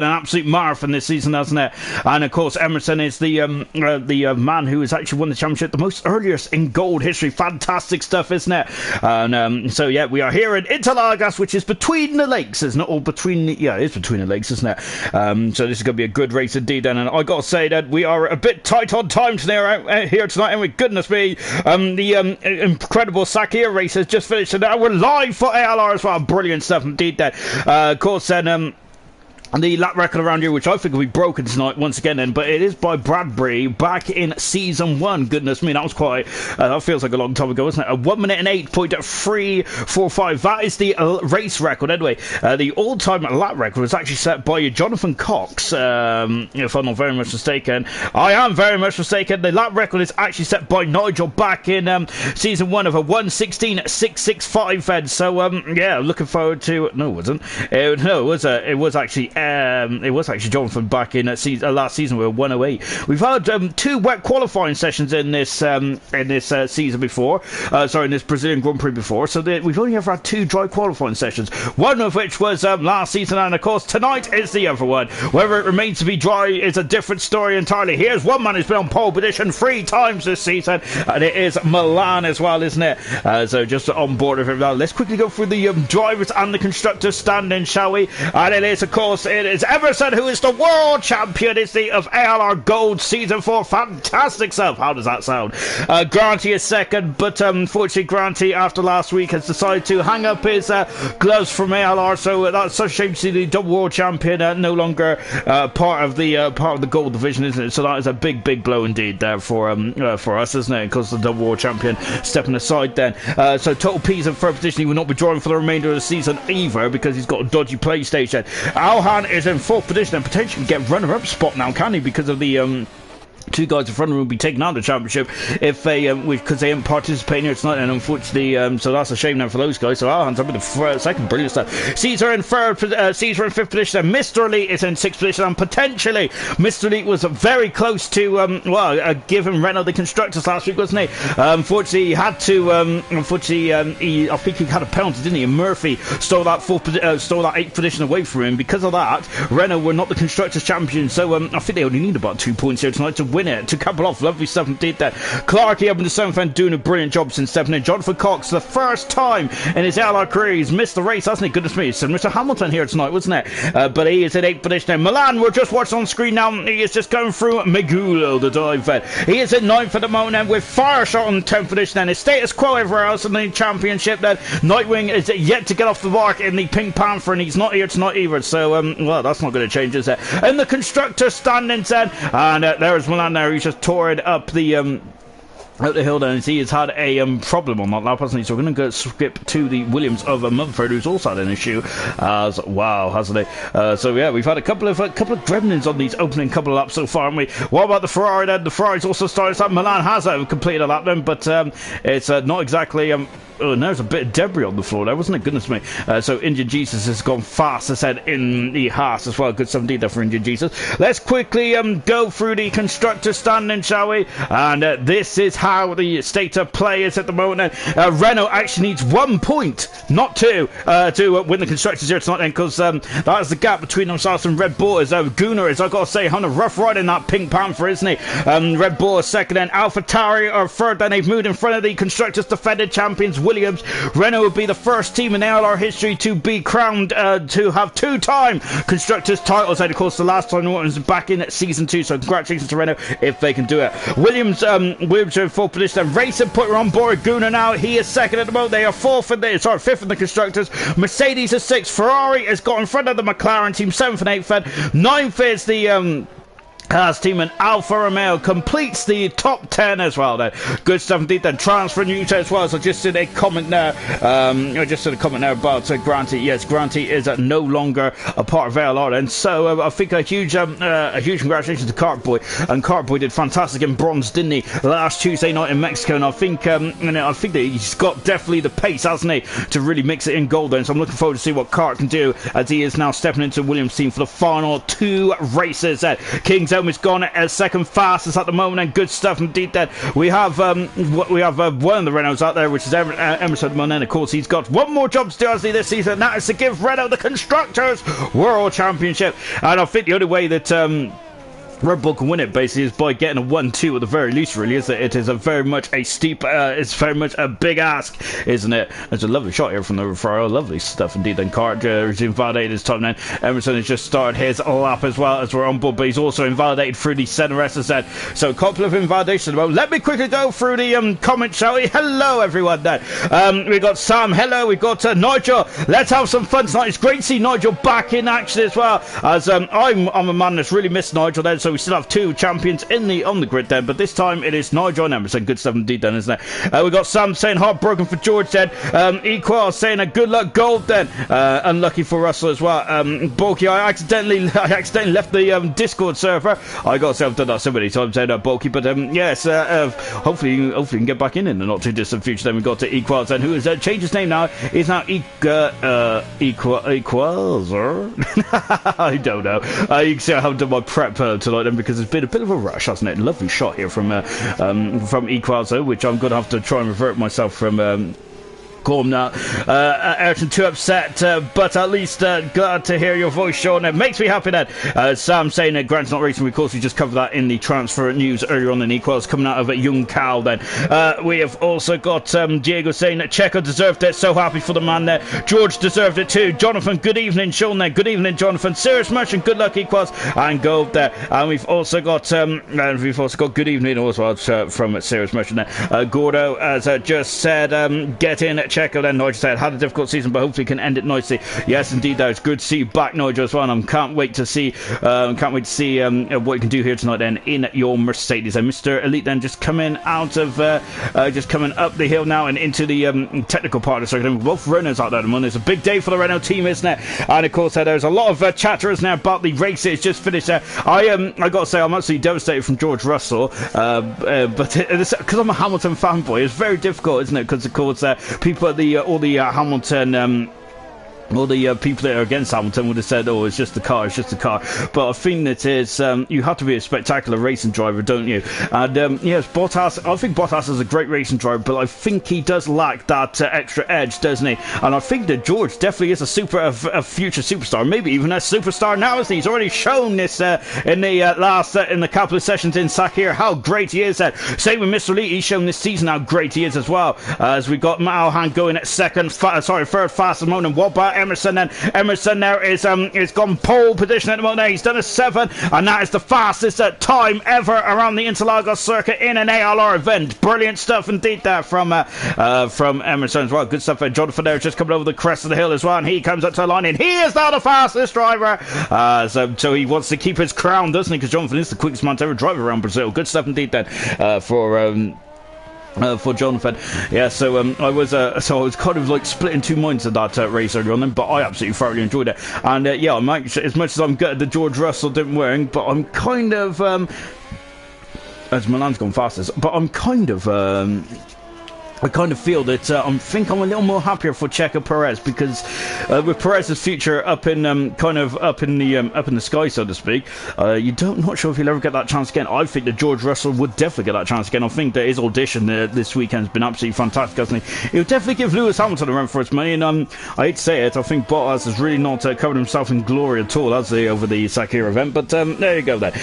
an absolute marathon this season, hasn't it? And of course, Emerson is the man who has actually won the championship the most earliest in gold history. Fantastic stuff, isn't it? And so yeah, we are here in Interlagos, which is between the lakes, isn't it? Or between it is between the lakes, isn't it? So this is going to be a good race indeed. And I got to say that we are a bit tight on time today here tonight. And goodness me, the incredible Sakia race has just finished, and now we're live for ALR as well. Brilliant stuff indeed. Then, of course, then. And the lap record around here, which I think will be broken tonight once again, then, but it is by Bradbury back in season 1. Goodness me, that was quite. That feels like a long time ago, isn't it? 1 minute and 8.345. That is the race record. Anyway, the all-time lap record was actually set by Jonathan Cox, if I'm not very much mistaken. I am very much mistaken. The lap record is actually set by Nigel back in season 1 of a 1:16.665. Fed. So yeah, looking forward to. No, it wasn't. No, it was actually. It was actually Jonathan back in last season with 108. We've had 2 wet qualifying sessions in this season before. Sorry, in this Brazilian Grand Prix before. So we've only ever had 2 dry qualifying sessions. One of which was last season, and of course tonight is the other one. Whether it remains to be dry is a different story entirely. Here's one man who's been on pole position 3 times this season, and it is Milan as well, isn't it? So just on board with it now. Let's quickly go through the drivers and the constructors standing, shall we? And it is, of course, it is Emerson who is the world champion, is the of ALR Gold Season 4. Fantastic stuff. How does that sound? Granty is second, but unfortunately Granty, after last week, has decided to hang up his gloves from ALR, so that's such a shame to see the double world champion no longer part of the gold division, isn't it? So that is a big blow indeed there for us, isn't it? Because the double world champion stepping aside then. So Total P's in third position. He will not be driving for the remainder of the season either, because he's got a dodgy PlayStation. Alhan is in fourth position and potentially get runner-up spot now, can he? Because of the 2 guys in front of him will be taking out the championship if they because they haven't participated here tonight, and unfortunately so that's a shame now for those guys. So Alhan's up in the second. Brilliant stuff. Caesar in third, Caesar in fifth position, and Mr. Elite is in sixth position, and potentially Mr. Elite was very close to giving Renault the constructors last week, wasn't he? Unfortunately he had to I think he had a penalty, didn't he? And Murphy stole that 8th position away from him. Because of that, Renault were not the constructors champions, so I think they only need about 2 points here tonight to win it, to couple off. Lovely stuff indeed there. Clarkey up in the 7th and doing a brilliant job since stepping in. Jonathan Cox, the first time in his ALR career he's missed the race, hasn't he? Goodness me, it's Mr. Hamilton here tonight, wasn't it? But he is in 8th position. Milan, we're just watching on screen now, he is just going through Megulo, the dive fed. He is in 9th at the moment, and with Fireshot on 10th position, and his status quo everywhere else in the championship. Then Nightwing is yet to get off the mark in the Pink Panther, and he's not here tonight either, so well, that's not going to change, is it? In the constructor standings then, and there's Milan there. He's just tore it up the hill down, and he has had a problem on that lap, hasn't he? So we're going to go skip to the Williams of Mumford, who's also had an issue as well, hasn't he? So yeah, we've had a couple of gremlins on these opening couple of laps so far, haven't we? What about the Ferrari then? The Ferrari's also started. So Milan has completed a lap then, but it's not exactly oh, and there's a bit of debris on the floor there, wasn't it? Goodness me. So Indian Jesus has gone fast, as said, in the Haas as well. Good stuff indeed there for Indian Jesus. Let's quickly go through the constructor standing, shall we? And this is how the state of play is at the moment. Renault actually needs 1 point, not 2, to win the constructors here tonight then, because that is the gap between themselves and Red Bull. As Gunnar is, I've got to say, on a rough ride in that Pink Panther, isn't he? Red Bull is second, then AlphaTauri are third, then they've moved in front of the constructors defending champions Williams. Renault would be the first team in ALR history to be crowned to have 2-time constructors titles, and of course the last time was back in season 2, so congratulations to Renault if they can do it. Williams are in fourth position, and Racing put her on board. Gunnar now, he is second at the moment. They are fifth in the constructors. Mercedes is 6th. Ferrari has got in front of the McLaren team, 7th and 8th, and 9th is the Haas team, and Alfa Romeo completes the top 10 as well then. Good stuff indeed then. Transfer news as well. So just in a comment there, about Granty. Yes, Granty is no longer a part of ALR then. So I think a huge congratulations to Cartboy. And Cartboy did fantastic in bronze, didn't he? Last Tuesday night in Mexico, and I think that he's got definitely the pace, hasn't he, to really mix it in gold then. So I'm looking forward to see what Cart can do, as he is now stepping into Williams' team for the final 2 races. Kings home. He's gone as second fastest at the moment, and good stuff indeed. Then we have one of the Renaults out there, which is Emerson Munn, and of course he's got one more job to do this season, and that is to give Renault the Constructors World Championship. And I think the only way that Red Bull can win it basically is by getting a 1-2 at the very least, really, is it? It is a very much a steep, it's very much a big ask, isn't it? There's a lovely shot here from the referee, lovely stuff indeed. Then Carter is invalidated his time then. Emerson has just started his lap as well as we're on board, but he's also invalidated through the center rest as that. So a couple of invalidations. Well, let me quickly go through the comments, shall we? Hello everyone then. We got Sam, hello, we got Nigel. Let's have some fun tonight. It's great to see Nigel back in action as well, as I'm a man that's really missed Nigel then, so we still have two champions on the grid then, but this time it is Nigel and Emerson. Good stuff indeed then, isn't it? We got Sam saying heartbroken for George then. Equal saying a good luck gold then. Unlucky for Russell as well. Bulky, I accidentally left the Discord server. I gotta say I've done that so many times then, Bulky, but yes, hopefully you can get back in the not too distant future. Then we got to Equals then, who has changed his name now. He's now Equals. I don't know. You can see I haven't done my prep tonight then, because it's been a bit of a rush, hasn't it? Lovely shot here from Equals, which I'm going to have to try and revert myself from Calm now. Ayrton too upset, but at least glad to hear your voice, Sean. It makes me happy that Sam saying that Grant's not racing. Of course, we just covered that in the transfer news earlier on in Equals coming out of Young Cal. Then we have also got Diego saying that Checo deserved it. So happy for the man there. George deserved it too. Jonathan, good evening, Sean. There, good evening, Jonathan. Serious Merchant, good luck, Equals, and gold there. And we've also got good evening also from Serious Merchant there. Gordo, as I just said, get in. Checo then. Nigel said had a difficult season, but hopefully can end it nicely. Yes, indeed, though. It's good to see you back, Nigel, as well. And I can't wait to see what you can do here tonight then in your Mercedes. And Mr. Elite then just coming out of just coming up the hill now and into the technical part of the circuit. And both Renaults out there at the moment. It's a big day for the Renault team, isn't it? And of course, there's a lot of chatters now about the race. It's just finished there. I got to say, I'm absolutely devastated from George Russell, but because I'm a Hamilton fanboy, it's very difficult, isn't it? Because of course, people at all the Hamilton all the people that are against Hamilton would have said, oh, it's just the car, but I think that is you have to be a spectacular racing driver, don't you? And yes, Bottas, I think Bottas is a great racing driver, but I think he does lack that extra edge, doesn't he? And I think that George definitely is a future superstar, maybe even a superstar now, isn't he? He's already shown this in the couple of sessions in Sakir how great he is. Same with Mr. Lee, he's shown this season how great he is as well, as we got Malhan going at third fastest moment, and what about Emerson? Then Emerson there is gone pole position at the moment. He's done a 7, and that is the fastest time ever around the Interlagos circuit in an ALR event. Brilliant stuff indeed there from Emerson as well. Good stuff. Jonathan there just coming over the crest of the hill as well, and he comes up to the line, and he is now the fastest driver. So he wants to keep his crown, doesn't he? Because Jonathan is the quickest man to ever drive around Brazil. Good stuff indeed then for Jonathan. Yeah, so I was kind of like split in two minds of that race earlier on then, but I absolutely thoroughly enjoyed it. And yeah, I'm actually, as much as I'm gutted that George Russell didn't win, but I'm kind of as Milan's gone fastest, but I'm kind of I kind of feel that I think I'm a little more happier for Checo Perez, because with Perez's future up in the sky, so to speak, not sure if he'll ever get that chance again. I think that George Russell would definitely get that chance again. I think that his audition this weekend has been absolutely fantastic, hasn't he? He'll definitely give Lewis Hamilton a run for his money, and I hate to say it, I think Bottas has really not covered himself in glory at all, has he, over the Sakir event. But there you go then.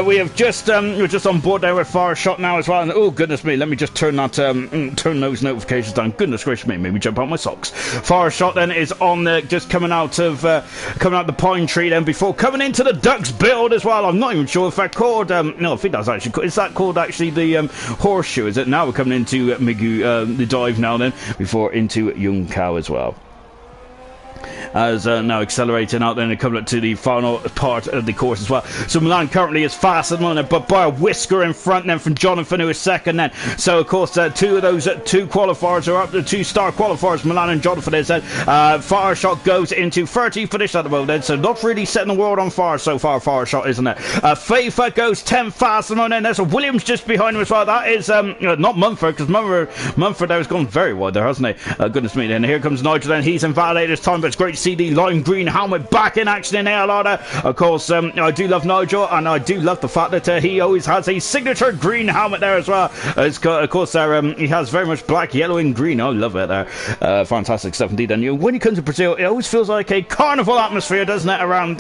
We're just on board there with Far Shot now as well, and oh goodness me, let me just turn those notifications down. Goodness gracious me, made me jump out my socks. Far Shot then is on just coming out the pine tree then before coming into the Ducks build as well. I'm not even sure if that called no, I think that's actually, is that called actually the horseshoe, is it? Now we're coming into the dive now then before into Young Cow as well. As now accelerating out then and coming up to the final part of the course as well. So Milan currently is fast at the moment, but by a whisker in front then from Jonathan, who is second then. So of course two of those two qualifiers are up, the 2-star qualifiers, Milan and Jonathan is then. Far Shot goes into 30 finish at the moment then, so not really setting the world on fire so far, Far Shot, isn't it? FIFA goes 10 fast at the moment, and there's a Williams just behind him as well. That is not Mumford, because Mumford there has gone very wide there, hasn't he? Goodness me. Then here comes Nigel then, he's invalidated his time, but it's great to see the lime green helmet back in action in ALR there. Of course, I do love Nigel, and I do love the fact that he always has a signature green helmet there as well. Of course, he has very much black, yellow, and green. I love it there. Fantastic stuff indeed. And when you come to Brazil, it always feels like a carnival atmosphere, doesn't it, around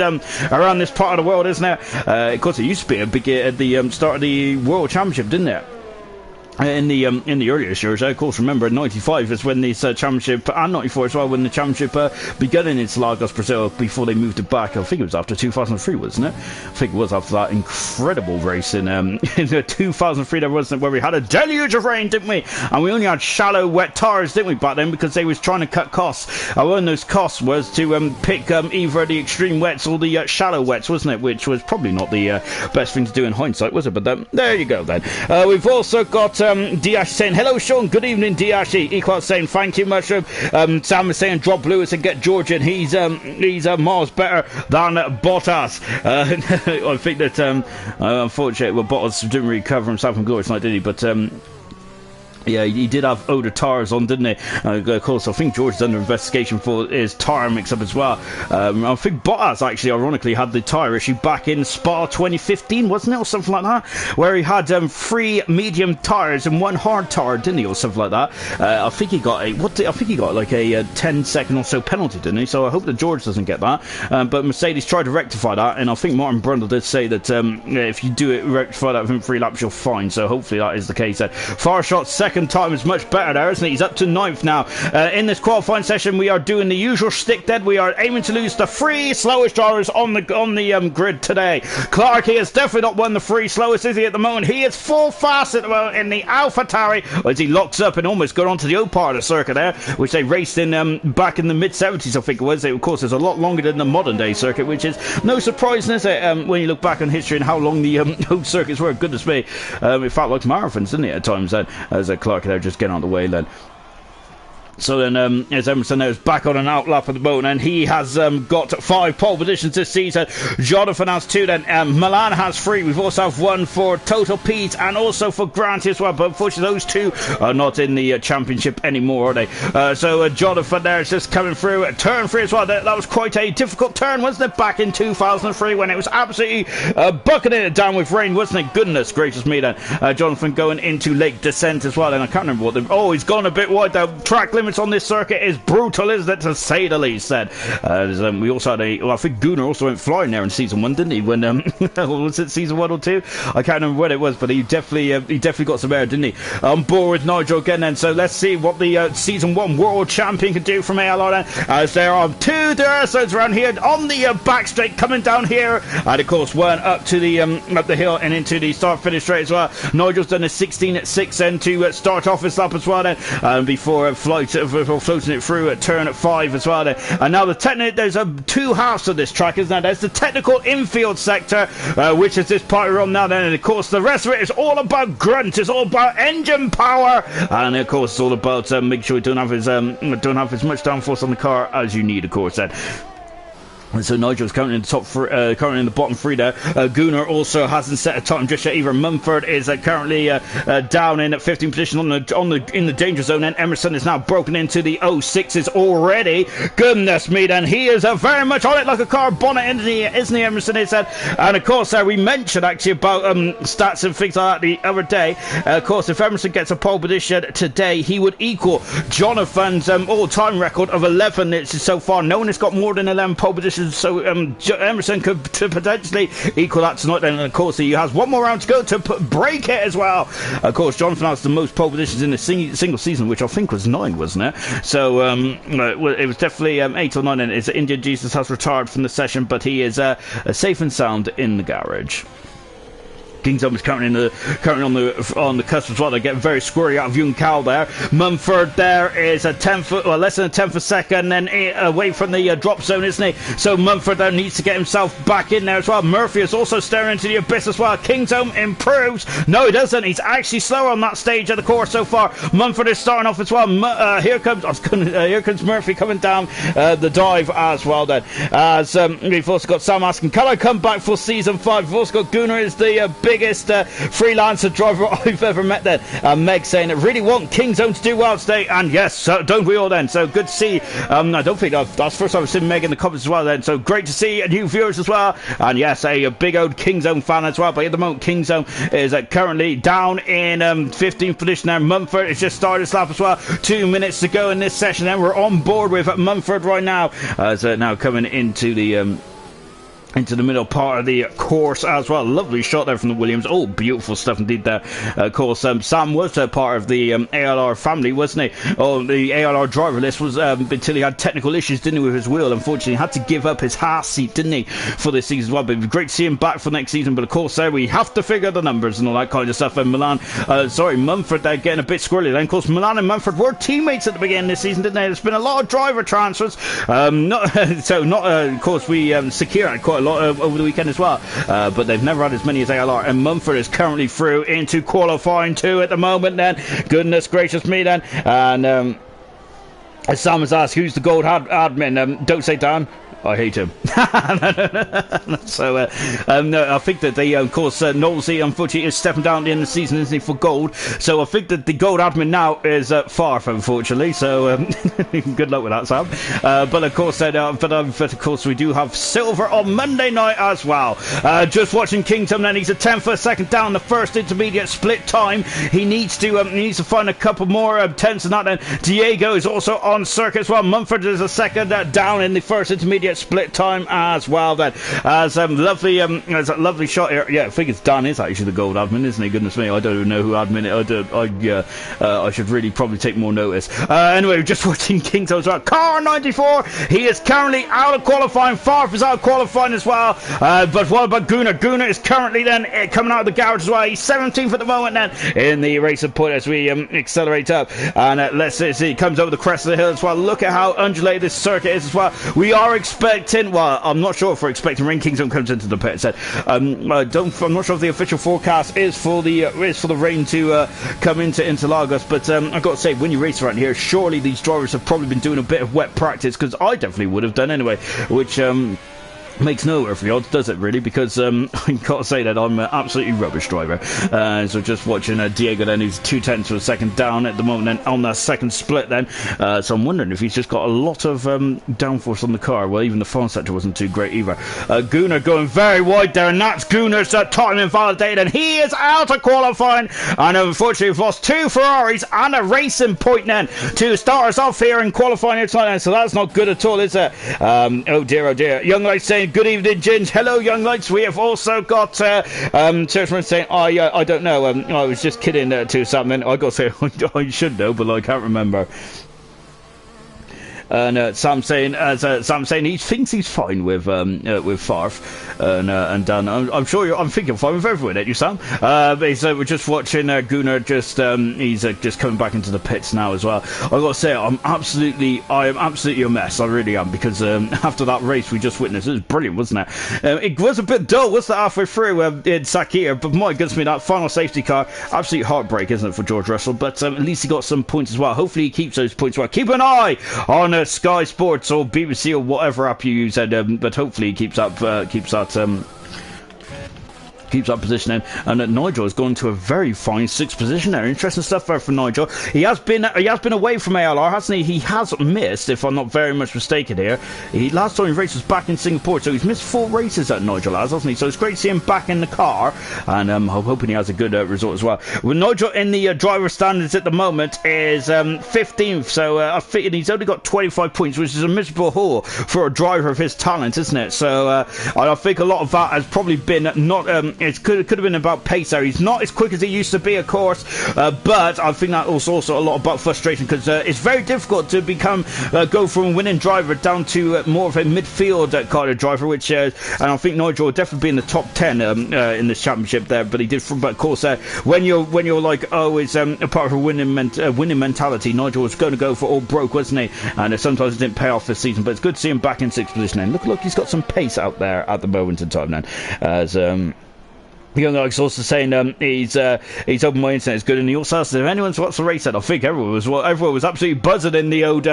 this part of the world, isn't it? Of course, it used to be a big at the start of the World Championship, didn't it? In the earliest years, of course, remember '95 is when this championship, and '94 as well, when the championship began in its Lagos, Brazil, before they moved it back. I think it was after 2003, wasn't it? I think it was after that incredible race in 2003. There wasn't, where we had a deluge of rain, didn't we? And we only had shallow, wet tires, didn't we, back then, because they was trying to cut costs. And one of those costs was to pick either the extreme wets or the shallow wets, wasn't it? Which was probably not the best thing to do in hindsight, was it? But there you go then. We've also got Diash saying, hello Sean, good evening Diash. Equal saying, thank you mushroom. Sam is saying, drop Lewis and get George in. He's miles better than Bottas. I think that unfortunately, Bottas didn't really cover himself in glorious night, did he? But yeah, he did have older tyres on, didn't he? Of course, I think George is under investigation for his tyre mix-up as well. I think Bottas actually, ironically, had the tyre issue back in Spa 2015, wasn't it? Or something like that? Where he had 3 medium tyres and 1 hard tyre, didn't he? Or something like that. I think he got like a 10-second or so penalty, didn't he? So I hope that George doesn't get that. But Mercedes tried to rectify that, and I think Martin Brundle did say that if you do it, rectify that within 3 laps, you're fine. So hopefully that is the case. Far shot second time is much better there, isn't it? He's up to 9th now. In this qualifying session, we are doing the usual stick dead. We are aiming to lose the 3 slowest drivers on the grid today. Clark, he has definitely not won the 3 slowest, is he, at the moment? He is full fast at the moment in the AlphaTauri, as he locks up and almost got onto the old part of the circuit there, which they raced in back in the mid-70s, I think it was. It, of course, is a lot longer than the modern-day circuit, which is no surprise, is it, when you look back on history and how long the old circuits were. Goodness me. It felt like marathons, didn't it, at times, then, as Clark there just getting on the way then. So then, as Emerson is back on an outlap at the moment, and he has got 5 pole positions this season. Jonathan has 2 then. Milan has 3. We've also have 1 for Total Pete and also for Grant as well. But unfortunately, those 2 are not in the championship anymore, are they? So Jonathan there is just coming through. Turn 3 as well. That was quite a difficult turn, wasn't it? Back in 2003 when it was absolutely bucketing it down with rain, wasn't it? Goodness gracious me then. Jonathan going into Lake Descent as well. And I can't remember what oh, he's gone a bit wide. The track limit on this circuit is brutal, isn't it, to say the least, said. We also had I think Gunnar also went flying there in season 1, didn't he, when was it season 1 or 2? I can't remember what it was, but he definitely got some air, didn't he? On board with Nigel again then, so let's see what the season 1 world champion can do from ALR then, as there are 2 Dursos around here on the back straight coming down here, and of course 1 up to the up the hill and into the start finish straight as well. Nigel's done a 16.6 then to start off his lap as well then, before floating it through at turn 5 as well then. And now there's 2 halves of this track, isn't there? There's the technical infield sector, which is this part we're on now then, and of course the rest of it is all about grunt, it's all about engine power, and of course it's all about make sure you don't have as much downforce on the car as you need, of course then. And so Nigel's currently in the currently in the bottom 3 there. Gunnar also hasn't set a time just yet either. Mumford is currently down in at 15th position in the danger zone. And Emerson is now broken into the 06s already. Goodness me, then he is very much on it like a car bonnet, isn't he, Emerson? Is that? And of course, we mentioned actually about stats and things like that the other day. Of course, if Emerson gets a pole position today, he would equal Jonathan's all-time record of 11 so far. No one has got more than 11 pole positions. So Emerson could potentially equal that tonight then, and of course he has 1 more round to go to break it as well. Of course Jonathan has the most pole positions in a single season, which I think was 9, wasn't it? So it was definitely 8 or 9, and it's Indian Jesus has retired from the session, but he is safe and sound in the garage. Kingdom is currently on the cusp as well. They get very squirry out of Young Cal there. Mumford there is a 10th, well, less than a 10th a second, then away from the drop zone, isn't he? So Mumford there needs to get himself back in there as well. Murphy is also staring into the abyss as well. Kingdom improves. No, he doesn't. He's actually slower on that stage of the course so far. Mumford is starting off as well. Here comes Murphy coming down the dive as well then. As we've also got Sam asking, can I come back for season 5? We've also got Gunnar is the biggest freelancer driver I've ever met then. Meg saying, I really want King Zone to do well today, and yes, so don't we all then? So good to see. I don't think that's the first time I've seen Meg in the comments as well then, so great to see new viewers as well, and yes, a big old King Zone fan as well. But at the moment, King Zone is currently down in 15th position there. Mumford has just started his lap as well. 2 minutes to go in this session, and we're on board with Mumford right now, as now coming into the middle part of the course as well. Lovely shot there from the Williams. Oh, beautiful stuff indeed there. Of course, Sam was part of the ALR family, wasn't he? Oh, the ALR driver list was until he had technical issues, didn't he, with his wheel. Unfortunately, he had to give up his Haas seat, didn't he, for this season as well. But it'd be great to see him back for next season. But of course, there we have to figure the numbers and all that kind of stuff. And Mumford there getting a bit squirrely. Then, of course, Milan and Mumford were teammates at the beginning of this season, didn't they? There's been a lot of driver transfers. Of course, we secured quite a lot over the weekend as well, but they've never had as many as ALR, and Mumford is currently through into qualifying 2 at the moment then. Goodness gracious me then. And as Sam has asked, who's the gold admin? Don't say Dan. I hate him. So, no, I think that they, of course, Knowlesy, unfortunately, is stepping down at the end of the season, isn't he, for gold. So I think that the gold admin now is Farf, unfortunately. So, good luck with that, Sam. But of course, we do have silver on Monday night as well. Just watching Kingdom, then he's a 10th for a second down the first intermediate split time. He needs to find a couple more tenths than that. Then Diego is also on circuit as well. Mumford is a second down in the first intermediate split time as well then, as lovely shot here. Yeah, I think it's Dan is actually the gold admin, isn't he? Goodness me, I don't even know who admin it. I should really probably take more notice. Anyway, just watching King's as well. Car 94, he is currently out of qualifying. Farf is out of qualifying as well. But what about Gunnar? Gunnar is currently then coming out of the garage as well. He's 17th at the moment then in the racing point as we accelerate up, and let's see, he comes over the crest of the hill as well. Look at how undulated this circuit is as well. We are expecting, well, I'm not sure if we're expecting Ring Kingdom comes into the pit. So, I'm not sure if the official forecast is for the rain to come into Interlagos. But I've got to say, when you race around here, surely these drivers have probably been doing a bit of wet practice, because I definitely would have done anyway. Which makes no earthly odds, does it really? Because I've got to say that I'm an absolutely rubbish driver. So just watching Diego then, who's 2/10 for a second down at the moment then on that second split then. So I'm wondering if he's just got a lot of downforce on the car. Well, even the front sector wasn't too great either. Gunnar going very wide there, and that's Gunnar's time invalidated, and he is out of qualifying. And unfortunately, we've lost 2 Ferraris and a racing point then to start us off here in qualifying here tonight. So that's not good at all, is it? Oh dear, oh dear. Young Light saying, good evening, Ginge. Hello, Young Lights. We have also got Churchman saying, I don't know. I was just kidding to something. I got to say, I should know, but I can't remember. And Sam saying he thinks he's fine with Farf and Dan. I'm sure I'm thinking fine with everyone, ain't you, Sam? We're just watching Gunnar. He's just coming back into the pits now as well. I've got to say, I am absolutely a mess. I really am, because after that race we just witnessed, it was brilliant, wasn't it? It was a bit dull, wasn't it, halfway through in Sakir? But my goodness me, that final safety car, absolute heartbreak, isn't it, for George Russell? But at least he got some points as well. Hopefully he keeps those points well. Keep an eye on Sky Sports or BBC or whatever app you use, but hopefully he keeps that positioning. And Nigel has gone to a very fine 6th position there. Interesting stuff there for Nigel. He has been away from ALR, hasn't he? He has missed, if I'm not very much mistaken here. Last time he raced was back in Singapore, so he's missed 4 races that Nigel has, hasn't he? So it's great to see him back in the car, and I'm hoping he has a good result as well. Well, Nigel in the driver standards at the moment is 15th, so I think he's only got 25 points, which is a miserable haul for a driver of his talent, isn't it? So I think a lot of that has probably been not it could have been about pace there. He's not as quick as he used to be, of course, but I think that also a lot about frustration, because it's very difficult to go from a winning driver down to more of a midfield kind of driver, which and I think Nigel will definitely be in the top 10 in this championship there. But he did, but of course, when you're like, it's a part of a winning mentality, Nigel was going to go for all broke, wasn't he? And sometimes it didn't pay off this season, but it's good to see him back in 6th position. And look, he's got some pace out there at the moment in time then, as Young Alex also saying he's hoping my internet is good, and he also asked if anyone's watched the race. I think everyone was absolutely buzzing in the old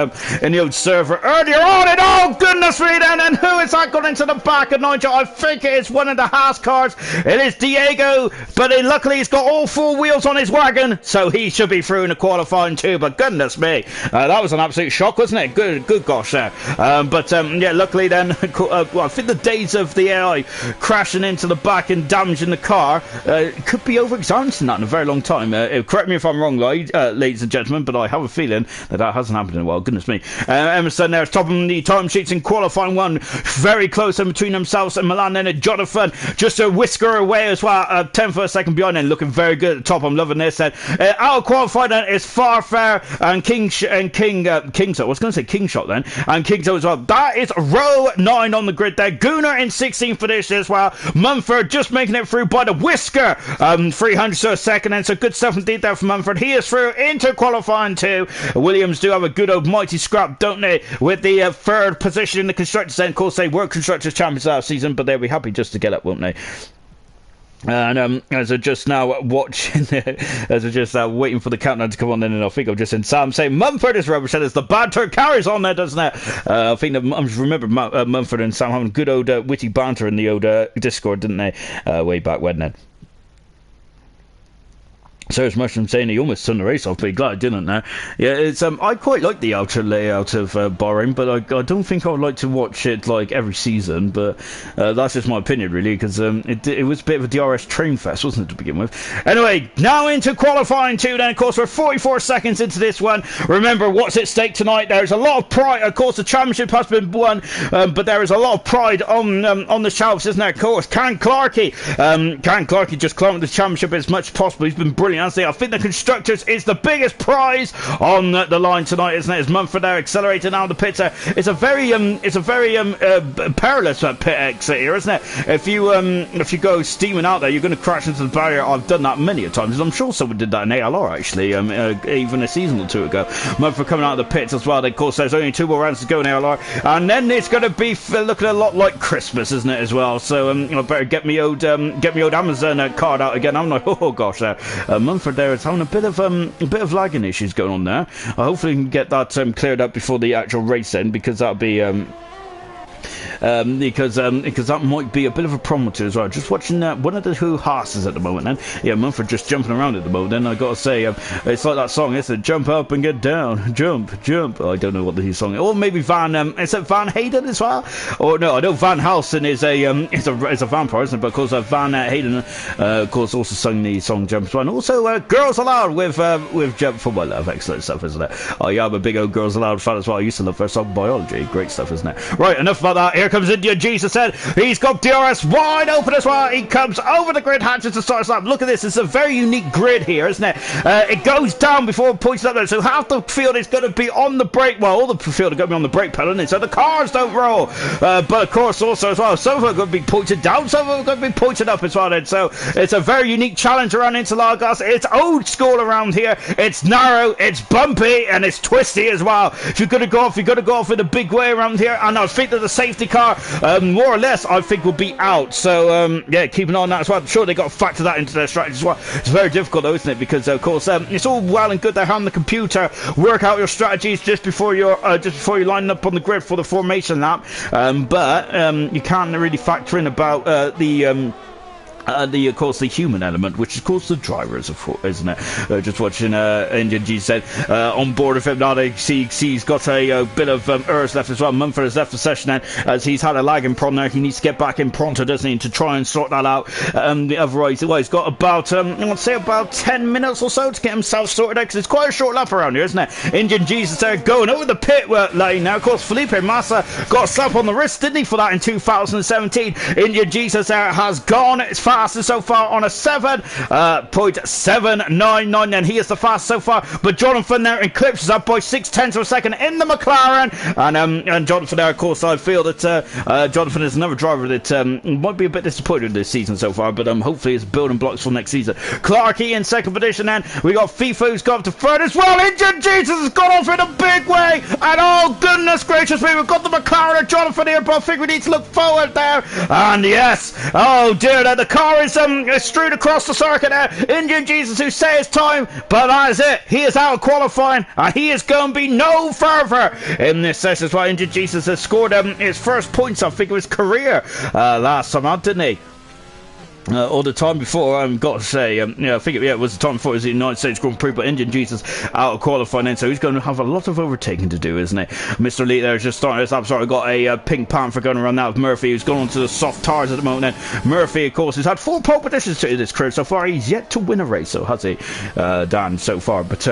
server earlier on. And oh goodness me, then, and who is that going into the back of Nigel? I think it is one of the Haas cars. It is Diego, but luckily he's got all 4 wheels on his wagon, so he should be through in the qualifying too. But goodness me, that was an absolute shock, wasn't it? Good gosh there. Yeah, luckily then, well, I think the days of the AI crashing into the back and damaging the car could be over-experiencing that in a very long time. Correct me if I'm wrong, ladies and gentlemen, but I have a feeling that hasn't happened in a while. Goodness me. Emerson there is topping the time sheets in qualifying 1, very close in between themselves and Milan, and Jonathan just a whisker away as well, 10th for a second behind, and looking very good at the top. I'm loving this. Out of qualifying is Farfair and Kingshot. I was going to say Kingshot then, and Kingshot as well. That is row 9 on the grid there. Gunnar in 16th position as well. Mumford just making it through by the whisker, 300 to a second, and so good stuff indeed there from Mumford. He is through into qualifying 2. Williams do have a good old mighty scrap, don't they, with the 3rd position in the constructors. Then of course they were constructors champions last season, but they'll be happy just to get up, won't they? And as I just now watching, as I just waiting for the countdown to come on, then, and I think I've just seen Sam saying Mumford is rubbish. As the banter carries on there, doesn't it? I think I remember Mumford and Sam having good old witty banter in the old Discord, didn't they? Way back when then. Sarah's Mushroom saying he almost turned the race off, but he glad didn't now. Yeah, it's I quite like the outer layout of Bahrain, but I don't think I would like to watch it like every season, but that's just my opinion really, because it was a bit of a DRS train fest, wasn't it, to begin with. Anyway, now into qualifying 2 then. Of course, we're 44 seconds into this one. Remember what's at stake tonight. There's a lot of pride. Of course, the championship has been won, but there is a lot of pride on the shelves, isn't there? Of course, Can Clarkey just climbed the championship as much as possible. He's been brilliant. I think the constructors is the biggest prize on the line tonight, isn't it? As Mumford there accelerating out of the pit. It's a very perilous pit exit here, isn't it? If you go steaming out there, you're going to crash into the barrier. I've done that many a times. I'm sure someone did that in ALR actually, even a season or 2 ago. Mumford coming out of the pits as well. Of course, there's only 2 more rounds to go in ALR, and then it's going to be looking a lot like Christmas, isn't it, as well? So I better get me old Amazon card out again. I'm like, oh gosh, Mumford there is having a bit of lagging issues going on there. Hopefully we can get that cleared up before the actual race then, because that'll be because that might be a bit of a problem too as well. Just watching one of the Haas's at the moment then. Yeah, Mumford just jumping around at the moment then. I gotta say, it's like that song, isn't it? Jump up and get down, jump. Oh, I don't know what the song is. Or maybe is it Van Hayden as well? Or no, I know Van Helsing is a vampire, isn't it? But of course Van Hayden of course also sung the song Jump as well. And also Girls Aloud with Jump for My Love. Excellent stuff, isn't it? Oh yeah, I'm a big old Girls Aloud fan as well. I used to love their song Biology. Great stuff, isn't it? Right, enough about that. Here comes India Jesus said. He's got DRS wide open as well. He comes over the grid, hatches to start his lap. Look at this. It's a very unique grid here, isn't it? It goes down before it points up there. So half the field is going to be on the brake. Well, all the field are going to be on the brake pedal, isn't it? So the cars don't roll. But of course, also as well, some of them are going to be pointed down, some of them are going to be pointed up as well. And so it's a very unique challenge around Interlagos. It's old school around here. It's narrow, it's bumpy, and it's twisty as well. If you're going to go off, you've got to go off in a big way around here. And I think that the safety car, more or less, I think will be out. So yeah, keep an eye on that as well. I'm sure they got to factor that into their strategy as well. It's very difficult though, isn't it? Because of course it's all well and good they're having the computer work out your strategies just before you're lining up on the grid for the formation lap, but you can't really factor in about of course, the human element, which is, of course, the driver, isn't it? Just watching Indian G said on board of him now. He's got a bit of Urs left as well. Mumford has left the session then, as he's had a lagging problem there. He needs to get back in pronto, doesn't he, to try and sort that out. Otherwise, he's got about I'd say about 10 minutes or so to get himself sorted out, because it's quite a short lap around here, isn't it? Indian Jesus there going over the pit lane now. Of course, Felipe Massa got a slap on the wrist, didn't he, for that in 2017. Indian Jesus there has gone fastest so far on a 7.799, and he is the fastest so far. But Jonathan there eclipses up by 0.6 of a second in the McLaren, and Jonathan there, of course, I feel that Jonathan is another driver that might be a bit disappointed this season so far, but hopefully it's building blocks for next season. Clarkey in second position, then we got FIFA who's got up to third as well. Injured Jesus has gone off in a big way, and oh goodness gracious me, we've got the McLaren of Jonathan here, but I think we need to look forward there, and yes, oh dear, the car car is strewed across the circuit there. Indian Jesus who says time, but that is it. He is out of qualifying, and he is going to be no further in this session. That's why Indian Jesus has scored his first points, I think, of his career last time out, didn't he? Or the time before, I've got to say, I think it was the time before it was the United States Grand Prix, but Indian Jesus out of qualifying then, so he's going to have a lot of overtaking to do, isn't it? Mr. Elite there is just starting this up. Sorry, I've got a Pink Panther going around now with Murphy, who's gone on to the soft tires at the moment then. Murphy, of course, has had 4 pole positions to this career so far. He's yet to win a race, so has he, Dan, so far, but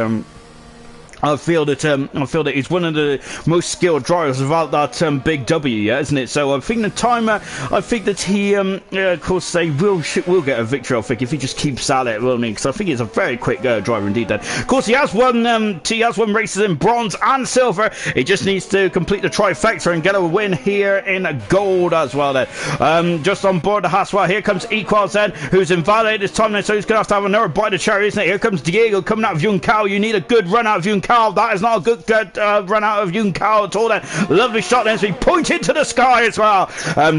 I feel that he's one of the most skilled drivers without that big W, yeah, isn't it? So I think the timer, I think that he, of course, they will get a victory. I think if he just keeps at it, won't he? Because I think he's a very quick driver indeed. Then, of course, he has won races in bronze and silver. He just needs to complete the trifecta and get a win here in gold as well. Then, just on board the Haswell, here comes Equals then, who's invalidated his time then, so he's going to have another bite of cherry, isn't it? Here comes Diego coming out of Yuncao. You need a good run out of Yuncao. That is not a good run out of Yuncao at all then. Lovely shot then, so he pointed to the sky as well.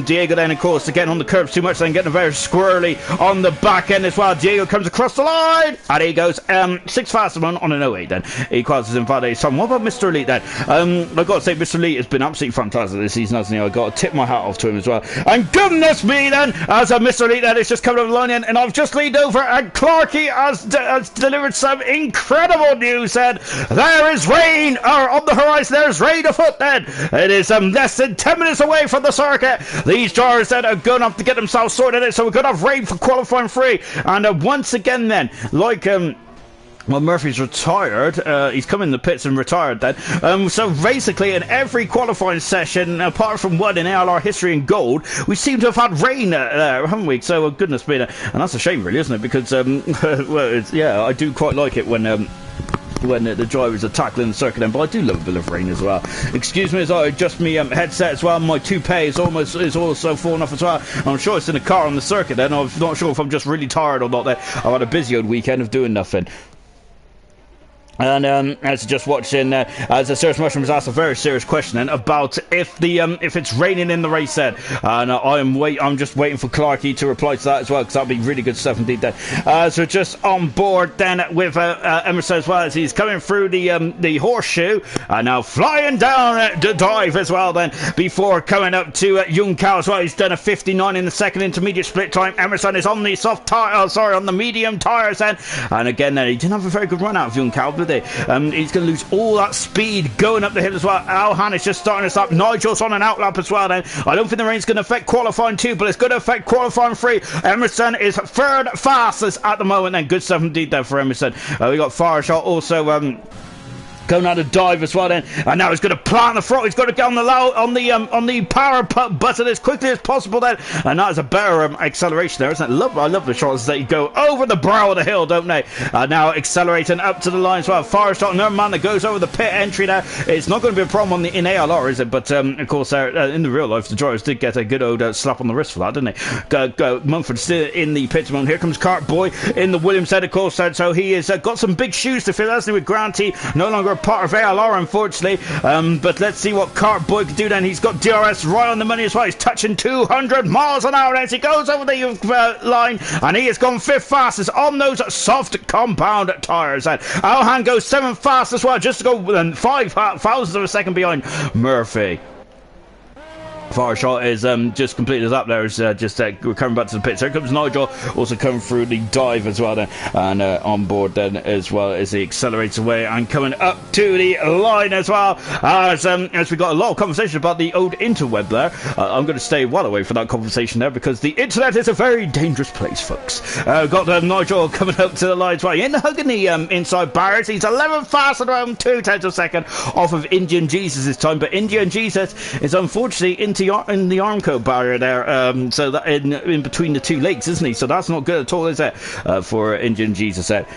Diego then, of course, getting on the curbs too much, then getting very squirrely on the back end as well. Diego comes across the line, and he goes 6 fastest one on an 08 then. Equals his invalidated time. What about Mr. Elite then? I've got to say, Mr. Elite has been absolutely fantastic this season, hasn't he? I've got to tip my hat off to him as well. And goodness me then, as Mr. Elite then is just coming over the line in, and I've just leaned over, and Clarkey has delivered some incredible news then. There is rain on the horizon. There's rain afoot then. It is less than 10 minutes away from the circuit. These drivers then are going to have to get themselves sorted in, so we're going to have rain for qualifying 3. And once again then, like well, Murphy's retired. He's come in the pits and retired then. So basically, in every qualifying session, apart from one in ALR history in gold, we seem to have had rain there, haven't we? So, goodness me. And that's a shame, really, isn't it? Because, well, yeah, I do quite like it when the drivers are tackling the circuit then, but I do love a bit of rain as well. Excuse me as I adjust my headset as well. My toupee is also falling off as well. I'm sure it's in the car on the circuit then. I'm not sure if I'm just really tired or not there. I've had a busy old weekend of doing nothing. And as just watching, as the Serious Mushroom has asked a very serious question then about if it's raining in the race then, and I'm just waiting for Clarkey to reply to that as well, because that'll be really good stuff indeed then. So just on board then with Emerson as well, as he's coming through the horseshoe and now flying down the dive as well then, before coming up to Yuncao as well. He's done a 59 in the second intermediate split time. Emerson is on the on the medium tires then, and again then he didn't have a very good run out of Yuncao, but he's going to lose all that speed going up the hill as well. Alhan is just starting us up. Nigel's on an outlap as well then. I don't think the rain's going to affect qualifying 2, but it's going to affect qualifying 3. Emerson is third fastest at the moment then. Good stuff indeed there for Emerson. We got Fireshot also going out of dive as well then, and now he's going to plant the throttle. He's got to get on the power button as quickly as possible then, and that is a better acceleration there, isn't it? I love the shots that you go over the brow of the hill, don't they? Now accelerating up to the line as well. Fireshot, another man that goes over the pit entry there. It's not going to be a problem in ALR, is it? But of course, in the real life, the drivers did get a good old slap on the wrist for that, didn't they? Mumford still in the pit moment. Here comes Cart Boy in the Williams head, of course, so he has got some big shoes to fill, hasn't he, with Granty no longer part of ALR, unfortunately, but let's see what Cart Boy can do then. He's got DRS right on the money as well. He's touching 200 miles an hour as he goes over the line, and he has gone 5th fastest on those soft compound tires. And Alhan goes 7th fastest as well, just to go 5 thousandths of a second behind Murphy. Fireshot is just completed us up there. Is we're coming back to the pits. Here comes Nigel, also coming through the dive as well then, and on board then as well as he accelerates away and coming up to the line as well. As we got a lot of conversation about the old interweb there. I'm going to stay well away from that conversation there, because the internet is a very dangerous place, folks. Got Nigel coming up to the line as well, in hugging the inside barriers. He's 11th fast at around 0.2 of a second off of Indian Jesus this time, but Indian Jesus is unfortunately in the Armco barrier there, so that in between the 2 lakes, isn't he? So that's not good at all, is it, for Indian Jesus there.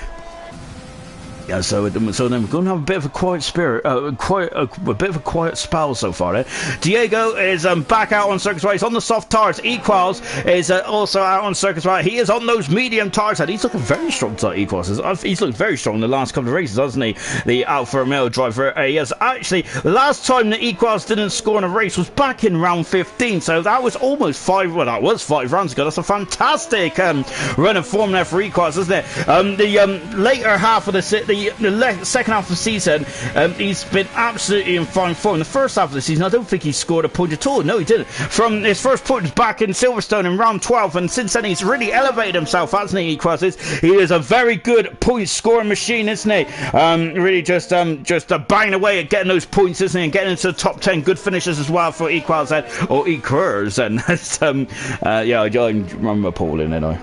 Yeah, so then we're going to have a bit of a quiet spirit, a bit of a quiet spell so far. Diego is back out on circus race on the soft tires. Equals is also out on circus race. He is on those medium tires, and he's looking very strong tonight. Equals he's looked very strong in the last couple of races, hasn't he? The Alfa Romeo driver. He has actually the last time that Equals didn't score in a race was back in round 15. So that was almost 5. Well, that was 5 rounds ago. That's a fantastic run of form there for Equals, isn't it? The later half of the second half of the season, he's been absolutely in fine form. The first half of the season, I don't think he scored a point at all. No, he didn't. From his first point back in Silverstone in round 12, and since then he's really elevated himself, hasn't he? He is a very good point scoring machine, isn't he? Really just banging away at getting those points, isn't he? And getting into the top 10. Good finishes as well for Equals or Equers. And yeah, I remember Paul in it.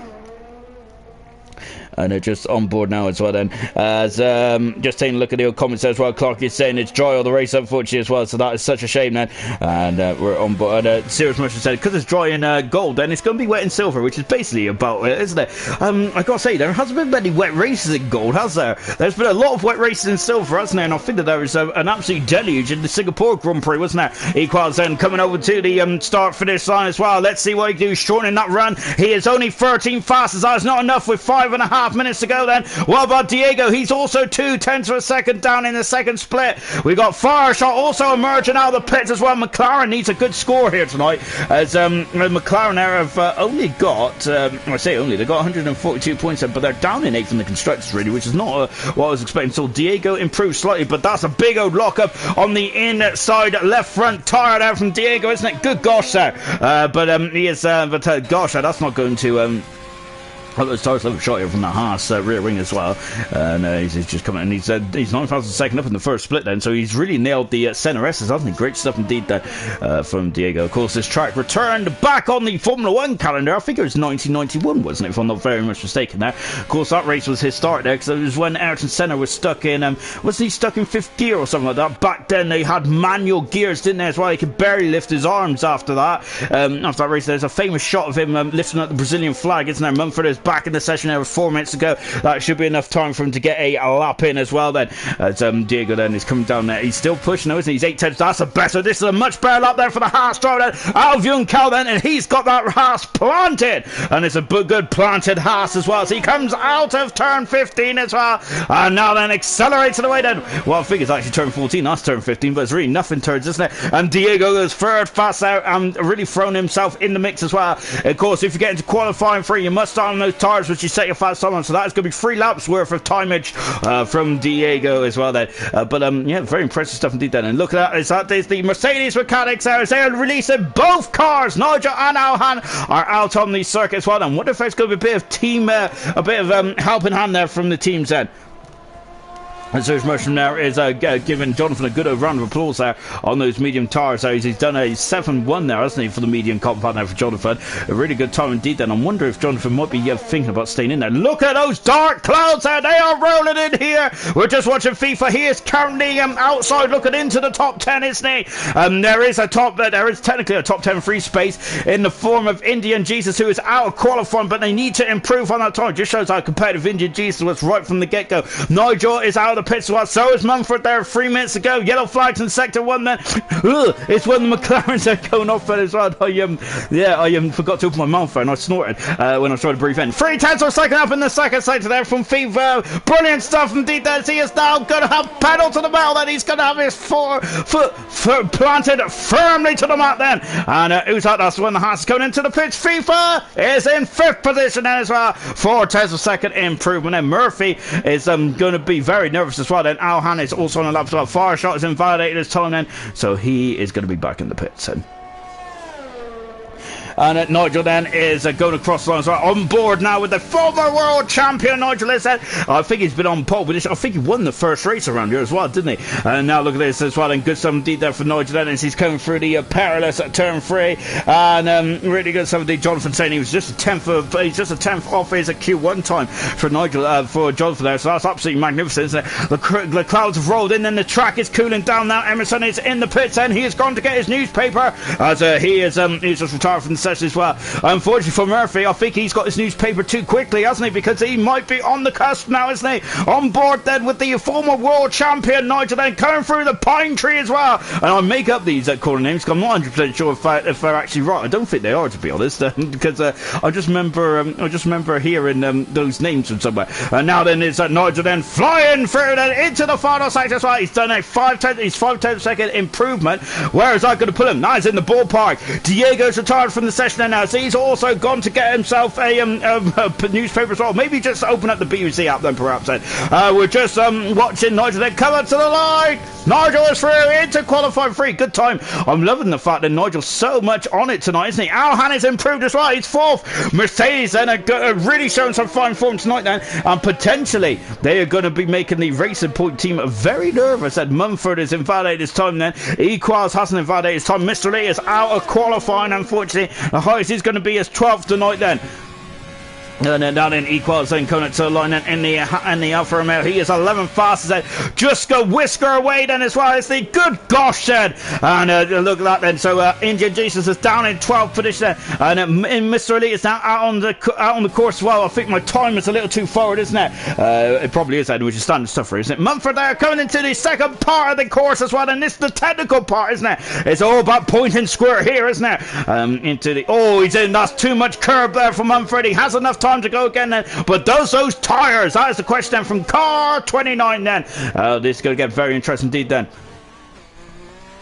And they're just on board now as well then. As just taking a look at the old comments as well. Clark is saying it's dry all the race, unfortunately, as well. So that is such a shame then. And we're on board. Serious Motion said, because it's dry in gold, then it's going to be wet in silver, which is basically about it, isn't it? I got to say, there hasn't been many wet races in gold, has there? There's been a lot of wet races in silver, hasn't there? And I think that there was an absolute deluge in the Singapore Grand Prix, wasn't there? Equals then coming over to the start-finish line as well. Let's see what he can do, shortening that run. He is only 13 fastest. That is not enough with 5.5 minutes to go then. What about Diego? He's also 2/10 of a second down in the second split. We got Fireshot also emerging out of the pits as well. McLaren needs a good score here tonight, as McLaren there have only got I say only, they've got 142 points, but they're down in 8th in the constructors really, which is not what I was expecting. So Diego improved slightly, but that's a big old lockup on the inside left front tire there from Diego, isn't it? Good gosh there. But he is gosh, that's not going to those tires a little shot here from the Haas rear wing as well, and he's just coming, and he's 9,000 second up in the first split then, so he's really nailed the centre S's, hasn't he? Great stuff indeed there from Diego. Of course, this track returned back on the Formula 1 calendar. I think it was 1991, wasn't it, if I'm not very much mistaken there. Of course, that race was his start there, because it was when Ayrton Senna was stuck in, wasn't he stuck in 5th gear or something like that? Back then they had manual gears, didn't they, as well? He could barely lift his arms after that. After that race, there's a famous shot of him lifting up the Brazilian flag, isn't there? Mumford is back in the session there with 4 minutes to go. That should be enough time for him to get a lap in as well then. As Diego then is coming down there. He's still pushing though, isn't he? He's 8/10. That's a better. This is a much better lap there for the Haas driver then. Out of Young Cal then, and he's got that Haas planted. And it's a good planted Haas as well. So he comes out of turn 15 as well. And now then accelerates away then. Well, I think it's actually turn 14. That's turn 15, but it's really nothing turns, isn't it? And Diego goes third fast out and really thrown himself in the mix as well. Of course, if you get into qualifying free, you must start on those tires which you set your fast time on, so that is going to be 3 laps worth of timeage from Diego as well then. But yeah, very impressive stuff indeed then. And look at that, is the Mercedes mechanics there as they are releasing both cars. Nigel and Alhan are out on the circuit as well. And wonder if there's going to be a bit of team, a bit of helping hand there from the teams then. And Serge Mersham there is giving Jonathan a good round of applause there on those medium tires. So he's done a 7-1 there, hasn't he, for the medium compound there for Jonathan. A really good time indeed then. I wonder if Jonathan might be thinking about staying in there. Look at those dark clouds there. They are rolling in here. We're just watching FIFA. He is currently outside looking into the top 10, isn't he? There is technically a top 10 free space in the form of Indian Jesus, who is out of qualifying, but they need to improve on that time. Just shows how competitive Indian Jesus was right from the get-go. Nigel is out of the pits as well. So is Mumford there 3 minutes to go. Yellow flags in sector 1 then. It's when the McLarens are going off as well. I forgot to open my mouth there and I snorted when I was trying to breathe in. 3/10 of a second up in the second sector there from FIFA. Brilliant stuff indeed there. He is now going to have pedal to the metal then. He's going to have his foot planted firmly to the mat then. And who's that? That's when the Haas is going into the pitch. FIFA is in 5th position then as well. 4/10 of a second improvement. And Murphy is going to be very nervous as well then. Alhan is also on the lap as well. Fireshot is invalidated his time then, so he is going to be back in the pits then. And Nigel then is going across the line as well. On board now with the former world champion Nigel is that. I think he's been on pole, but I think he won the first race around here as well, didn't he? And now look at this as well, and good stuff indeed there for Nigel then as he's coming through the perilous turn 3. And really good stuff indeed. Jonathan saying he was just a 10th off his Q1 time for Nigel, for Jonathan there, so that's absolutely magnificent, isn't it? The clouds have rolled in and the track is cooling down now. Emerson is in the pits and he has gone to get his newspaper as he's just retired from the session as well. Unfortunately for Murphy, I think he's got his newspaper too quickly, hasn't he? Because he might be on the cusp now, isn't he? On board then with the former world champion Nigel then coming through the pine tree as well. And I make up these corner names because I'm not 100% sure if they're actually right. I don't think they are, to be honest, because I just remember hearing those names from somewhere. And now then it's Nigel then flying through then into the final section as well. He's done a 5/10 second improvement. Where is that going to put him? Now he's in the ballpark. Diego's retired from the session now, so he's also gone to get himself a newspaper as well. Maybe just open up the BBC app then, perhaps. Then we're just watching Nigel then come up to the line. Nigel is through into qualifying 3. Good time. I'm loving the fact that Nigel's so much on it tonight, isn't he? Alhan has improved as well. He's 4th. Mercedes then are really showing some fine form tonight then, and potentially they are going to be making the Racing Point team very nervous. And Mumford is invalidated his time then. Equals hasn't invalidated his time. Mr. Lee is out of qualifying, unfortunately. The highest is going to be his 12th tonight then. And then down in Equals then coming up to the line then in the Alfa Romeo. He is 11th fastest then. Just go whisker away then as well. It's the good gosh then. And look at that then. So Indian Jesus is down in 12th position then. And Mr. Elite is now out on the course as well. I think my time is a little too forward, isn't it? It probably is then, which is standard stuff for, isn't it? Mumford there coming into the second part of the course as well. And this is the technical part, isn't it? It's all about point and squirt here, isn't it? He's in. That's too much curb there for Mumford. He has enough time to go again then, but does those tyres? That is the question then from car 29 then. This is going to get very interesting indeed then.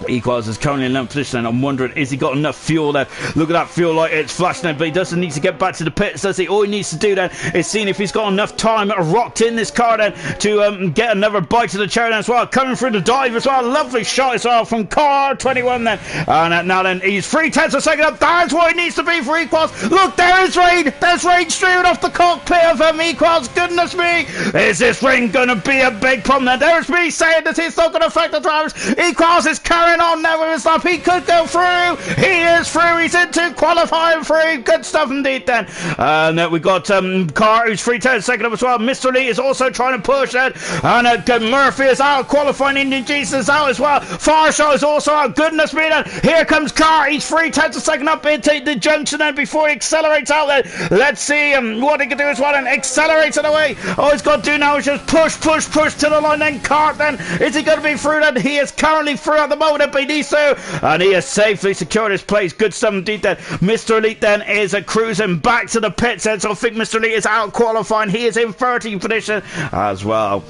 Equals is currently in 11th position and I'm wondering, is he got enough fuel there? Look at that fuel light, it's flashing there, but he doesn't need to get back to the pits, does he? All he needs to do then is seeing if he's got enough time rocked in this car then to get another bite to the cherry then as well. Coming through the dive as well, lovely shot as well from car 21 then. And now then he's 3/10 a second up. That's what he needs to be for Equals. Look, there is rain. There's rain streaming off the cockpit of Equals. Goodness me, is this rain going to be a big problem then? There's me saying that it's not going to affect the drivers. Equals is carrying on now with his lap. He could go through. He is through. He's into qualifying 3. Good stuff indeed then. And we got Carr who's 3/10 second up as well. Mr. Lee is also trying to push it. And Murphy is out. Qualifying Indian Jesus is out as well. Farshaw is also out. Goodness me then. Here comes Carr. He's 3/10 second up into the junction then before he accelerates out there. Let's see what he can do as well and accelerates it away. All he's got to do now is just push to the line then. Carr then. Is he going to be through then? He is currently through at the moment, but he needs to. And he has safely secured his place. Good stuff indeed then. Mr. Elite then is cruising back to the pits then, so I think Mr. Elite is out qualifying. He is in 13th position as well.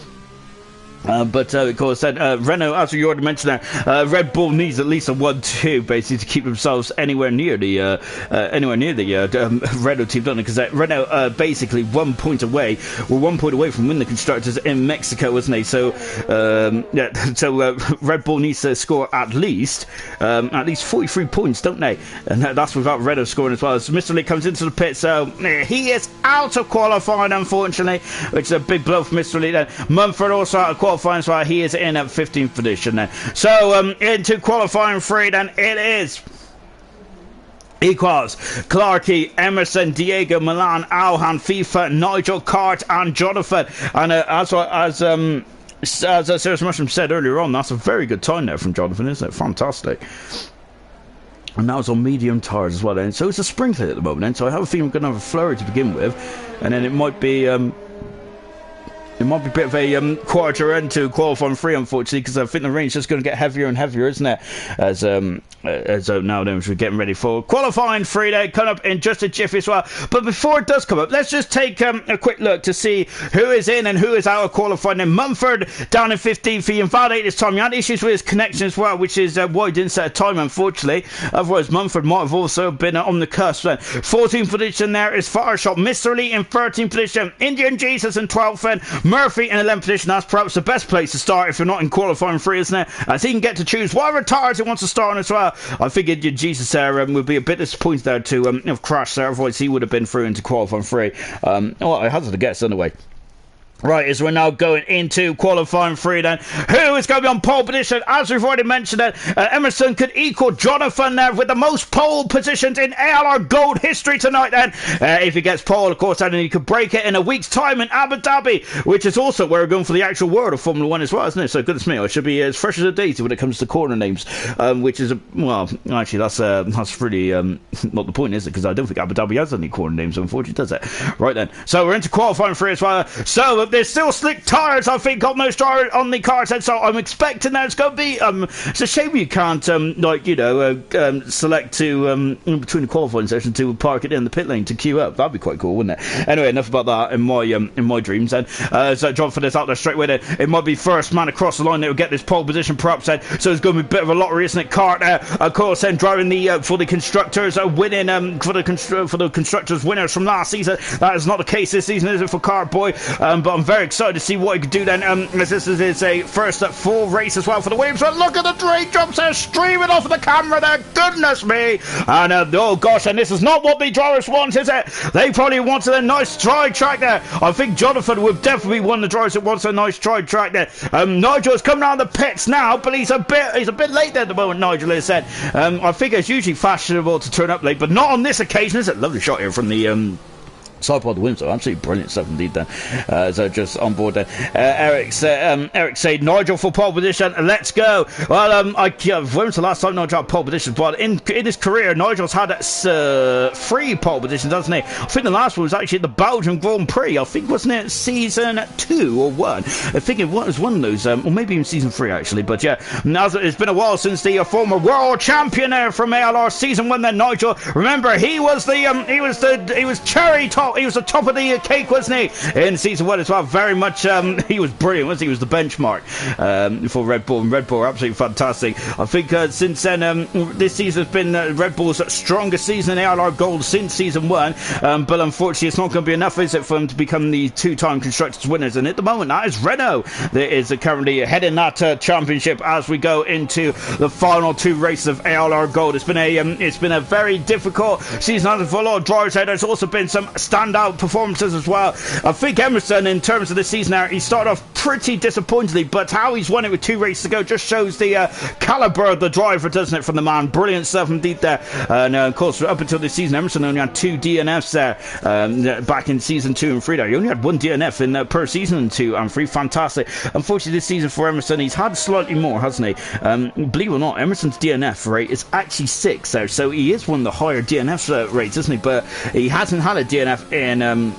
But of course, Renault, as you already mentioned there, Red Bull needs at least a 1-2 basically to keep themselves anywhere near the Renault team, don't they? Because Renault basically 1 point away, were 1 point away from winning the constructors in Mexico, wasn't they? So Red Bull needs to score at least 43 points, don't they? And that's without Renault scoring as well. So Mr. Lee comes into the pit, so he is out of qualifying, unfortunately, which is a big blow for Mr. Lee then. Mumford also out of qualifying. As well. He is in at 15th position then. So into qualifying 3 then it is Equals, Clarkey, Emerson, Diego, Milan, Alhan, FIFA, Nigel, Cart and Jonathan. And as Serious Mushroom said earlier on, that's a very good time there from Jonathan, isn't it? Fantastic. And that was on medium tyres as well then. So it's a sprinkler at the moment then. So I have a feeling we're going to have a flurry to begin with. And then it might be a bit of a quarter end to qualifying 3, unfortunately, because I think the rain's just going to get heavier and heavier, isn't it? As now then we're getting ready for qualifying 3 there, coming up in just a jiffy as well. But before it does come up, let's just take a quick look to see who is in and who is out of qualifying. Then Mumford down in 15th. He invalidated his time. He had issues with his connection as well, which is why he didn't set a time, unfortunately. Otherwise, Mumford might have also been on the cusp. Then 14th position there is Fireshot. Mr. Lee in 13th position. Indian Jesus in 12th then. Murphy in 11th position. That's perhaps the best place to start if you're not in qualifying 3, isn't it? As he can get to choose whatever tires he wants to start on as well. I figured Jesus there would be a bit disappointed there to have crashed there. Otherwise, he would have been through into qualifying 3. Well, I hazard a guess anyway. Right, as we're now going into qualifying 3 then, who is going to be on pole position? As we've already mentioned, Emerson could equal Jonathan there with the most pole positions in ALR Gold history tonight then. If he gets pole, of course, then he could break it in a week's time in Abu Dhabi, which is also where we're going for the actual world of Formula 1 as well, isn't it? So goodness me, I should be as fresh as a daisy when it comes to corner names, which is, well, actually, that's really not the point, is it? Because I don't think Abu Dhabi has any corner names, unfortunately, does it? Right then, so we're into qualifying 3 as well. So there's still slick tyres, I think, on most drivers on the cars, and so I'm expecting that it's going to be. It's a shame you can't, select to in between the qualifying session to park it in the pit lane to queue up. That'd be quite cool, wouldn't it? Anyway, enough about that in my dreams. And so Jonathan is out there straight with it. It might be first man across the line that will get this pole position, perhaps. Then, so it's going to be a bit of a lottery, isn't it? Cart, of course, then driving the for the constructors, winning for the constructors winners from last season. That is not the case this season, is it, for Cart Boy? But I'm very excited to see what he could do then, as this is a first full race as well for the Williams. But look at the Drake jumps there, streaming off of the camera there, goodness me. And oh gosh, and this is not what the drivers want, is it? They probably wanted a nice stride track there. I think Jonathan would definitely be one of the drivers that wants a nice stride track there. Nigel's coming out of the pits now, but he's a bit late there at the moment, Nigel has said. I think it's usually fashionable to turn up late, but not on this occasion, is it? Lovely shot here from the side pod wins, so absolutely brilliant stuff indeed then. So just on board there. Eric said Nigel for pole position, let's go. Well, when was the last time Nigel had pole position? But in his career, Nigel's had 3 pole positions, hasn't he? I think the last one was actually at the Belgian Grand Prix. I think, wasn't it season 2 or 1? I think it was one of those, or maybe even season 3 actually. But yeah, now it's been a while since the former world champion there from ALR season 1 then, Nigel. Remember, he was cherry top. He was the top of the cake, wasn't he, in season 1 as well? Very much, he was brilliant, wasn't he? He was the benchmark for Red Bull, and Red Bull are absolutely fantastic. I think since then, this season has been Red Bull's strongest season in ALR Gold since season 1, but unfortunately it's not going to be enough, is it, for them to become the 2-time Constructors winners? And at the moment, that is Renault that is currently heading that championship as we go into the final 2 races of ALR Gold. It's been a very difficult season for a lot of drivers there. There's also been some standout performances as well. I think Emerson, in terms of the season now, he started off pretty disappointingly, but how he's won it with 2 races to go just shows the calibre of the driver, doesn't it, from the man? Brilliant stuff indeed there. And of course, up until this season, Emerson only had 2 DNFs there back in season 2 and 3 there. He only had 1 DNF in per season in 2 and 3. Fantastic. Unfortunately, this season for Emerson, he's had slightly more, hasn't he? Believe it or not, Emerson's DNF rate is actually 6 there, so he is one of the higher DNF rates, isn't he? But he hasn't had a DNF in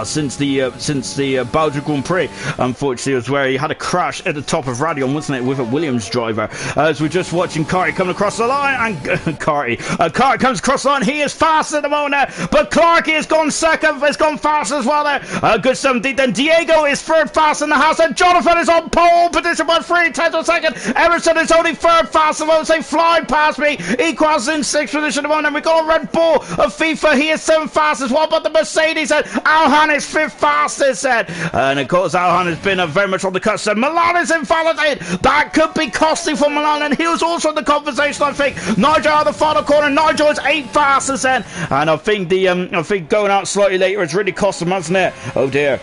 since the Belgian Grand Prix, unfortunately, was where he had a crash at the top of Radion, wasn't it, with a Williams driver. As we're just watching Carty coming across the line, and Carty comes across the line. He is fast at the moment, but Clarkey has gone second, has gone fast as well there. Good stuff indeed. Then Diego is third fast in the house, and Jonathan is on pole position by 3/10 of a second. Emerson is only third fast at the moment. They fly past me. Equals in 6th position at the moment, and we've got a Red Bull of FIFA. He is 7th fast as well, but the Mercedes and Alhan is 5th fastest then. And of course, Alhan has been very much on the cusp. Milan is invalidated. That could be costly for Milan, and he was also in the conversation, I think. Nigel out of the final corner. Nigel is 8th fastest then. And I think going out slightly later has really cost him, hasn't it? Oh dear.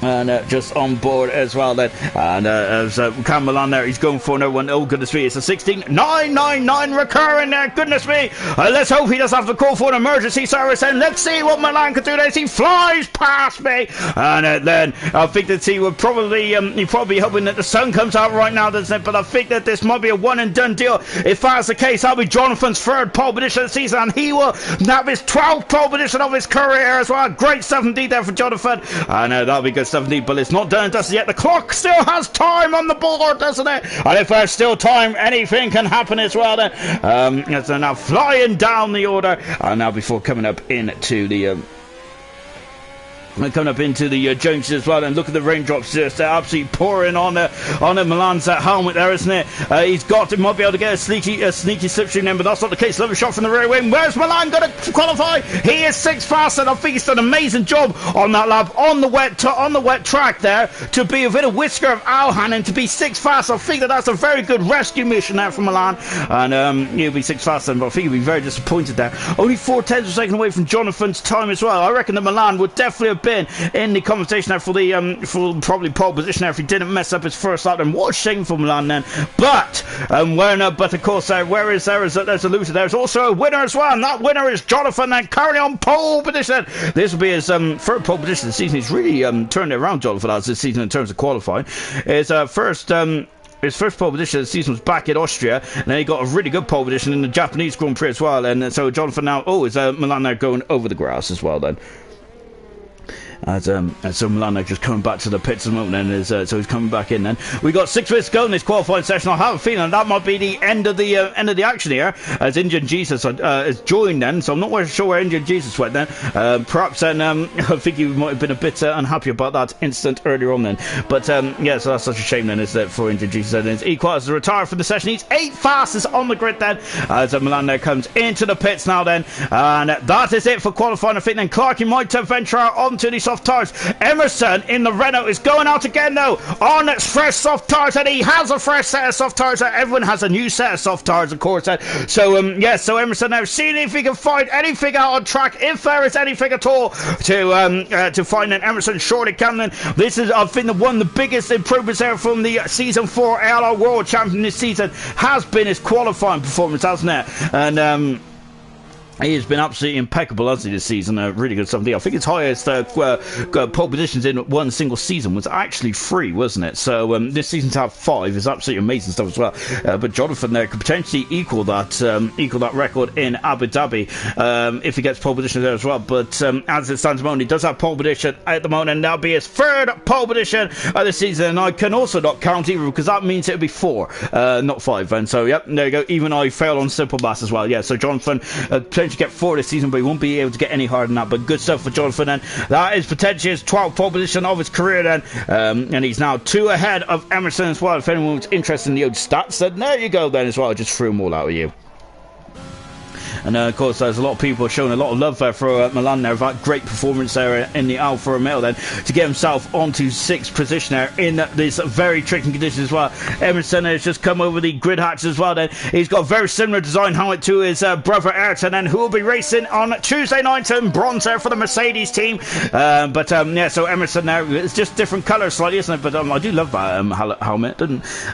And just on board as well then. And as Cam Milan there, he's going for another one. Oh goodness me, it's a 16.999 recurring there, goodness me. Let's hope he doesn't have to call for an emergency service, and let's see what Milan can do there as he flies past me. And then I think that he would probably hoping that the sun comes out right now, doesn't it? But I think that this might be a one and done deal. If that's the case, that'll be Jonathan's 3rd pole position of the season, and he will have his 12th pole position of his career as well. Great stuff indeed there for Jonathan. And that'll be good stuff indeed, but it's not done and dusted yet. The clock still has time on the board, doesn't it? And if there's still time, anything can happen as well then. As they're now flying down the order, and now before coming up into the junctions as well, and look at the raindrops just absolutely pouring on Milan's helmet there, isn't it? He might be able to get a sneaky slipstream in, but that's not the case. Lovely shot from the rear wing. Where's Milan going to qualify? He is 6th fast, and I think he's done an amazing job on that lap on the wet track there to be within a whisker of Alhan and to be 6th fast. I think that's a very good rescue mission there from Milan, and he'll be 6th fast then, but I think he'll be very disappointed there. Only 4/10 of a second away from Jonathan's time as well. I reckon that Milan would definitely have been in the conversation there for the for probably pole position there if he didn't mess up his first lap. And what a shame for Milan then. But of course, there's a loser. There's also a winner as well, and that winner is Jonathan, and currently on pole position. This will be his third pole position this season. He's really turned it around, Jonathan, as this season in terms of qualifying. His first pole position of the season was back in Austria, and then he got a really good pole position in the Japanese Grand Prix as well. And so Jonathan now, is Milan now going over the grass as well then. And so Milano just coming back to the pits at the moment, and so he's coming back in. Then we got 6 minutes to go in this qualifying session. I have a feeling that might be the end of the action here, as Indian Jesus has joined. Then, so I'm not really sure where Indian Jesus went. Then perhaps then I think he might have been a bit unhappy about that incident earlier on. Then, but yeah, so that's such a shame then, isn't it, for Indian Jesus? And it's equalizer to retire from the session. He's 8th fastest on the grid then, as Milano comes into the pits now. Then, and that is it for qualifying. I think then Clarky might venture out onto the soft tires. Emerson in the Renault is going out again though on fresh soft tires, and he has a fresh set of soft tires. Everyone has a new set of soft tires, of course. So Emerson now seeing if he can find anything out on track, if there is anything at all to find. And Emerson surely can. Then this is, I think, one of the biggest improvements there from the season 4 ALR World Champion this season has been his qualifying performance, hasn't it? And he has been absolutely impeccable, hasn't he, this season? Really good stuff. I think his highest pole positions in one single season was actually 3, wasn't it? So this season to have 5 is absolutely amazing stuff as well. But Jonathan there could potentially equal that record in Abu Dhabi if he gets pole position there as well. But as it stands at the moment, he does have pole position at the moment, and that'll be his 3rd pole position of the season. And I can also not count either, because that means it would be 4, not 5. And so, yep, there you go. Even I failed on simple maths as well. Yeah, so Jonathan to get 4 this season, but he won't be able to get any harder than that. But good stuff for Jonathan, and that is potentially his 12th pole position of his career then, and he's now 2 ahead of Emerson as well. If anyone was interested in the old stats, then there you go then as well. I just threw them all out at you. And of course, there's a lot of people showing a lot of love for Milan there. That great performance there in the Alfa Romeo then, to get himself onto 6th position there in this very tricky condition as well. Emerson has just come over the grid hatch as well then. He's got a very similar design helmet to his brother Ayrton, and who will be racing on Tuesday night in bronze there for the Mercedes team. Yeah, so Emerson there, it's just different colours slightly, isn't it? But I do love that helmet.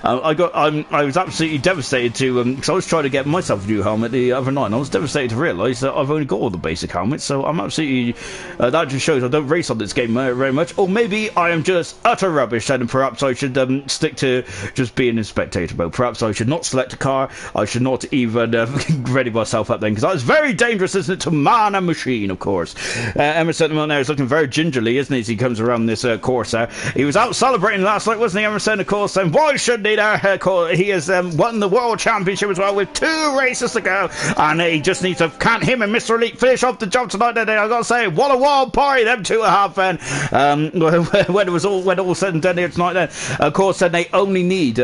I was absolutely devastated because I was trying to get myself a new helmet the other night, and I was devastated to realise that I've only got all the basic helmets, so I'm absolutely that just shows I don't race on this game very much, or maybe I am just utter rubbish, and perhaps I should stick to just being a spectator mode. Perhaps I should not select a car, I should not even ready myself up then, because that is very dangerous, isn't it, to man and machine, of course. Emerson there is looking very gingerly, isn't he, as he comes around this course there. He was out celebrating last night, wasn't he, Emerson, of course, and why shouldn't he there? He has won the World Championship as well with 2 races to go, and he just needs to, can't him and Mr. Elite finish off the job tonight. I gotta say, what a wild party them 2 have then. When all said and done here tonight then, of course, then they only need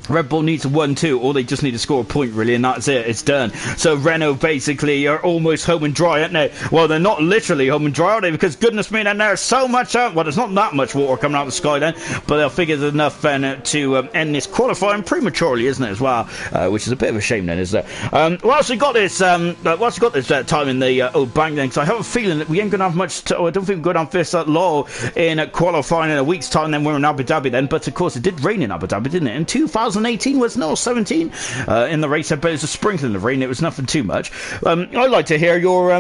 Red Bull needs a 1-2, or they just need to score a point, really, and that's it. It's done. So Renault basically are almost home and dry, aren't they? Well, they're not literally home and dry, are they? Because goodness me, then there's so much well, there's not that much water coming out of the sky then, but I think it's enough then to end this qualifying prematurely, isn't it, as well? Which is a bit of a shame then, isn't it? Whilst we got this time in the old bank then, because I have a feeling that we ain't going to have much I don't think we're going to have this low in qualifying in a week's time, then we're in Abu Dhabi then, but of course it did rain in Abu Dhabi, didn't it? In 2018 was no 17 in the race, but it was a sprinkling of rain. It was nothing too much. I'd like to hear your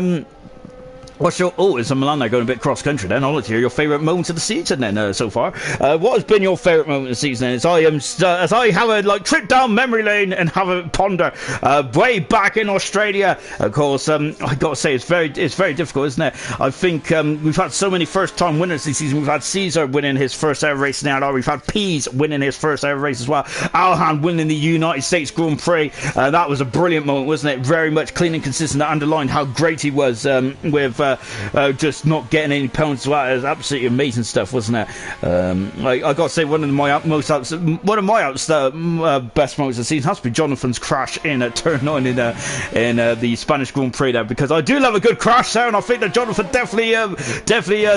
it's a Milan there going a bit cross country then. I'd like to hear your favourite moments of the season then so far. What has been your favourite moment of the season then? As I have a trip down memory lane and have a ponder way back in Australia. Of course, I got to say it's very difficult, isn't it? I think we've had so many first time winners this season. We've had Caesar winning his first ever race in the ALR. We've had Pease winning his first ever race as well. Alhan winning the United States Grand Prix. That was a brilliant moment, wasn't it? Very much clean and consistent. That underlined how great he was with just not getting any penalties. Well, it was absolutely amazing stuff, wasn't it? I got to say one of my best moments of the season has to be Jonathan's crash in turn 9 in the Spanish Grand Prix there, because I do love a good crash there, and I think that Jonathan definitely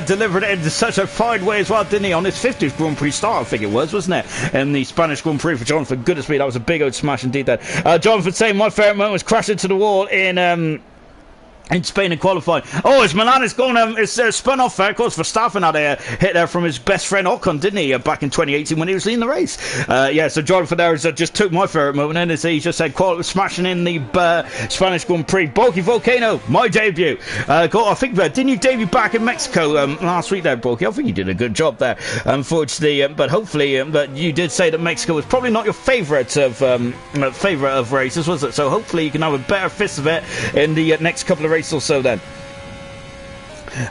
delivered it in such a fine way as well, didn't he? On his 50th Grand Prix start, I think it was, wasn't it? In the Spanish Grand Prix for Jonathan. Goodness me, that was a big old smash indeed there. Jonathan saying my favourite moment was crashing to the wall in in Spain in qualifying. Oh, it's Milan is going, it's spun off there. Of course, Verstappen had a hit there from his best friend Ocon, didn't he, back in 2018 when he was leading the race. Yeah, so Jonathan there just took my favourite moment, and he just said, smashing in the Spanish Grand Prix. Bulky Volcano, my debut. I think, didn't you debut back in Mexico last week there, Bulky? I think you did a good job there, unfortunately, but hopefully, but you did say that Mexico was probably not your favourite of races, was it? So hopefully you can have a better fist of it in the next couple of races or so then.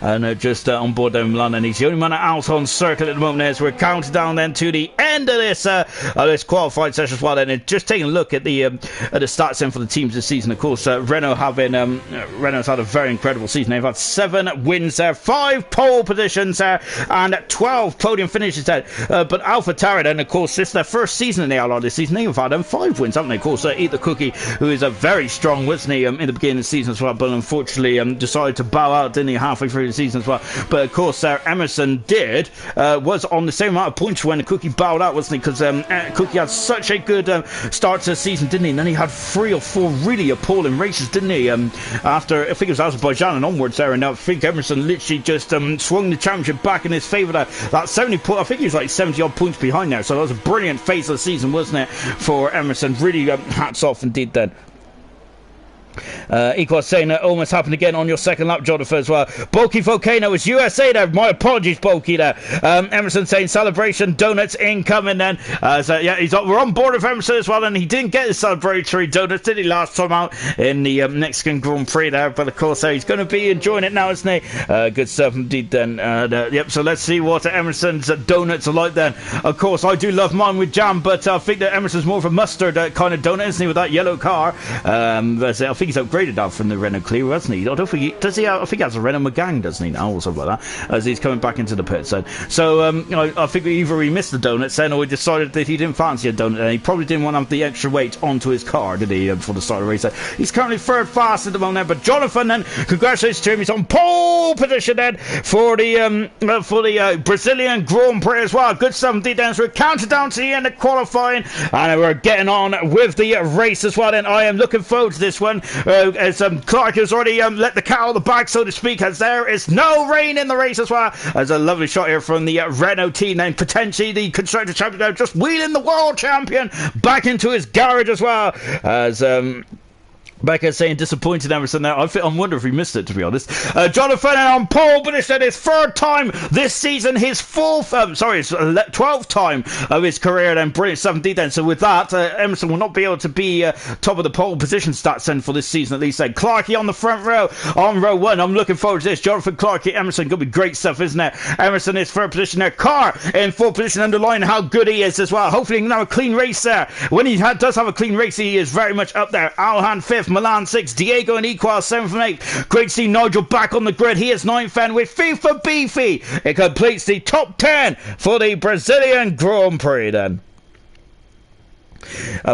And just on board down Milan, and he's the only man out on circuit at the moment as we're counting down then to the end of this qualifying session as well. And just taking a look at the stats then for the teams this season. Of course, Renault's had a very incredible season. They've had 7 wins there, 5 pole positions there, and 12 podium finishes there. But AlphaTauri then, of course, this is their first season in the ALR this season. They've had 5 wins, haven't they? Of course, Eat the Cookie, who is a very strong, wasn't he, in the beginning of the season as well, but unfortunately decided to bow out, didn't he, halfway through the season as well. But of course, Emerson was on the same amount of points when the Cookie bowed out, wasn't he? Because Cookie had such a good start to the season, didn't he? And then he had 3 or 4 really appalling races, didn't he? After, I think it was Azerbaijan and onwards there, and I think Emerson literally just swung the championship back in his favour there. That 70 point, I think he was like 70 odd points behind there, so that was a brilliant phase of the season, wasn't it, for Emerson? Really hats off indeed then. Equal saying that almost happened again on your second lap, Jonathan, as well. Bulky Volcano is USA there. My apologies, Bulky there. Emerson saying celebration donuts incoming then. So yeah, we're on board with Emerson as well, and he didn't get his celebratory donuts, did he, last time out in the Mexican Grand Prix there? But of course, he's going to be enjoying it now, isn't he? Good stuff indeed then. Yep, so let's see what Emerson's donuts are like then. Of course, I do love mine with jam, but I think that Emerson's more of a mustard kind of donut, isn't he, with that yellow car? But I think he's upgraded now from the Renault Clio, hasn't he? I don't think he does. I think he has a Renault Megane, doesn't he, now, or something like that, as he's coming back into the pits then. So I think either he missed the donuts then, or he decided that he didn't fancy a donut, and he probably didn't want to have the extra weight onto his car, did he, for the start of the race. He's currently third fast at the moment, but Jonathan then, congratulations to him, he's on pole position then for the Brazilian Grand Prix as well. Good stuff indeed then. So we're counted down to the end of qualifying, and we're getting on with the race as well then. I am looking forward to this one. As Clark has already let the cat out of the bag, so to speak, as there is no rain in the race as well. As a lovely shot here from the Renault team, then potentially the constructor champion now, just wheeling the world champion back into his garage as well. As Becca saying disappointed Emerson there. I'm wondering if he missed it, to be honest. Jonathan on pole position, his 3rd time this season, his 12th time of his career then. Brilliant stuff indeed then. So with that, Emerson will not be able to be top of the pole position stats then for this season at least then. Clarkey on the front row, on row 1. I'm looking forward to this. Jonathan Clarkey, Emerson, going to be great stuff, isn't it? Emerson is 3rd position there. Carr in 4th position, underlining how good he is as well. Hopefully he can have a clean race there. When he does have a clean race, he is very much up there. Alhan 5th, Milan 6th, Diego and Equal 7th and 8th. Great to see Nigel back on the grid. He is 9th and with FIFA Beefy, it completes the top 10 for the Brazilian Grand Prix then.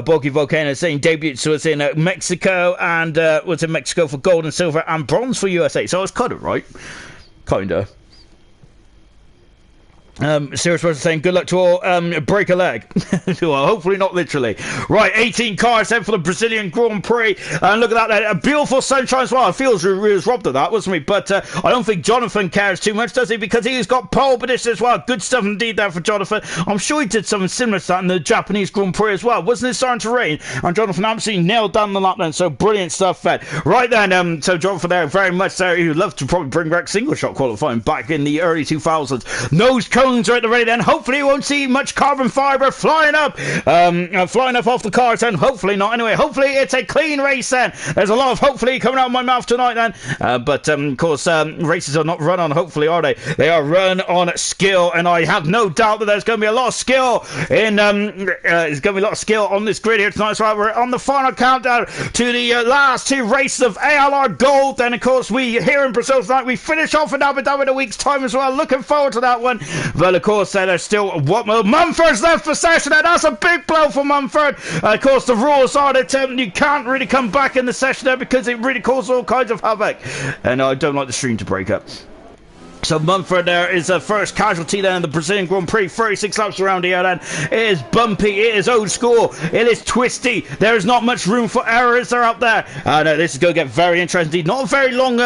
Bulky Volcano saying debut, so it's in Mexico, and was in Mexico for gold and silver and bronze for USA. So I was kind of right. Kinda. Serious person saying good luck to all, break a leg. Well, hopefully not literally. Right, 18 cars then for the Brazilian Grand Prix, and look at that, a beautiful sunshine as well. I feel he was robbed of that, wasn't he? But I don't think Jonathan cares too much, does he? Because he's got pole position as well. Good stuff indeed there for Jonathan. I'm sure he did something similar to that in the Japanese Grand Prix as well. Wasn't it starting to rain? And Jonathan absolutely nailed down the lap then, so brilliant stuff, Fed. Right then, so Jonathan there, very much there. He would love to probably bring back single shot qualifying back in the early 2000s. Nose cones are at the ready then. Hopefully you won't see much carbon fibre flying up off the cars then. Hopefully not. Anyway, hopefully it's a clean race then. There's a lot of hopefully coming out of my mouth tonight then. But of course, races are not run on hopefully, are they? They are run on skill, and I have no doubt that there's going to be a lot of skill in there's going to be a lot of skill on this grid here tonight. So we're on the final countdown to the last 2 races of ALR Gold. Then of course we here in Brazil tonight, we finish off in Abu Dhabi in a week's time as well. Looking forward to that one. But of course there's still Mumford's left for session, and that's a big blow for Mumford. Of course the rules are that you can't really come back in the session there because it really causes all kinds of havoc, and I don't like the stream to break up. So Munford there is the first casualty then in the Brazilian Grand Prix. 36 laps around here then. It is bumpy, it is old school, it is twisty. There's not much room for error, is there, up there? This is going to get very interesting indeed. Not a very long,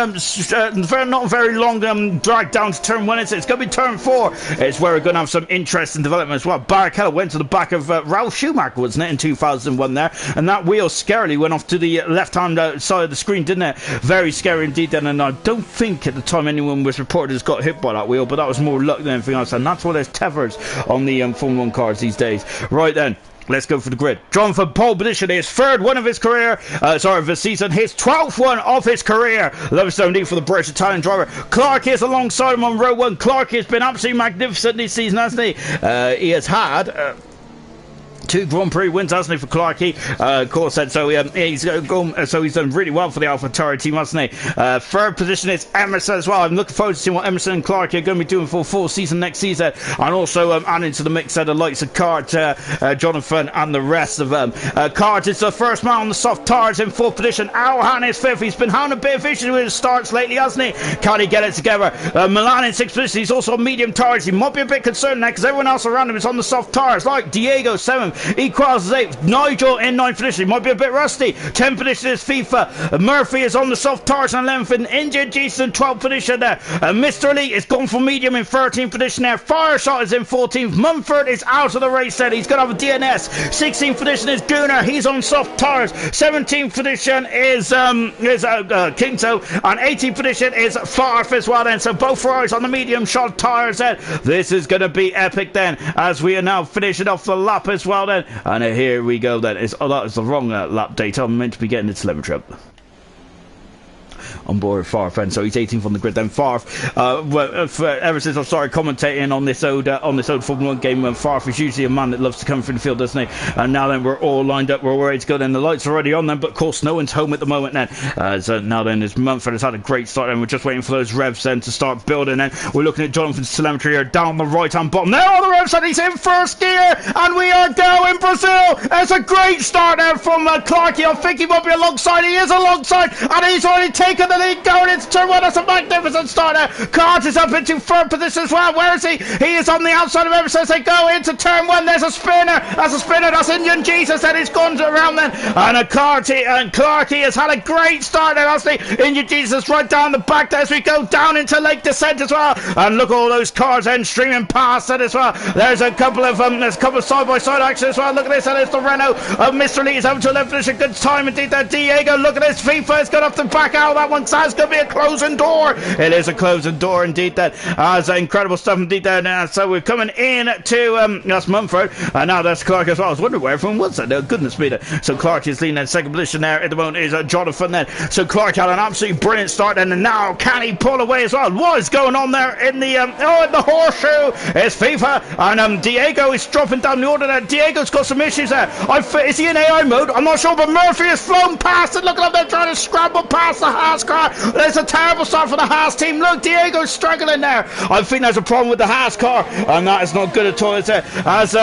drag down to turn 1. It's going to be turn 4. It's where we're going to have some interesting development as well. Barrichello went to the back of Ralf Schumacher, wasn't it, in 2001 there? And that wheel scarily went off to the left-hand side of the screen, didn't it? Very scary indeed then. And I don't think at the time anyone was reported as got hit by that wheel, but that was more luck than anything else, and that's why there's tethers on the Formula 1 cars these days. Right then, let's go for the grid. Jonathan, pole position, his third one of his career, of the season, his 12th one of his career. Love so indeed for the British Italian driver. Clark is alongside him on row 1. Clark has been absolutely magnificent this season, hasn't he? He has had 2 Grand Prix wins, hasn't he, for Clarkey? Of course, so he's done really well for the AlphaTauri team, hasn't he? Third position is Emerson as well. I'm looking forward to seeing what Emerson and Clarkey are going to be doing for a full season next season, and also adding to the mix the likes of Cart, Jonathan, and the rest of them. Cart is the first man on the soft tires in 4th position. Alhan is 5th. He's been having a bit of issues with his starts lately, hasn't he? Can he get it together? Milan in 6th position. He's also on medium tires. He might be a bit concerned now because everyone else around him is on the soft tires, like Diego 7th. Equals 8th. Nigel in 9th position. He might be a bit rusty. 10th position is FIFA. Murphy is on the soft tires and 11th. And injured Jason 12th position there. Mr. Elite is gone for medium in 13th position there. Fireshot is in 14th. Mumford is out of the race there. He's going to have a DNS. 16th position is Gunnar. He's on soft tires. 17th position is Kinto. And 18th position is Farf as well then. So both Ferraris on the medium shot tires then. This is going to be epic then, as we are now finishing off the lap as well then. And here we go then. That is the wrong lap data. I'm meant to be getting the telemetry up. On board Farf, and so he's 18th on the grid. Then Farf, ever since I've started commentating on this old Formula 1 game, Farf is usually a man that loves to come through the field, doesn't he? And now then we're all lined up, we're ready to go. Then the lights are already on then, but of course no one's home at the moment then. So now then, as Mumford has had a great start, and we're just waiting for those revs then to start building. Then we're looking at Jonathan's telemetry here down the right hand bottom. There are the revs, and he's in first gear, and we are going Brazil. It's a great start there from Clarkey. I think he might be alongside. He is alongside, and he's already taken the lead going into turn 1. That's a magnificent start there. Cart is up into 3rd position as well. Where is he? He is on the outside of Emerson as they go into turn 1. There's a spinner. That's Indian Jesus, and he's gone around then. And Clarkey has had a great start there, hasn't he? Indian Jesus right down the back there as we go down into Lake Descent as well. And look at all those cars then streaming past it as well. There's a couple of side-by-side action as well. Look at this, and it's the Renault of Mr. Lee is over to 11th position. Good time indeed there. Diego, look at this. FIFA has got up to back out of that one. That's going to be a closing door. It is a closing door indeed then. That's incredible stuff indeed there now. So we're coming in to that's Mumford, and now that's Clark as well. I was wondering where everyone was then. Oh, goodness me. So Clark is leading in 2nd position there at the moment is Jonathan then. So Clark had an absolutely brilliant start then, and now can he pull away as well? What is going on there in the in the horseshoe? It's FIFA, and Diego is dropping down the order there. Diego's got some issues there. Is he in AI mode? I'm not sure, but Murphy has flown past it. Look at him there trying to scramble past the Haas car. There's a terrible start for the Haas team. Look, Diego's struggling there. I think there's a problem with the Haas car, and that is not good at all, is it? As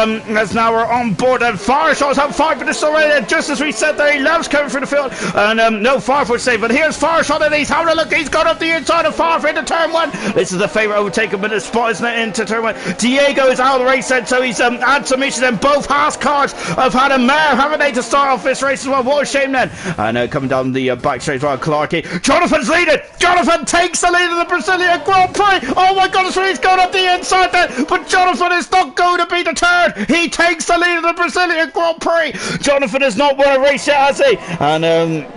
now we're on board, and Fireshot's up 5 minutes already there, just as we said there. He loves coming through the field, and no Farford's safe, but here's Fireshot, and he's having a look. He's got up the inside of Farford into turn 1. This is the favourite overtake him in the spot, isn't it, into turn 1. Diego is out of the race then, so he's had some issues, and both Haas cars have had a mare, haven't they, to start off this race as well. What a shame then. And coming down the back straight as well, Clarkey. Jonathan's leading. Jonathan takes the lead of the Brazilian Grand Prix. Oh my goodness, he's going up the inside there, but Jonathan is not going to be deterred. He takes the lead of the Brazilian Grand Prix. Jonathan has not won a race yet, has he? And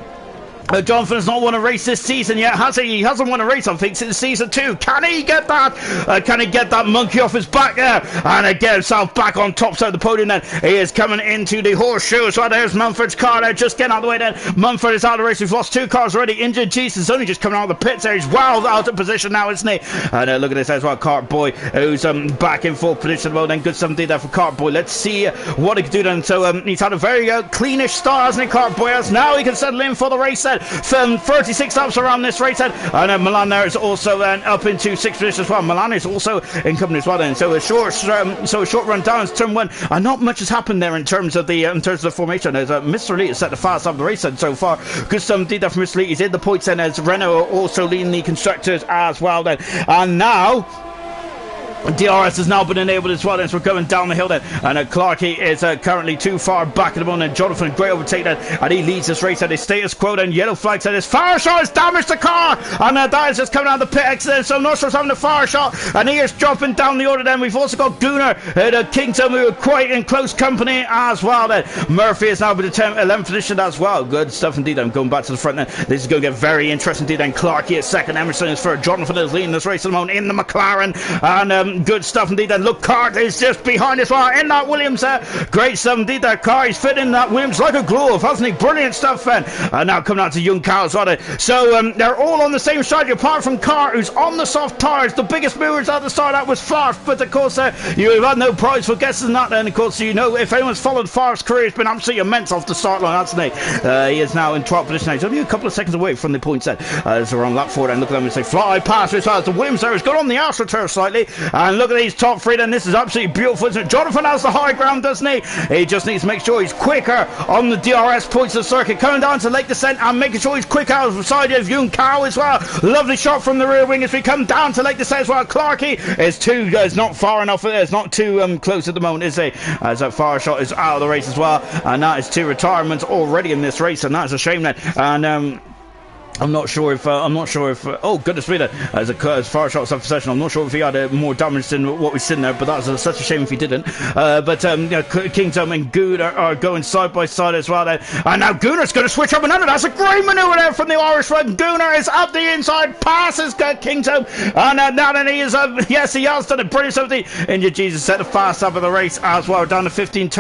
Jonathan's not won a race this season yet, has he? He hasn't won a race, I think, since season 2. Can he get that? Can he get that monkey off his back there and get himself back on top side of the podium then? He is coming into the horseshoe. So there's Mumford's car there, just getting out of the way then. Mumford is out of the race. We've lost 2 cars already. Injured Jesus is only just coming out of the pits there. He's well out of position now, isn't he? And look at this as well, Cart Boy, who's back in 4th position. Well then, good stuff indeed there for Cart Boy. Let's see what he can do then. So he's had a very cleanish start, hasn't he, Cart Boy? Now he can settle in for the race there. then. 36 laps around this race then. And Milan there is also up into 6th position as well. Milan is also in company as well then. So a short run down to turn 1. And not much has happened there in terms of the formation. As Mr. Lee has set the fast of the race then so far. Good stuff indeed there from Mr. Lee. He's in the points then, as Renault are also leading the constructors as well then. And now DRS has now been enabled as well, as we're going down the hill then, and Clarkey is currently too far back at the moment. Jonathan Gray overtake then, and he leads this race at his status quo then. Yellow flag said his fire shot has damaged the car, and that is just coming out of the pit exit, so Nostra's having the fire shot, and he is dropping down the order then. We've also got Gunnar and Kingdom, who are quite in close company as well then. Murphy is now with the 11th position as well. Good stuff indeed. I'm going back to the front then. This is going to get very interesting indeed then. Clarkey is second, Emerson is third, Jonathan is leading this race at the moment in the McLaren, and good stuff indeed. And look, Cart is just behind as well in that Williams there. Great stuff indeed. That car is fitting that Williams like a glove, hasn't he? Brilliant stuff, then. And now coming out to Young Cow as well. So they're all on the same side, apart from Cart, who's on the soft tyres. The biggest movers at the start, that was Farf, but of course you have had no prize for guessing that. And of course, you know, if anyone's followed Farf's career, it's been absolutely immense off the start line, hasn't he? He is now in 12th position. He's only a couple of seconds away from the points set. So we're on lap 4 and look at them and say fly past as well as the Williams there has got on the AstroTurf slightly. And look at these top 3 then. This is absolutely beautiful, isn't it? Jonathan has the high ground, doesn't he? He just needs to make sure he's quicker on the DRS points of the circuit, coming down to Lake Descent and making sure he's quick out of the side of Yoon Cow as well. Lovely shot from the rear wing as we come down to Lake Descent as well. Clarkey is not far enough, it's not too close at the moment, is he? As that fire shot is out of the race as well, and that is 2 retirements already in this race, and that's a shame then. And I'm not sure if oh goodness me, as far shots of possession, I'm not sure if he had more damage than what we've seen there, but that's such a shame if he didn't. But Kingdom and Good are going side by side as well there. And now Gunar's going to switch up and under. That's a great manoeuvre there from the Irish front. Gunnar is up the inside, passes Kingdom, and now then he is yes, he has done a brilliant something. Injured Jesus set the fast up of the race as well. We're down to 15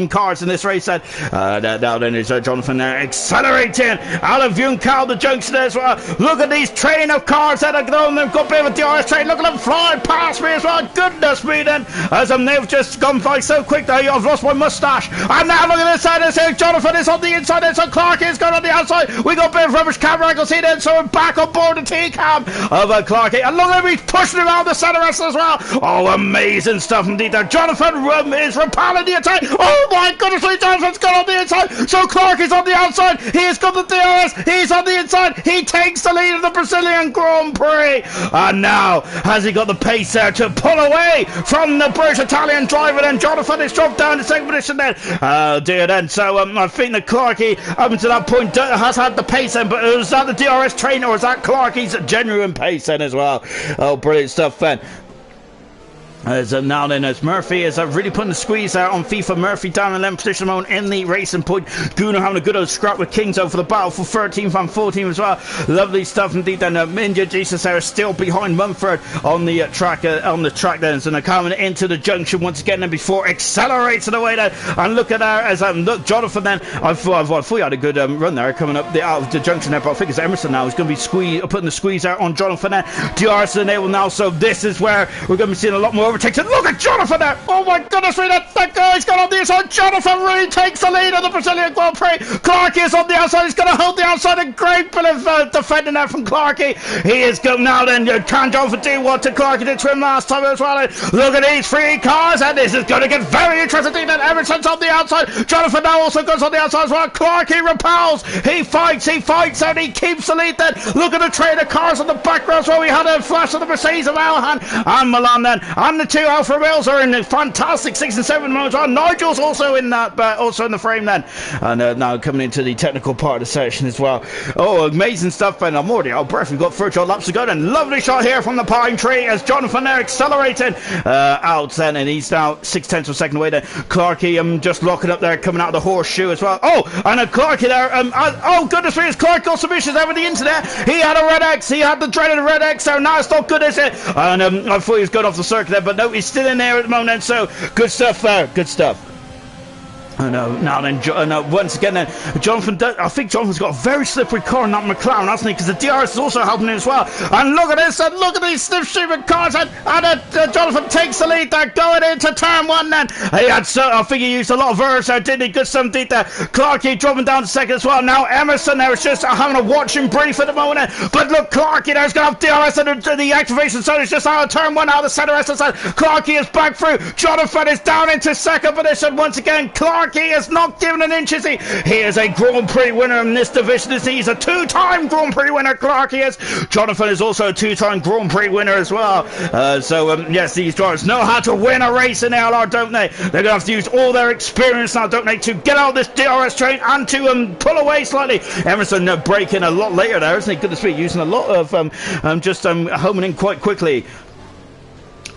cars in this race then. Now then is Jonathan there accelerating out of Yoon Cow, the junction as well. Look at these train of cars that are going. They've got a bit of a DRS train. Look at them fly past me as well. Goodness me then. As they've just gone by so quick there. I've lost my moustache. And now look at this side. This here. Jonathan is on the inside. And so Clark is going on the outside. We got a bit of rubbish camera angles here then. So we're back on board the T-cam of Clark. And look at him. He's pushing him out the centre as well. Oh, amazing stuff indeed there. Jonathan is repelling the attack. Oh my goodness me. Jonathan's gone on the inside. So Clark is on the outside. He has got the DRS. He's on the inside. He takes the lead of the Brazilian Grand Prix, and now has he got the pace there to pull away from the British Italian driver. Then Jonathan is dropped down to second position then. Oh dear then. So I think that Clarkey up until that point has had the pace then, but is that the DRS train or is that Clarkey's genuine pace then as well? Oh, brilliant stuff then. As now then, as Murphy is really putting the squeeze there on FIFA. Murphy down in 11th position in the racing point. Gunnar having a good old scrap with Kings over the battle for 13th and 14th as well. Lovely stuff indeed. Then India Jesus there is still behind Mumford on the track then, so they're coming into the junction once again. Then before accelerating away there, and look at there as look Jonathan then. I thought he had a good run there coming up out of the junction there, but I think it's Emerson now who's going to be putting the squeeze there on Jonathan there. DRS enabled now, so this is where we're going to be seeing a lot more overtakes. And look at Jonathan there. Oh my goodness me, that guy's got on the inside. Jonathan really takes the lead of the Brazilian Grand Prix. Clarkey is on the outside. He's going to hold the outside. A great bit of defending there from Clarkey. He is going now then. Can Jonathan do what Clarkey did to him last time as well? Look at these 3 cars, and this is going to get very interesting. Then Emerson's on the outside. Jonathan now also goes on the outside as well. Clarkey repels. He fights, and he keeps the lead then. Look at the train of cars on the background as well. We had a flash of the Mercedes of Alhan and Milan then, and the 2 Alfa Romeos are in the fantastic 6 and 7 modes. Nigel's also in that, but also in the frame then. And now coming into the technical part of the session as well. Oh, amazing stuff, and I'm already out of breath. We've got 30 laps to go then. Lovely shot here from the pine tree as Jonathan there accelerating out then, and he's now 6/10 of a second away there. Clarkey just locking up there, coming out of the horseshoe as well. Oh, and Clarkey there. Oh goodness me, Clark got some issues there with the internet. He had a red X. He had the dreaded red X. So now it's not good, is it? And I thought he was going off the circuit there, but no, he's still in there at the moment. So good stuff there. Good stuff. Now then, once again, then Jonathan. I think Jonathan's got a very slippery car in that McLaren, hasn't he? Because the DRS is also helping him as well. And look at this, and look at these stiff streaming cars, and Jonathan takes the lead there, going into turn one. Then I think he used a lot of verse there, didn't he? Good some deep there. Clarkey dropping down to second as well. Now Emerson there is just having a watching brief at the moment. But look, Clarkey there's going to have DRS, and the activation zone is just out of turn one, out of the center S side. Clarkey is back through. Jonathan is down into second position once again. Clarkey is not given an inch, is he? He is a Grand Prix winner in this division. He's a two-time Grand Prix winner, Clarkey is. Jonathan is also a two-time Grand Prix winner as well. Yes, these drivers know how to win a race in ALR, don't they? They're going to have to use all their experience now, don't they, to get out of this DRS train and to pull away slightly. Emerson braking a lot later there, isn't he? Goodness me, using a lot of homing in quite quickly.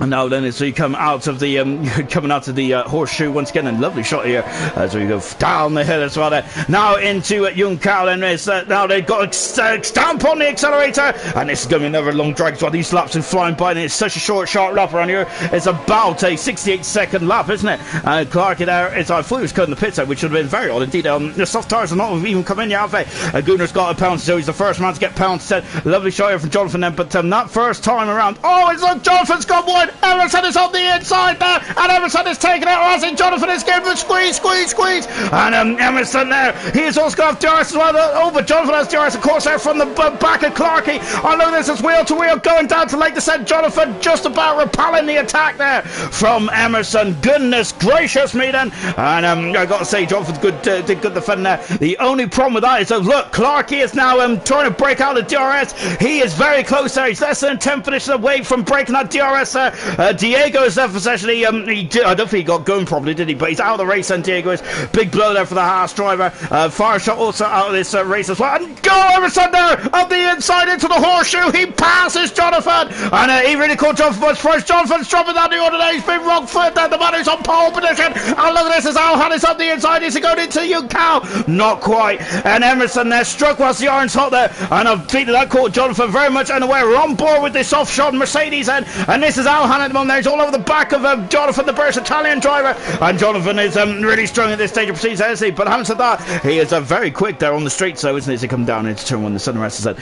And now then, as we come out of the horseshoe once again, and lovely shot here as we go down the hill as well. There now into Young Cow, and now they've got to stamp on the accelerator, and this is going to be another long drag as well. These laps are flying by, and it's such a short, sharp lap around here. It's about a 68-second lap, isn't it? Clarkey there is, I thought he was cutting the pits out, which would have been very odd indeed. The soft tires are not even come in yet, have they? Gunner's got a pound, so he's the first man to get pounds. Lovely shot here from Jonathan then, but that first time around, it's like Jonathan's got one. Emerson is on the inside there, and Emerson is taking it out. As Jonathan is giving a squeeze, and Emerson there, he is also going to have DRS as well. But Jonathan has DRS, of course, there from the back of Clarkey. I know this is wheel to wheel going down to lake descent. Jonathan just about repelling the attack there from Emerson. Goodness gracious me then, and I got to say, Jonathan did good defending there. The only problem with that is, look, Clarkey is now trying to break out the DRS. He is very close there. He's less than 10 positions away from breaking that DRS there. Diego is there essentially. I don't think he got going properly, did he? But he's out of the race, and Diego is big blow there for the Haas driver. Fire shot also out of this race as well. And go Emerson there up the inside into the horseshoe. He passes Jonathan, and he really caught Jonathan by surprise. Jonathan's dropping down the order there. He's been wrong foot there. The man who's on pole position. And look at this as Alhan is up the inside. Is he going into Young Cow? Not quite. And Emerson there struck whilst the iron's hot there. And I think that caught Jonathan very much unaware. We're on board with this off-shot Mercedes, and this is Alhan at the moment. He's all over the back of Jonathan, the British Italian driver, and Jonathan is really strong at this stage of proceedings, isn't he? But having said that, he is very quick there on the straight, so isn't he, as he come down into turn one, the southern rest is that.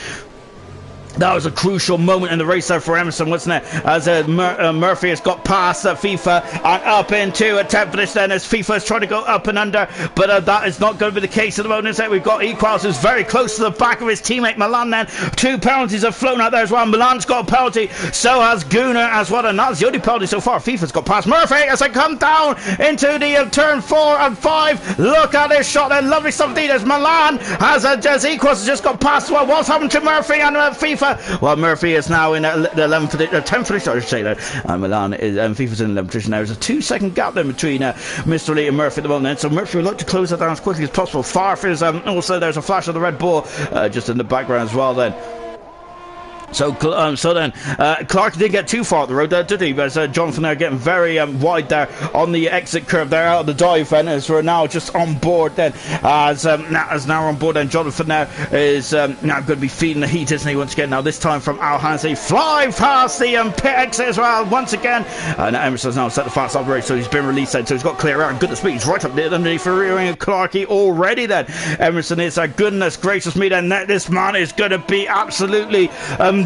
That was a crucial moment in the race there for Emerson, wasn't it? As Murphy has got past FIFA and up into 10th position then, as FIFA is trying to go up and under, but that is not going to be the case at the moment, is it? We've got Equals who's very close to the back of his teammate Milan then. 2 penalties have flown out there as well. Milan's got a penalty, so has Gunnar as well, and that's the only penalty so far. FIFA's got past Murphy as they come down into the turn 4 and 5. Look at this shot there, lovely stuff indeed, as Milan has Equals has just got past as well. What's happened to Murphy and FIFA? Well, Murphy is now in the 10th position, I should say that. Milan is FIFA's in the 11th position. There's a 2-second gap there between Mr. Lee and Murphy at the moment. So Murphy would like to close that down as quickly as possible. Farf is also, there's a flash of the red ball just in the background as well then. So then, Clark didn't get too far up the road there, did he? But Jonathan there getting very wide there on the exit curve there out of the dive then, as we're now just on board then, as now on board then. Jonathan now is now going to be feeding the heat, isn't he, once again? Now this time from Al Hansi, fly past the pit exit as well once again, and Emerson's now set the fast up race, so he's been released then, so he's got clear out and goodness me, he's right up there underneath the rear wing of Clarkey already then. Emerson is goodness gracious me then, this man is going to be absolutely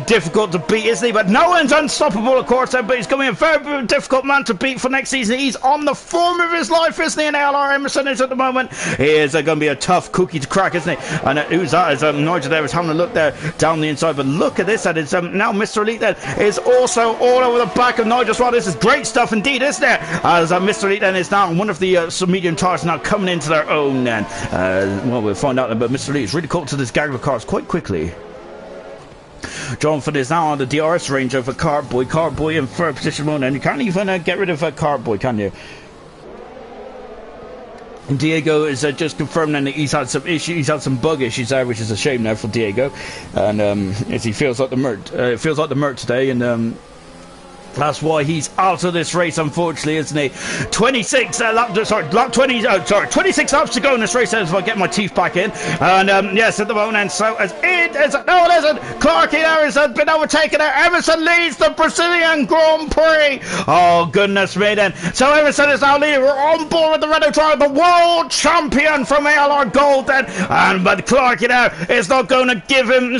difficult to beat, isn't he? But no one's unstoppable, of course, but he's going to be a very difficult man to beat for next season. He's on the form of his life, isn't he? And ALR Emerson is at the moment. He is going to be a tough cookie to crack, isn't he? And who's that? Is Nigel there is having a look there down the inside, but look at this, that is now Mr. Elite then is also all over the back of Nigel as well. This is great stuff indeed, isn't it? As Mr. Elite then is now one of the some medium tires now coming into their own then. Well, we'll find out, but Mr. Elite is really caught to this gaggle of cars quite quickly. Jonathan is now on the DRS range of a Cartboy. Cartboy in third position one, and you can't even get rid of a Cartboy, can you? And Diego is just confirming that he's had some issues, he's had some bug issues there, which is a shame there for Diego. And as he feels like the Mert today, and That's why he's out of this race, unfortunately, isn't he? 26 26 laps to go in this race, if I get my teeth back in. And yes, at the moment, so as it is, no, it isn't. Clarkey there has been overtaken. Emerson leads the Brazilian Grand Prix. Oh, goodness me, then. So Emerson is now leading. We're on board with the Renault driver, the world champion from ALR Gold, then. But Clarkey there is not going to give him,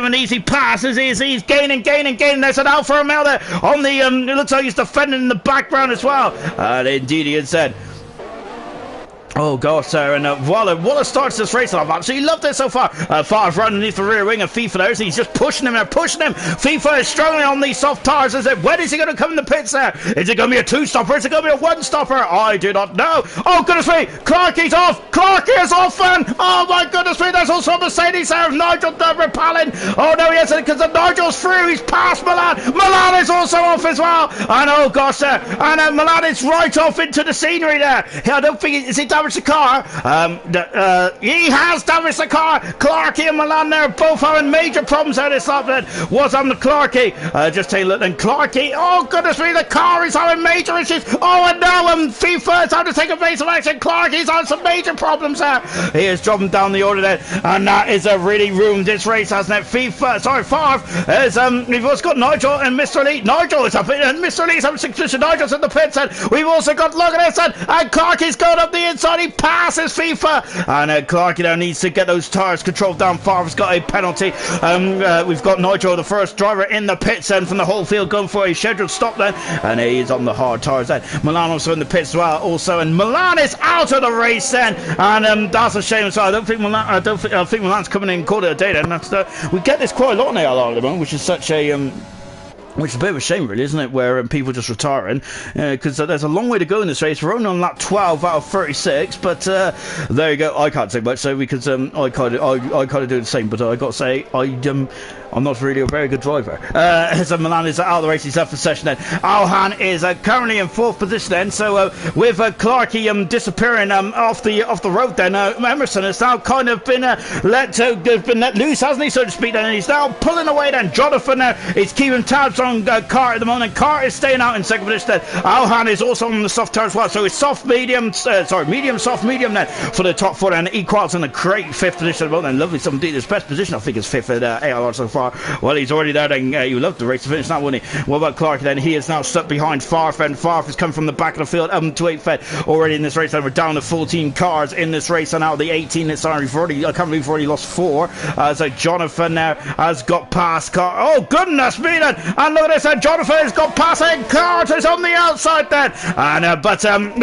an easy pass as he's gaining. There's an Alfa Romeo there on the. It looks like he's defending in the background as well. And indeed he has said. Oh gosh, sir, and what a start to this race. I've absolutely loved it so far. Favre right underneath the rear wing of FIFA there, so he's just pushing him. FIFA is struggling on these soft tires. When is he going to come in the pits there? Is it going to be a two-stopper? Is it going to be a one-stopper? I do not know. Oh, goodness me, Clarkey's off. Clarkey is off, and oh my goodness me, there's also a Mercedes there of Nigel repelling. Oh no, he hasn't, because Nigel's through. He's past Milan. Milan is also off as well. And oh gosh, sir, and Milan is right off into the scenery there. I don't think is he damaged the car. He has damaged the car. Clarkey and Milan there both having major problems out of this lap. That was on the Clarkey. Just take a look. And Clarkey, oh goodness me, the car is having major issues. Oh, and now FIFA is having to take evasive action. Clarkey's on some major problems there. He is dropping down the order there, and that is really ruined this race, hasn't it? Favre is we've also got Nigel and Mr. Lee. Nigel is up and Mr. Lee's having 6 position. Nigel's in the pits, and we've also got, look at this, and Clarkey's going up the inside. He passes FIFA, and Clarkey now needs to get those tires controlled down. Favre's got a penalty. We've got Nigel, the first driver in the pits, and from the whole field going for a scheduled stop then, and he is on the hard tires then. Milan also in the pits as well, also, and Milan is out of the race then, and that's a shame. So I think Milan's coming in and called it a day then. We get this quite a lot in ALR at the moment, which is such a which is a bit of a shame, really, isn't it? Where people just retiring, because there's a long way to go in this race. We're only on lap 12 out of 36, but there you go. I can't say much, so because I kind of do the same. But I got to say, I'm not really a very good driver. So Milan is out of the race. He's left the session then. Alhan is currently in 4th position then. So with Clarkey disappearing off the road then, Emerson has now kind of been let loose, hasn't he, so to speak? Then, and he's now pulling away then. Jonathan is keeping tabs on Cart at the moment. Cart is staying out in 2nd position then. Alhan is also on the soft tire as well. So it's medium, soft, medium then for the top 4 and Equals in a great 5th position at the moment. Lovely, something. His best position, I think, is 5th at ALR so far. Well, he's already there then. You love the race to finish that, wouldn't he? What about Clark then? He is now stuck behind Favre, and Favre has come from the back of the field to 8th fed already in this race. And we're down to 14 cars in this race, and out of the 18 I can't believe we've already lost 4. So Jonathan now has got past Car. Oh goodness me then! And look at this, Jonathan has got past, and Carter's on the outside then. And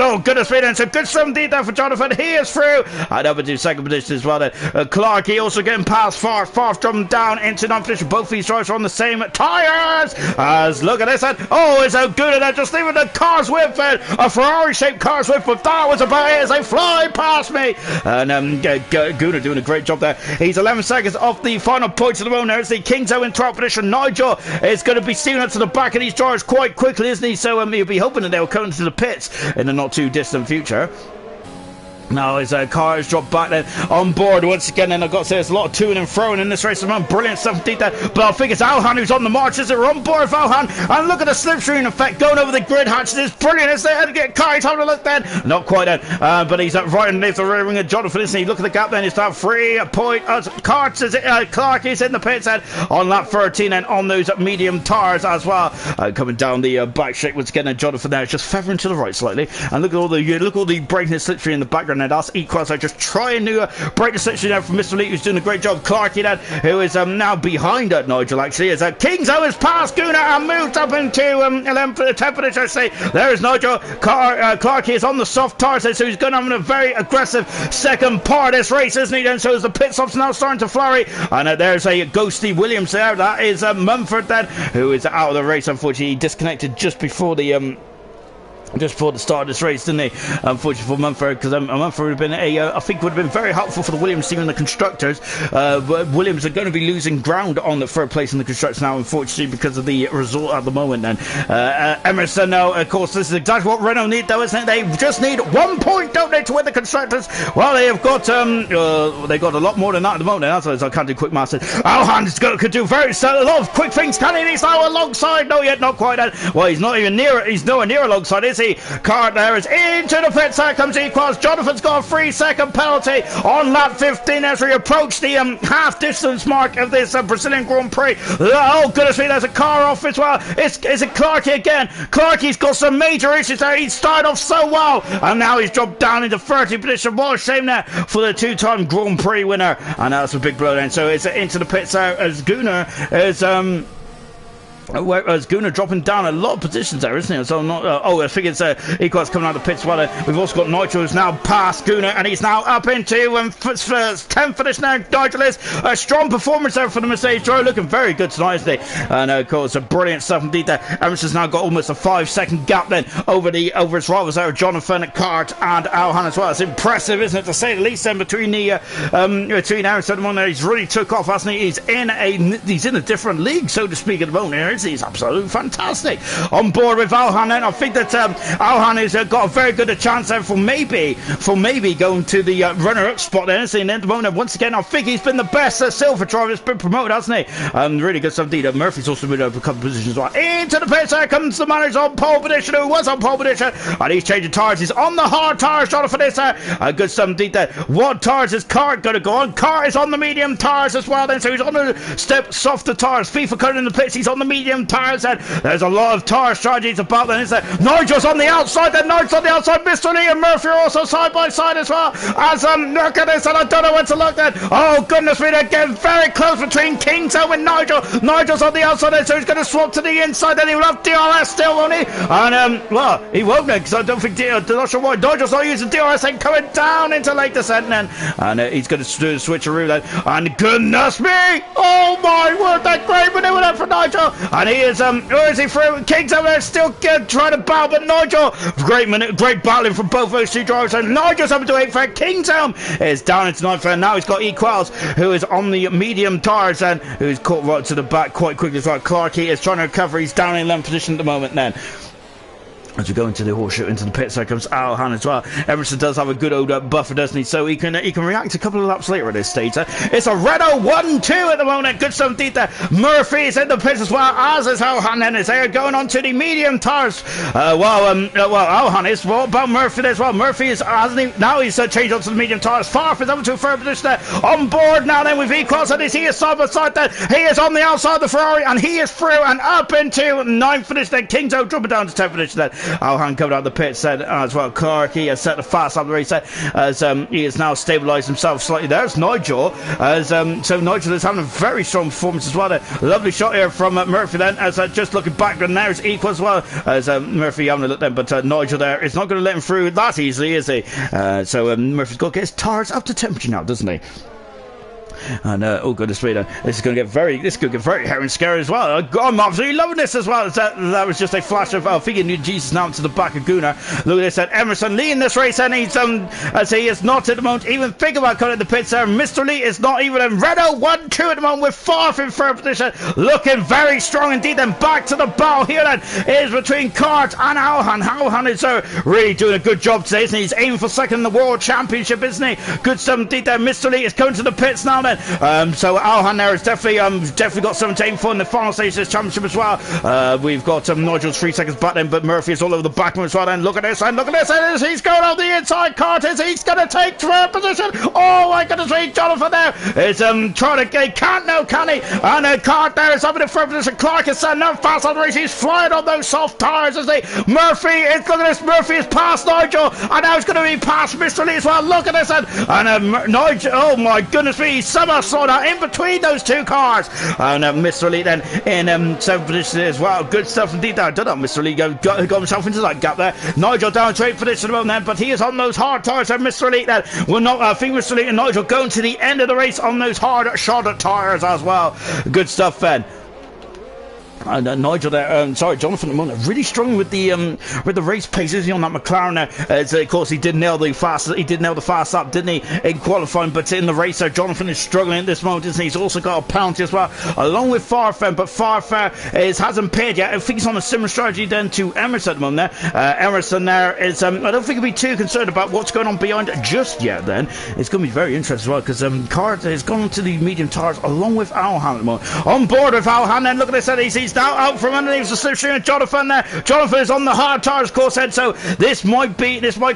oh goodness me then, so good stuff indeed there for Jonathan. He is through. I'd have to do 2nd position as well then. Clark, he also getting past Favre. Favre jumping down into 9th position. Both these drivers are on the same tires. As look at this, and oh, it's so good at that. Just leaving the car's whip, a Ferrari-shaped car's whip, but that was about it as they fly past me. And Guna doing a great job there. He's 11 seconds off the final points of the moment. There's the Kingzo in 12th position. Nigel is going to be stealing up to the back of these drivers quite quickly, isn't he? So he'll be hoping that they'll come into the pits in the not too distant future. Now his car has dropped back then on board once again, and I've got to say there's a lot of toing and throwing in this race. Brilliant stuff indeed there. But I think it's Alhan who's on the march. Is it on board with Alhan? And look at the slipstream effect going over the grid hatches. It's brilliant. Is there to get car? He's having a look then. Not quite then. But he's right underneath the rear wing of Jonathan, isn't he? Look at the gap then. It's that 3 point. Clark is in the pits then on lap 13 and on those medium tires as well. Coming down the back straight once again, and Jonathan there is just feathering to the right slightly. And look at all the braking and slipstream in the background. And that's Equals. I just trying to break the slipstream there from Mr. Lee, who's doing a great job. Clarkey then, who is now behind Nigel actually, as Kingzo has passed Guna and moved up into 10th position. I say there is Nigel. Clarkey is on the soft tires, so he's going on a very aggressive second part of this race, isn't he? And so as the pit stops now starting to flurry, and there's a ghosty Williams there. That is Mumford then, who is out of the race. Unfortunately, he disconnected just before the just before the start of this race, didn't he? Unfortunately for Mumford, because Mumford would have been I think would have been very helpful for the Williams team and the constructors. But Williams are going to be losing ground on the third place in the constructors now, unfortunately, because of the result at the moment. And Emerson now, of course, this is exactly what Renault need, though, isn't it? They just need 1 point, don't they, to win the constructors? Well, they have got they got a lot more than that at the moment. As I can't do quick maths. Alhan could do a lot of quick things, can he? He's now alongside. No, yet not quite. Well, he's not even near. He's nowhere near alongside, is he? Cart there is into the pits. There comes Equals. Jonathan's got a 3-second penalty on lap 15 as we approach the half distance mark of this Brazilian Grand Prix. Oh goodness me, there's a car off as well. Is it Clarkey again? Clarkey's got some major issues there. He started off so well and now he's dropped down into 30th position. What a shame there for the two-time Grand Prix winner, and that's a big blow then. So it's into the pits there as Gunnar is Gunnar dropping down a lot of positions there, isn't he? So not. I think it's Equals coming out of the pits. Well, we've also got Nigel who's now past Gunnar, and he's now up into 10th finish now. Nigel is a strong performance there for the Mercedes driver, looking very good tonight, isn't he? And of course, a brilliant stuff indeed there. Emerson's now got almost a 5-second gap then over his rivals there, Jonathan, Cart, and Alhan as well. It's impressive, isn't it, to say the least? Then between Emerson and the one there, he's really took off, hasn't he? He's in a different league, so to speak, at the moment. He's absolutely fantastic. On board with Alhan, and I think that Alhan has got a very good chance there for maybe going to the runner-up spot there. And at the moment, once again, I think he's been the best silver driver that's been promoted, hasn't he? Really good stuff indeed. Murphy's also moved over a couple of positions as well. Into the pits, there comes the man who's on pole position, who was on pole position, and he's changing tyres. He's on the hard tyres, Jonathan is there. Good stuff indeed there. What tyres is Cart going to go on? Cart is on the medium tyres as well then, so he's on the softer tyres. FIFA cutting in the pits, he's on the medium tyres. And there's a lot of tyre strategies about then, isn't there? Nigel's on the outside, then Nigel's on the outside. Mr. Lee and Murphy are also side by side as well. As look at this, and I don't know when to look then. Oh goodness me, they're getting very close between Kingsholm and Nigel. Nigel's on the outside then, so he's going to swap to the inside. Then he will have DRS still, won't he? And well, he won't then, because I don't think I'm not sure why Nigel's not using DRS and coming down into late descent then. And he's going to do the switcheroo then. And goodness me, oh my word, that great maneuver there for Nigel. And he is where is he through? King's over there still trying to battle, but Nigel, great battling from both those two drivers, and Nigel's up to 8th for Kingsholm is down into 9th, and now he's got Equals who is on the medium tyres and who's caught right to the back quite quickly as well. Clarkey is trying to recover, he's down in 11th position at the moment then. As we go into the horseshoe, into the pits, there comes Alhan as well. Emerson does have a good old buffer, doesn't he? So he can react a couple of laps later at this stage. It's a Renault 1-2 at the moment. Good stuff indeed there. Murphy is in the pits as well, as is Alhan then. Is there going on to the medium tyres. Alhan is. What about Murphy as well? Murphy is, hasn't he? Now he's changed on to the medium tyres. Farf is over to a third position there. On board now then with Equals, and he is side by side there. He is on the outside of the Ferrari, and he is through and up into 9th position then. Kingsholm dropping down to 10th position then. Alhan coming out of the pits then as well. Clarkey has set the fast up the race as he has now stabilised himself slightly. There's Nigel as so Nigel is having a very strong performance as well. A lovely shot here from Murphy then as just looking back, and there's Equal as well as Murphy having a look then, but Nigel there is not going to let him through that easily, is he? So Murphy's got to get his tyres up to temperature now, doesn't he? And oh goodness me, this could get very hairy and scary as well. I'm absolutely loving this as well. That was just a flash of thinking Jesus now to the back of Gunnar. Look at this, Emerson Lee in this race, and he's as he is not at the moment even thinking about cutting the pits there. Mr. Lee is not even in Renault 1-2 at the moment with Farf in third position, looking very strong indeed. Then back to the battle here then is between Cart and Alhan. Alhan is really doing a good job today, isn't he? He's aiming for second in the World Championship, isn't he? Good stuff indeed there. Mr. Lee is going to the pits now then. So Alhan there has definitely got something to aim for in the final stage of this championship as well. We've got Nigel's 3 seconds back then, but Murphy is all over the back as well. And look at this, and look at this, and he's going on the inside. Carters, he's going to take third position. Oh my goodness me, Jonathan there is trying to, he can't now, can he? And Cart there is up in the third position. Clark is setting up fast on the race. He's flying on those soft tyres as they. Murphy is, look at this, Murphy is past Nigel, and now he's going to be past Mr. Lee as well. Look at this, and Nigel, oh my goodness me, he's somehow slowed out in between those two cars. And Mr. Lee then in 7th position as well. Good stuff indeed. I don't know, Mr. Lee got himself into that gap there. Nigel down to 8th position at the moment then, but he is on those hard tyres, and Mr. Lee then will not, I think Mr. Lee and Nigel going to the end of the race on those hard shorter tyres as well. Good stuff then. And Nigel there, Jonathan at the moment, really struggling with the race pace, isn't he, on that McLaren there? As of course he did nail the fast lap, didn't he, in qualifying? But in the race there, Jonathan is struggling at this moment, isn't he? He's also got a penalty as well, along with Farfan, but Farfan hasn't paid yet. I think he's on a similar strategy then to Emerson at the moment there. Emerson there is, I don't think he'll be too concerned about what's going on behind just yet then. It's going to be very interesting as well, because Card has gone to the medium tires along with Alhan at the moment. On board with Alhan then, look at this, he's now out from underneath the slipstream of Jonathan there. Jonathan is on the hard tires, of course, Ed, so this might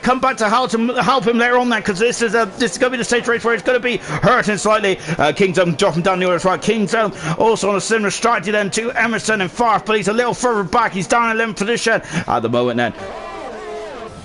come back to help him later on there, because this is going to be the stage race where it's going to be hurting slightly. Kingdom dropping down the order as well. Kingdom also on a similar strategy then to Emerson and Farf, but he's a little further back. He's down in 11th position at the moment then.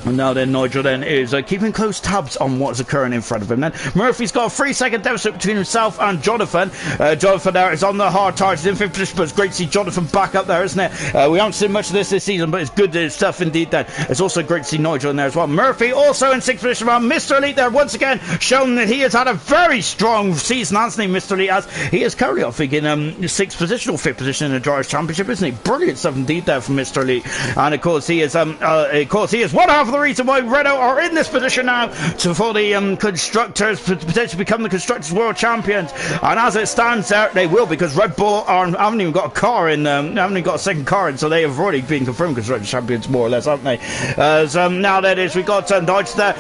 And now then, Nigel then is keeping close tabs on what's occurring in front of him then. Murphy's got a 3-second deficit between himself and Jonathan. Jonathan there is on the hard tires in 5th position, but it's great to see Jonathan back up there, isn't it? We haven't seen much of this season, but it's good stuff indeed then. It's also great to see Nigel in there as well. Murphy also in 6th position. Well, Mr. Elite there once again showing that he has had a very strong season, hasn't he, Mr. Elite? As he is currently, I think, in 6th position or 5th position in the Drivers' Championship, isn't he? Brilliant stuff indeed there from Mr. Elite. And of course he is one half of the reason why Renault are in this position now for the constructors, potentially become the constructors world champions. And as it stands there, they will, because Red Bull haven't even got a car in, haven't even got a second car in, so they have already been confirmed constructors champions more or less, haven't they? So now that is, we got Dodge there,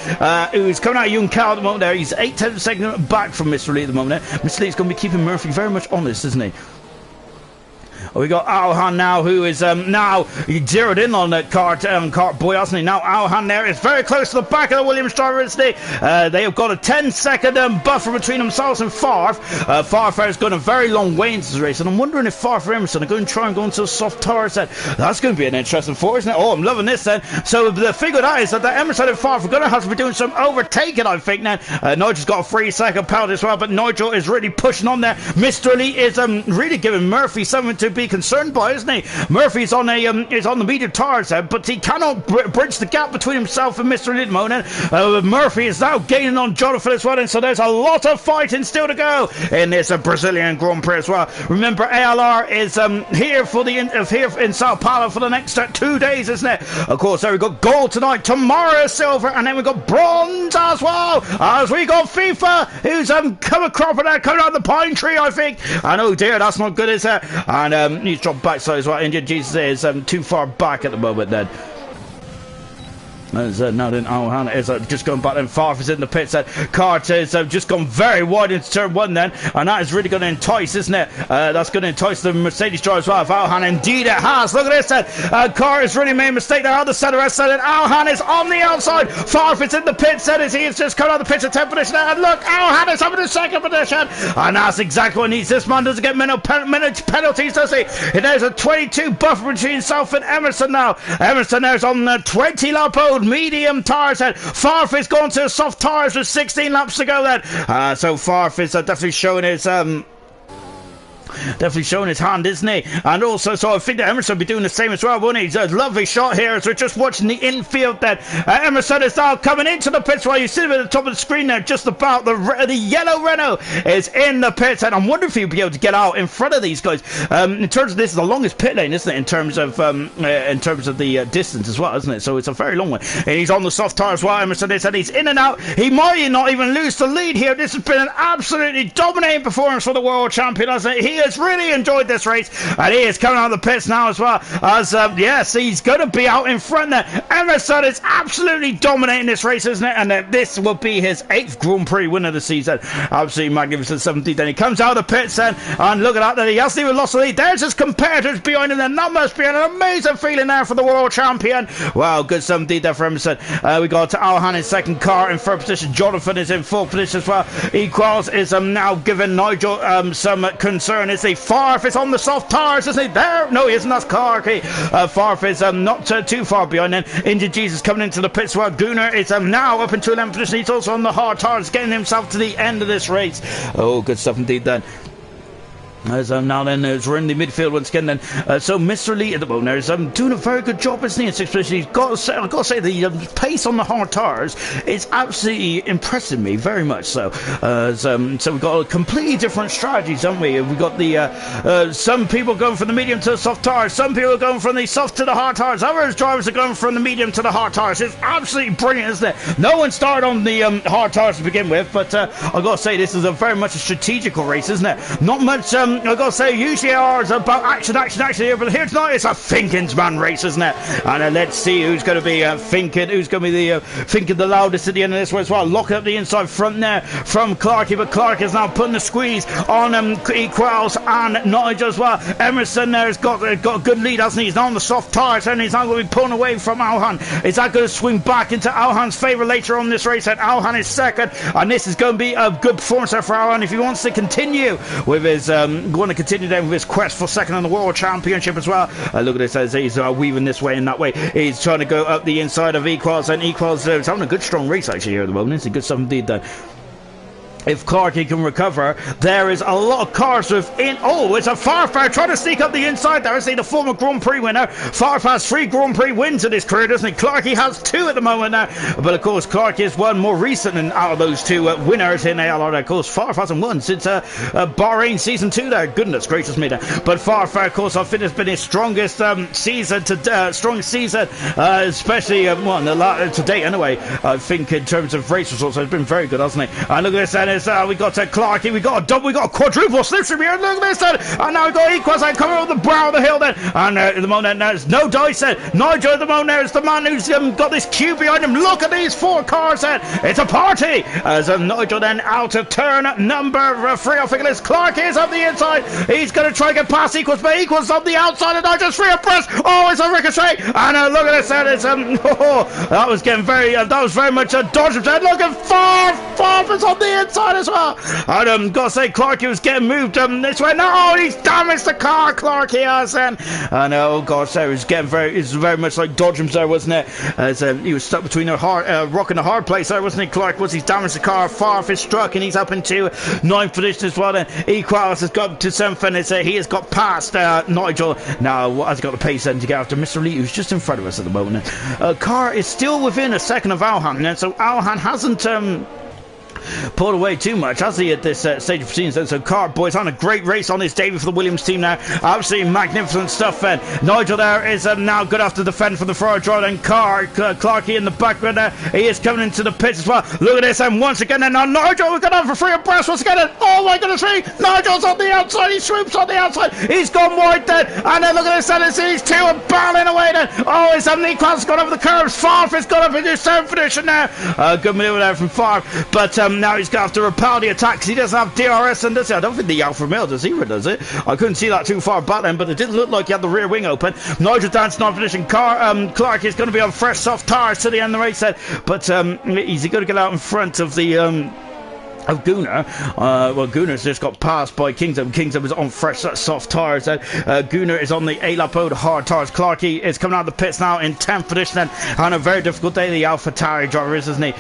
who's coming out of Young Cal at the moment there. He's 8/10 second back from Mr. Lee at the moment there. Mr. Lee's going to be keeping Murphy very much honest, isn't he? We got Alhan now, who is now zeroed in on that cart boy, hasn't he? Now Alhan there is very close to the back of the Williams driver, isn't he? They have got a 10-second buffer between themselves and Farf. Farf has gone a very long way into this race, and I'm wondering if Farf and Emerson are going to try and go into a soft tire set. That's going to be an interesting four, isn't it? Oh, I'm loving this then. So the figure that is that the Emerson and Farf are going to have to be doing some overtaking, I think now. Nigel's got a 3-second penalty as well, but Nigel is really pushing on there. Mr. Elite is really giving Murphy something to be concerned by, isn't he? Murphy's on the medium tires there, but he cannot bridge the gap between himself and Mr. Lidmonen. Murphy is now gaining on Jonathan as well, and so there's a lot of fighting still to go in this Brazilian Grand Prix as well. Remember, ALR is here in Sao Paulo for the next 2 days, isn't it? Of course, there we got gold tonight, tomorrow silver, and then we got bronze as well, as we got FIFA, who's coming out of the pine tree, I think. And oh dear, that's not good, is it? And he's dropped backside as well. Injured Jesus is too far back at the moment then. As now then Alhan is just going back, and Farf is in the pits. Cart is just gone very wide into turn 1 then, and that is really going to entice, isn't it? That's going to entice the Mercedes driver as well. If Alhan, indeed it has. Look at this then. Cart has really made a mistake there on the centre rest side, and Alhan is on the outside. Farf is in the pits then, as he is just coming out of the pits at 10th position, and look, Alhan is up in the 2nd position, and that's exactly what he needs. This man doesn't get minute penalties, does he? There's a 22 buffer between himself and Emerson now. Emerson there's on the 20 lap old medium tires then. Farf is going to soft tires with 16 laps to go then. So Farf is definitely showing his hand, isn't he? And also, so I think that Emerson will be doing the same as well, won't he? He's a lovely shot here as we're just watching the infield then. Emerson is now coming into the pits while you see him at the top of the screen there, just about the yellow Renault is in the pits, and I'm wondering if he'll be able to get out in front of these guys. In terms of this is the longest pit lane, isn't it? In terms of the distance as well, isn't it? So it's a very long one. And he's on the soft tire as well. Emerson is, and he's in and out. He might not even lose the lead here. This has been an absolutely dominating performance for the world champion, hasn't it? He has really enjoyed this race, and he is coming out of the pits now as well, as yes, he's going to be out in front there. Emerson is absolutely dominating this race, isn't it? And this will be his 8th Grand Prix win of the season. Absolutely magnificent 17th. Then he comes out of the pits then, and look at that, he hasn't even lost the lead. There's his competitors behind him, and that must be an amazing feeling there for the world champion. Wow, good 17th there for Emerson. We got to Alhan in 2nd, car in 3rd position. Jonathan is in 4th position as well. Equals is now giving Nigel some concern, is he? Farf is on the soft tires, isn't he? There, no, he isn't. That's Clarky. Farf is not too far behind. Then Injured Jesus coming into the pits. Well, Gunnar is now up into 11th position. He's also on the hard tires, getting himself to the end of this race. Oh, good stuff indeed then. As now then, as we're in the midfield once again, then so Mr. Elite at the moment is doing a very good job, isn't he? In sixth position, he's got to say, I've got to say the pace on the hard tires is absolutely impressing me very much. So, so we've got a completely different strategies, haven't we? We've got the some people going from the medium to the soft tires, some people are going from the soft to the hard tires, others drivers are going from the medium to the hard tires. It's absolutely brilliant, isn't it? No one started on the hard tires to begin with, but I've got to say this is a very much a strategical race, isn't it? Not much. I've got to say, usually ours are about action here, but here tonight it's a thinking's man race, isn't it? And let's see who's going to be thinking, who's going to be the thinking the loudest at the end of this one as well. Locking up the inside front there from Clarkey, but Clark is now putting the squeeze on Equals and Nigel as well. Emerson there has got a good lead, hasn't he? He's now on the soft tyres and he's now going to be pulling away from Alhan. Is that going to swing back into Alhan's favour later on this race? And Alhan is second, and this is going to be a good performance there for Alhan if he wants to continue with his going to continue then with his quest for second on the World Championship as well. Look at this as he's weaving this way and that way. He's trying to go up the inside of Equals, and Equals is having a good strong race actually here at the moment. It's a good stuff indeed then. If Clarkey can recover, there is a lot of cars within. Oh, it's a Farfar trying to sneak up the inside there. I see the former Grand Prix winner. Farfar has 3 Grand Prix wins in his career, doesn't he? Clarkey has 2 at the moment now. But of course, Clarkey is one more recent than out of those 2 winners in ALR. Of course, Farfar hasn't won since Bahrain Season 2 there. Goodness gracious me there. But Farfar, of course, I think has been his strongest season especially to date anyway. I think in terms of race results, it's been very good, hasn't he? And look at this, and we got Clarkey, we got a double, we got a quadruple slipstream here. Look at this then, and now we got Equals coming over the brow of the hill then, and at the moment there's no dice then. Nigel at the moment there is the man who's got this queue behind him. Look at these 4 cars then, it's a party as Nigel then out of turn number 3. I think it is. Clarkey is up the inside, he's going to try and get past Equals, but Equals on the outside and Nigel's free abreast. Oh, it's a ricochet, and look at this then, it's that was getting very that was very much a dodge. Look at Farf is on the inside as well. And gotta say, Clarkey was getting moved this way. No, he's damaged the car, Clarkey has then. And oh gosh, it was getting very much like Dodgems there, wasn't it? As he was stuck between a rock and a hard place there, wasn't he? Clark he's damaged the car. Farf is struck and he's up into 9th position as well. Then Equals has got to 7th, and he has got past Nigel. Now has got the pace then to get after Mr. Lee, who's just in front of us at the moment. Car is still within a second of Alhan, and so Alhan hasn't pulled away too much, has he, at this stage of proceedings? So Car boys on a great race on his debut for the Williams team now. Absolutely magnificent stuff then. Nigel there is now good after the fend from the forward drive, and Clarkey in the background there. He is coming into the pits as well. Look at this, and once again then, now Nigel we're going to have for free abreast once again. Oh my goodness me, Nigel's on the outside, he swoops on the outside, he's gone wide then, and then look at this, and these 2 are battling away then. Oh, it's Equals gone over the curves. Farf has gone up into 7th position now. Good manoeuvre there from Farf, but now he's going to have to repel the attack because he doesn't have DRS, and does he? I don't think the Alpha Male does either, does it? I couldn't see that too far back then, but it didn't look like he had the rear wing open. Nigel dancing on position. Clark is going to be on fresh soft tyres to the end of the race then, but is he going to get out in front of the of Gunnar? Well, Gunnar's just got passed by Kingdom. Kingdom is on fresh soft tyres. Gunnar is on the A-Lap hard tyres. Clarkey is coming out of the pits now in 10th position then, on a very difficult day. The Alpha Tauri driver is, isn't he?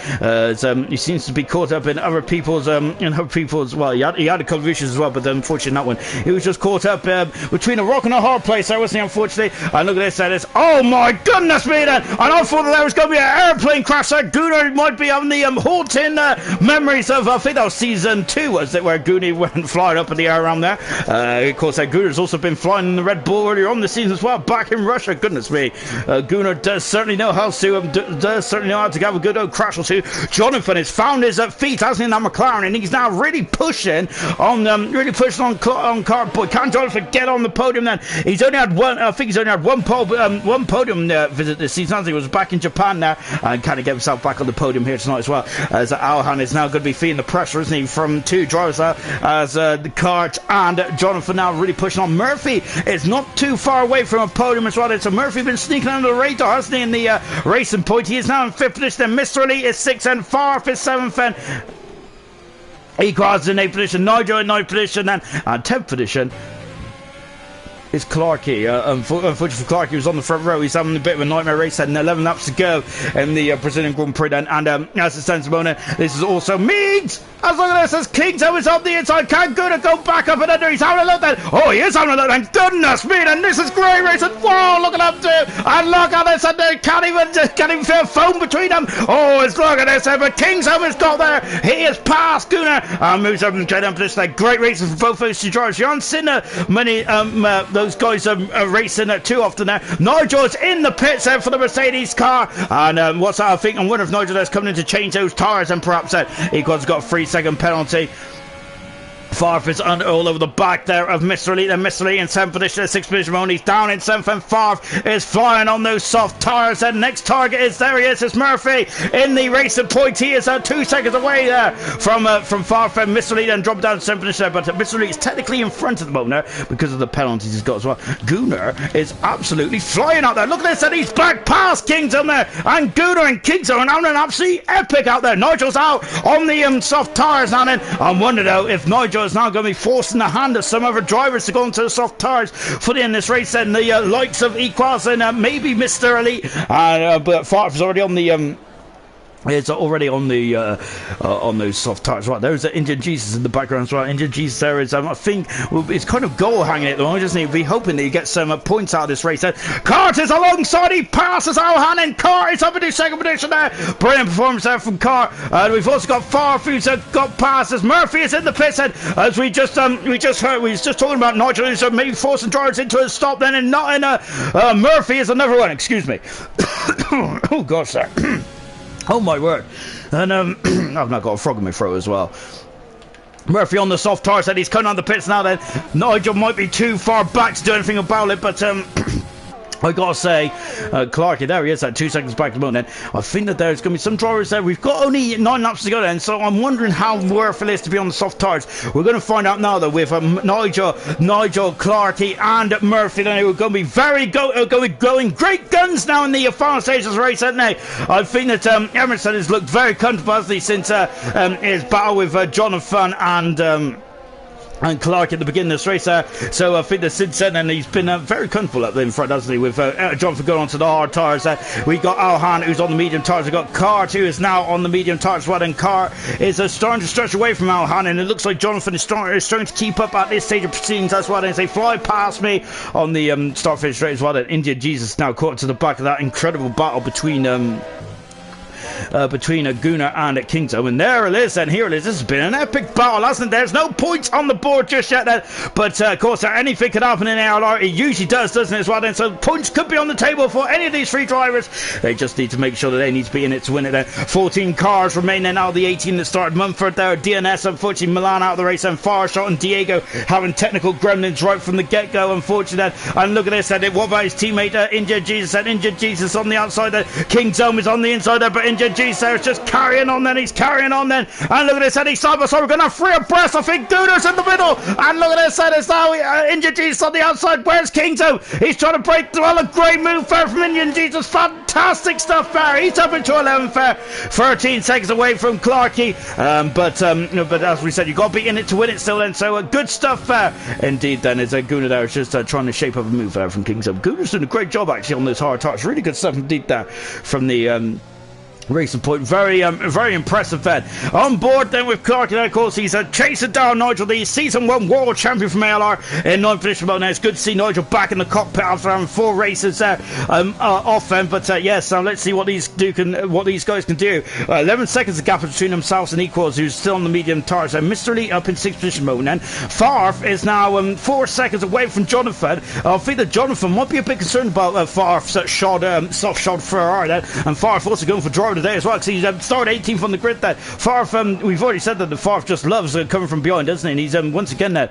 He seems to be caught up in other people's well, he had a couple of issues as well, but unfortunately that one, he was just caught up between a rock and a hard place there, wasn't he, unfortunately? And look at this, oh my goodness me then, and I thought that there was going to be an airplane crash there. Gunnar might be on the haunting memories of, I think that was season 2, was it, where Goonie went flying up in the air around there. Of course, Gunnar's also been flying in the Red Bull earlier on the season as well, back in Russia. Goodness me, Gunnar does certainly know how to have a good old crash or two. Jonathan has found his feet, hasn't he, in that McLaren, and he's now really pushing on Cardboy. Can Jonathan get on the podium then? He's only had one, I think he's only had one podium visit this season. I think he was back in Japan now, and kind of get himself back on the podium here tonight as well, as Alhan is now going to be feeling the pressure, isn't he, from 2 drivers as the Cart and Jonathan now really pushing on. Murphy is not too far away from a podium as well. So Murphy been sneaking under the radar, hasn't he, in the racing point. He is now in 5th position, and Mr. Elite is 6th, and Farf is 7th, and Equals in 8th position, Nigel in 9th position, and 10th position is Clarkey. Unfortunately for Clarkey, who's on the front row. He's having a bit of a nightmare race. Had 11 laps to go in the Brazilian Grand Prix then. And as it stands at the moment, this is also Meads. As long as this, as Kingdom is on the inside, can Guna go back up and under? He's having a look then. Oh, he is having a look then. Goodness me, and this is great racing. Whoa, look at them two. And look at this, and they can't even feel foam between them. Oh, it's look at this, but Kingdom is got there. He is past Guna and moves up and straight up this. Like great racing for both those two drivers. You aren't seen many those guys racing too often there. Nigel is in the pits there for the Mercedes car, and what's that? I wonder if Nigel is coming in to change those tyres, and perhaps Equals got a 3-second penalty. Favre is all over the back there of Mr. Elite, and Mr. Elite in 7th position, 6th position. He's down in 7th, and Favre is flying on those soft tyres. And next target is, there he is, it's Murphy in the racing point. He is 2 seconds away there from Favre, and Mr. Elite then dropped down to 7th position there, but Mr. Elite is technically in front at the moment there because of the penalties he's got as well. Gunnar is absolutely flying out there. Look at this, and he's back past Kingdom there, and Gunnar and Kingdom are having an absolutely epic out there. Nigel's out on the soft tyres now then. I'm wondering though if Nigel is now going to be forcing the hand of some other drivers to go into the soft tyres for the end of this race, and the likes of Equals and maybe Mr. Elite, but Favre's already on the it's already on the on those soft tyres. Right, there's Indian Jesus in the background as well. Indian Jesus there is, I think, it's kind of goal hanging at the moment, doesn't he? We're hoping that he gets some points out of this race. Cart is alongside, he passes Alhan, and Cart is up into 2nd position there. Brilliant performance there from Cart. We've also got Favre who's got passes. Murphy is in the pits, and as we just heard, we was just talking about Nigel who's maybe forcing drivers into a stop then, and not in Murphy is another one. Excuse me. Oh gosh, sir. Oh my word. And I've now got a frog in my throat as well. Murphy on the soft tire said he's coming on the pits now then. Nigel might be too far back to do anything about it, but I gotta say, Clarkey, there he is at 2 seconds back at the moment then. I think that there's going to be some drivers there. We've got only 9 laps to go then, so I'm wondering how worth it is to be on the soft tyres. We're going to find out now though with Nigel, Clarkey and Murphy then, who are going to be going great guns now in the final stages of the race, haven't they? I think that Emerson has looked very comfortable, hasn't he, since his battle with Jonathan and Clark at the beginning of this race. So I think that since then, and he's been very comfortable up there in front, hasn't he, with Jonathan going on to the hard tyres. We got Alhan who's on the medium tyres. We've got Cart who is now on the medium tyres as well, and Cart is starting to stretch away from Alhan, and it looks like Jonathan is starting to keep up at this stage of proceedings as well, and they fly past me on the start finish straight as well. And India Jesus now caught to the back of that incredible battle between Gunnar and Kingdom, and there it is, and here it is. This has been an epic battle, hasn't it? There's no points on the board just yet then, but of course anything could happen in ALR. It usually does, doesn't it, as well then, so points could be on the table for any of these 3 drivers. They just need to make sure that they need to be in it to win it then. 14 cars remain then out of the 18 that started. Mumford there, DNS unfortunately, Milan out of the race, and Farshot and Diego having technical gremlins right from the get-go, unfortunately. And look at this, and what about his teammate Injured Jesus, and Injured Jesus on the outside there. Kingdom is on the inside there, but Injured Jesus there is just carrying on then, he's carrying on then, and look at this, and he's side by side. We're going to have 3 abreast. I think Gunnar's in the middle, and look at this, and it's now Injured Jesus on the outside. Where's Kingdom? He's trying to break through. A great move there from Injured Jesus, fantastic stuff there. He's up into 11th there, 13 seconds away from Clarkey, but as we said, you've got to be in it to win it still then, so good stuff there indeed then, is Gunnar there is just trying to shape up a move there from Kingdom. Gunnar's doing a great job actually on those hard touch, really good stuff indeed there from the racing point. Very impressive then. On board then with Clark, and of course he's chasing down Nigel, the season 1 world champion from ALR in 9th position. Well, now it's good to see Nigel back in the cockpit after having 4 races there off then, but yes, now let's see what these guys can do. 11 seconds of gap between themselves and Equals, who's still on the medium tyres, and Mr. Elite up in 6th position mode then. Favre is now 4 seconds away from Jonathan. I think that Jonathan might be a bit concerned about Favre's soft shod Ferrari then, and Favre also going for driver today as well, because he started 18th on the grid there. Favre, we've already said that the Favre just loves coming from behind, doesn't he? And he's once again there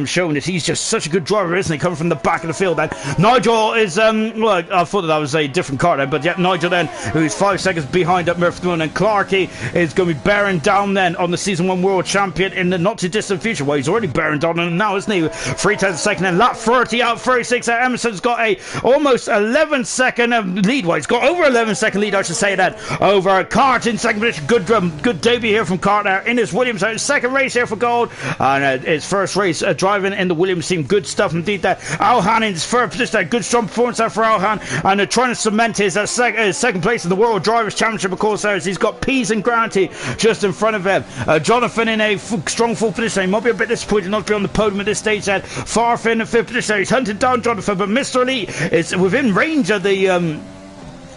showing that he's just such a good driver, isn't he, coming from the back of the field then. Nigel is well, I thought that was a different car then, but yeah, Nigel then, who's 5 seconds behind up Murphy, and Clarkey is going to be bearing down then on the season 1 world champion in the not too distant future. Well, he's already bearing down on him now, isn't he? 3/10 second, and lap 30 out 36. Emerson's got a almost 11 second lead. Well, he's got over 11 second lead, I should say that, over Cart in second position. Good debut here from Cart there in his Williams. His second race here for gold, and his first race driving in the Williams team. Good stuff indeed there. Alhan in his third position. Good strong performance there for Alhan, and trying to cement his second place in the World Drivers' Championship. Of course, there he's got Pease and Granty just in front of him. Jonathan in a strong full position. He might be a bit disappointed not to be on the podium at this stage. Farfin in fifth position. He's hunted down Jonathan, but Mr. Elite is within range of the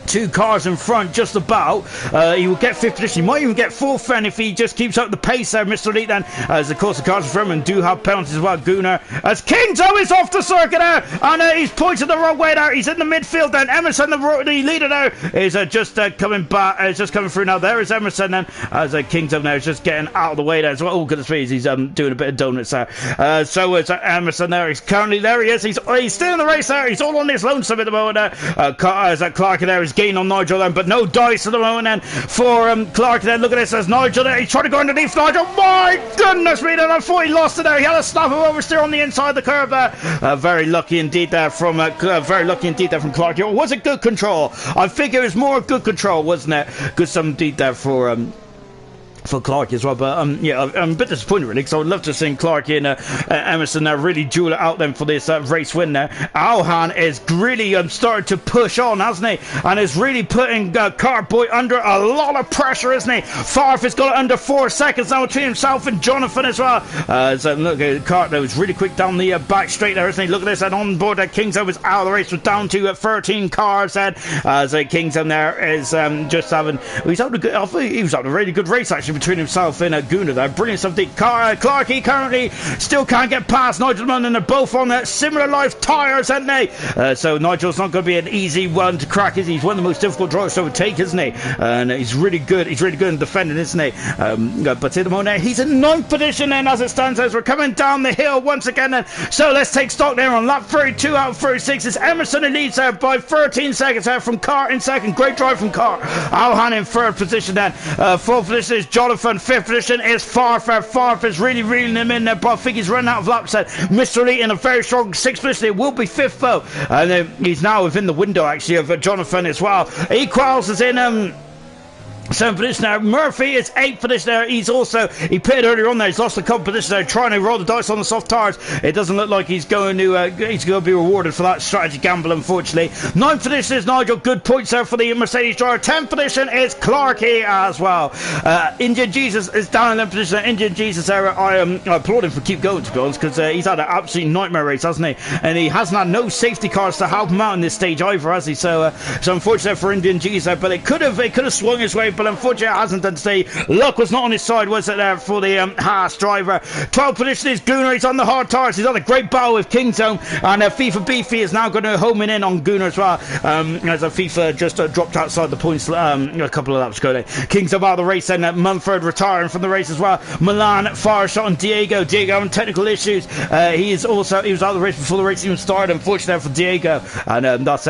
two cars in front, just about. He will get fifth position. He might even get fourth then if he just keeps up the pace there, Mr. Elite. Then, as of course the cars in front of him do have penalties as well. Gunnar, as Kingzo is off the circuit there, and he's pointed the wrong way there. He's in the midfield then. Emerson, the leader there, is just coming back. Is just coming through now. There is Emerson then, as Kingzo now is just getting out of the way there as well. Oh goodness me, he's doing a bit of donuts there. So is Emerson there. He's currently there. He is. He's still in the race there. He's all on his lonesome at the moment there. As Clark there is gain on Nigel then, but no dice at the moment then for Clark then. Look at this, as Nigel there, he's trying to go underneath Nigel. My goodness me, I thought he lost it there. He had a snap of oversteer on the inside of the curve there. Very lucky indeed there from Clark. It was a good control. I think it was more good control, wasn't it? Good some indeed there for Clark as well, but yeah, I'm a bit disappointed really, because I would love to see Clark and Emerson really duel it out then for this race win there. Alhan is really starting to push on, hasn't he? And is really putting Cartboy under a lot of pressure, isn't he? Farf has got it under 4 seconds now between himself and Jonathan as well. So look at Cart though, was really quick down the back straight there, isn't he? Look at this, and on board that Kingzone was out of the race, was down to 13 cars then. So Kingzone there is just having, he was having a really good race actually between himself and Gunnar there. Brilliant stuff. Clark, he currently still can't get past Nigel, and they're both on similar life tyres, aren't they? So Nigel's not going to be an easy one to crack, is he? He's one of the most difficult drivers to overtake, isn't he? And he's really good. He's really good in defending, isn't he? But at the moment, he's in 9th position then, as it stands, as we're coming down the hill once again then. So let's take stock there on lap 32 out of 36. It's Emerson who leads there by 13 seconds there from Cart in second. Great drive from Cart. Alhan in 3rd position then. 4th position is Jonathan. 5th position is Farf. Farf is really reeling him in there, but I think he's running out of laps. Mr. Elite in a very strong 6th position. It will be 5th though, and he's now within the window actually of Jonathan as well. Equals is in 7th position there. Murphy is 8th position there. He pitted earlier on there. He's lost a couple positions there, trying to roll the dice on the soft tires. It doesn't look like he's going to be rewarded for that strategy gamble, unfortunately. 9th position is Nigel. Good points there for the Mercedes driver. 10th position is Clarkey as well. Indian Jesus is down in 11th position. Indian Jesus there, I applaud him for keep going, to be honest, because he's had an absolute nightmare race, hasn't he? And he hasn't had no safety cars to help him out in this stage either, has he? So unfortunate for Indian Jesus there, but it could have swung his way, but unfortunately it hasn't done today. Luck was not on his side, was it, there for the Haas driver. 12th position is Gunnar. He's on the hard tires. He's on a great battle with Kingzone, and FIFA Beefy is now going to home in on Gunnar as well, as FIFA just dropped outside the points a couple of laps ago there. Kingzone out of the race, and Munford retiring from the race as well. Milan, Fireshot and Diego having technical issues. He was out of the race before the race even started, unfortunately for Diego, and that's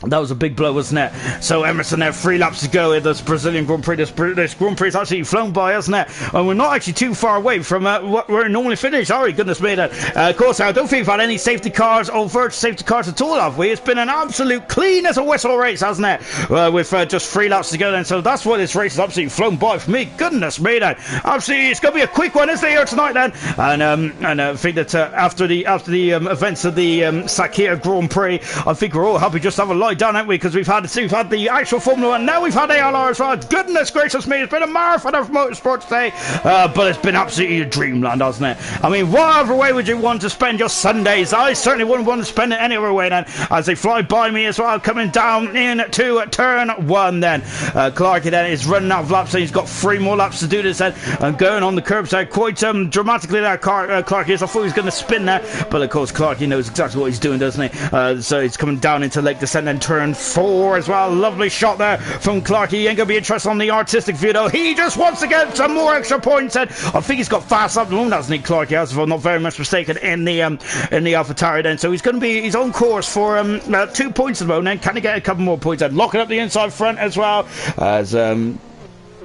that was a big blow, wasn't it? So Emerson there, 3 laps to go in this Brazilian Grand Prix. This Grand Prix is actually flown by, hasn't it? And we're not actually too far away from what we're normally finished. Sorry, goodness me. Of course, I don't think we've had any safety cars or virtual safety cars at all, have we? It's been an absolute clean as a whistle race, hasn't it? With just 3 laps to go then. So that's why this race is absolutely flown by for me. Goodness me, then. Absolutely, it's going to be a quick one, isn't it, here tonight then? And I think that after the events of the Sakir Grand Prix, I think we're all happy just to have a lie down, haven't we? Because we've had the actual Formula 1, now we've had ALR as well. Goodness gracious me, it's been a marathon of motorsport today, but it's been absolutely a dreamland, hasn't it? I mean, whatever way would you want to spend your Sundays? I certainly wouldn't want to spend it any other way then, as they fly by me as well, coming down into turn 1 then. Clarky then is running out of laps, so he's got 3 more laps to do this then, and going on the curbside quite dramatically there. Clarky is, I thought he was going to spin there, but of course Clarky knows exactly what he's doing, doesn't he? So he's coming down into Lake Descent and turn 4 as well. Lovely shot there from Clarky. He ain't going to be interested on the artistic view though. He just wants to get some more extra points, and I think he's got fast up the moment, hasn't he, Clarky? As if I'm not very much mistaken, in the AlphaTauri then. So he's going to be his own course for 2 points at the moment. Then can he get a couple more points and locking up the inside front as well, as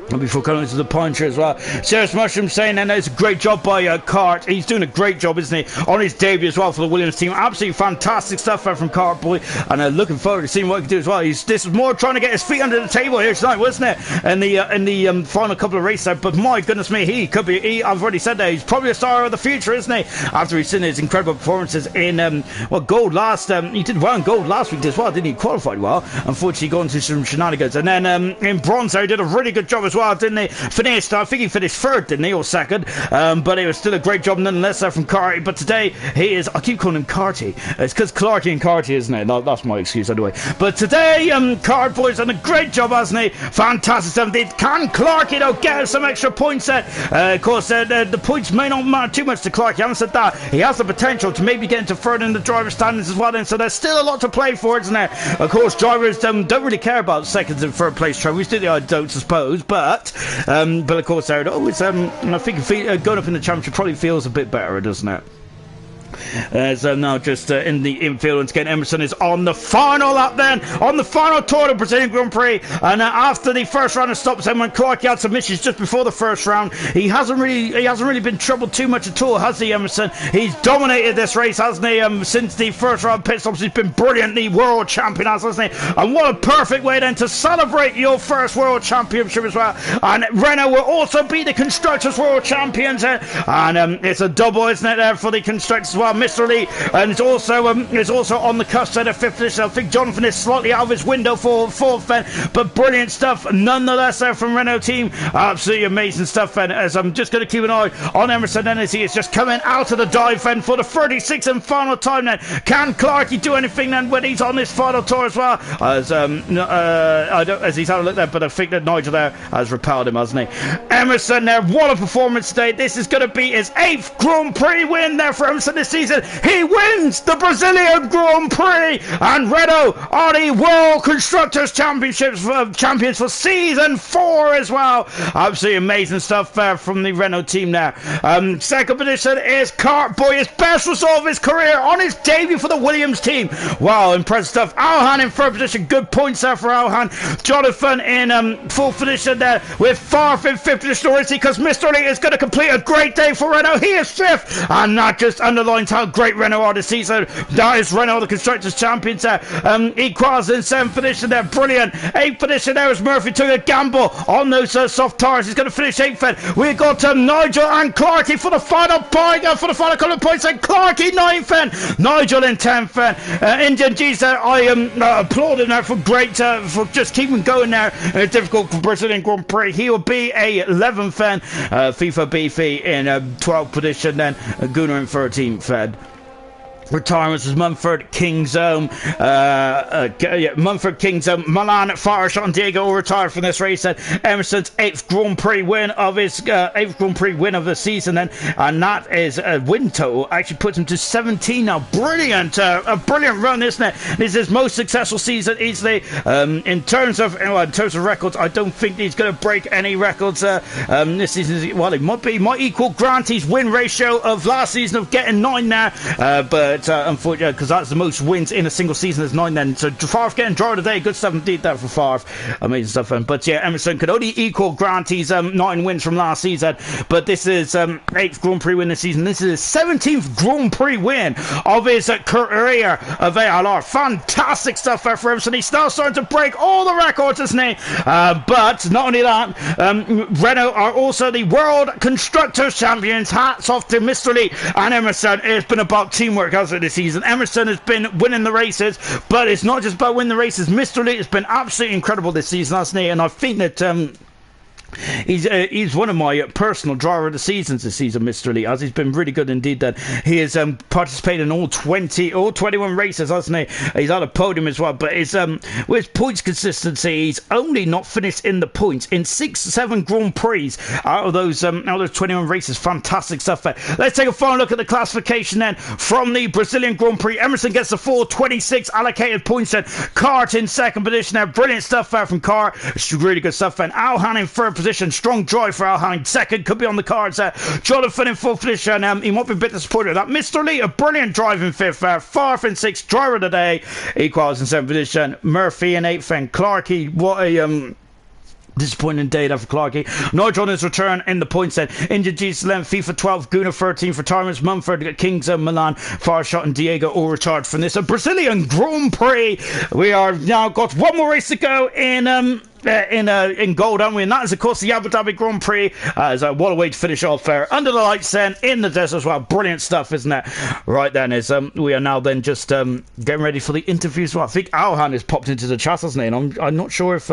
Before coming to the puncher as well. Serious Mushroom saying that it's a great job by Cart. He's doing a great job, isn't he? On his debut as well for the Williams team. Absolutely fantastic stuff from Cart Boy. And looking forward to seeing what he can do as well. This was more trying to get his feet under the table here tonight, wasn't it? In the final couple of races. But my goodness me, he could be. I've already said that he's probably a star of the future, isn't he? After he's seen his incredible performances in gold last. He did well in gold last week as well, didn't he? Qualified well. Unfortunately, going through some shenanigans. And then in bronze, he did a really good job as well, didn't he? Finished, I think he finished third, didn't he, or second? But it was still a great job nonetheless from Carty. But today he is, I keep calling him Carty. It's because Clarky and Carty, isn't it? That's my excuse anyway. But today, Card Boy's done a great job, hasn't he? Fantastic stuff. Can Clarky though get some extra points set? Of course, the points may not matter too much to Clarky. I haven't said that. He has the potential to maybe get into third in the driver's standings as well. Then, so there's still a lot to play for, isn't there? Of course, drivers don't really care about second and third place trophies, do they? I don't suppose, but of course, there it always. I think going up in the championship probably feels a bit better, doesn't it? So now just in the infield, and again, Emerson is on the final lap then, on the final tour of the Brazilian Grand Prix, and after the first round of stops, and when Clark had some issues just before the first round, he hasn't really been troubled too much at all, has he, Emerson? He's dominated this race, hasn't he? Since the first round pit stops, he's been brilliantly world champion, hasn't he? And what a perfect way then to celebrate your first world championship as well. And Renault will also be the constructors world champions, and it's a double, isn't it, there for the constructors as well. Mr. Lee, and it's also on the cusp of the fifth position. I think Jonathan is slightly out of his window for fourth then, but brilliant stuff nonetheless there from Renault team. Absolutely amazing stuff then, as I'm just going to keep an eye on Emerson then as he is just coming out of the dive then for the 36th and final time then. Can Clarky do anything then when he's on this final tour as well? As as he's had a look there, but I think that Nigel there has repelled him, hasn't he? Emerson there, what a performance today. This is going to be his 8th Grand Prix win there for Emerson this season. He wins the Brazilian Grand Prix, and Renault are the World Constructors Championships champions for season 4 as well. Absolutely amazing stuff from the Renault team there. Second position is Cart Boy, his best result of his career on his debut for the Williams team. Wow, impressive stuff. Alhan in third position, good points there for Alhan. Jonathan in fourth position there, with Farf in fifth position, or is he? Because Mr. Lee is going to complete a great day for Renault. He is fifth, and that just underlines how great Renault are this season. That is Renault, the Constructors Champions there. Equals in 7th position there, brilliant. 8th position there is Murphy, took a gamble on those soft tires. He's going to finish 8th then. We've got Nigel and Clarky for the final point, for the final couple of points, and Clarky 9th then. Nigel in 10th then. Indian G's there, I applaud him there for great, for just keeping going there in a difficult Brazilian Grand Prix. He will be a 11th then. FIFA Beefy in 12th position then. Gunnar in 13th then. Retirements was Mumford, Kingsholm, Mumford, Kingsholm, Milan, Fireshot and Diego all retired from this race. And Emerson's 8th Grand Prix win of his 8th Grand Prix win of the season, then, and that is a win total. Actually puts him to 17 now. Brilliant, a brilliant run, isn't it? This is his most successful season easily. In terms of records, I don't think he's going to break any records this season. Well, it might equal Granty's win ratio of last season of getting 9 now, but unfortunately, because that's the most wins in a single season, is 9 then. So Favre getting driver today, good stuff indeed there for Favre, amazing stuff. But yeah, Emerson could only equal Granty's 9 wins from last season, but this is 8th Grand Prix win this season. This is his 17th Grand Prix win of his career of ALR. Fantastic stuff there for Emerson. He's now starting to break all the records, isn't he? But not only that, Renault are also the World Constructors Champions. Hats off to Mr. Lee and Emerson. It's been about teamwork, hasn't it, this season? Emerson has been winning the races, but it's not just about winning the races. Mr. Lee has been absolutely incredible this season, hasn't he? And I think that he's one of my personal driver of the seasons this season, Mr. Lee, as he's been really good indeed. That he has participated in all 21 races, hasn't he? He's on a podium as well, but with his points consistency, he's only not finished in the points in 6-7 Grand Prix out of those 21 races. Fantastic stuff there. Let's take a final look at the classification then from the Brazilian Grand Prix. Emerson gets the 426 allocated points then. Cart in second position there, brilliant stuff there from Cart. It's really good stuff then. Alhan in third position, strong drive for Alhan. Second could be on the cards there. Jonathan in fourth position, he might be a bit disappointed with that. Mr. Lee, a brilliant drive in fifth there. Farf in sixth, driver of the day. Equals in seventh position. Murphy in eighth, and Clarky, what a Disappointing day there for Clarkey. Nigel on his return in the points then. Injured Jesus 11, FIFA 12, Guna 13 for retirements. Mumford, Kings of Milan, Farshot and Diego all retired from this. A Brazilian Grand Prix. We are now got one more race to go in gold, haven't we? And that is, of course, the Abu Dhabi Grand Prix. What a way to finish off there. Under the lights then, in the desert as well. Brilliant stuff, isn't it? Right then, we are now then just getting ready for the interviews. Well, I think Alhan has popped into the chat, hasn't he? And I'm not sure if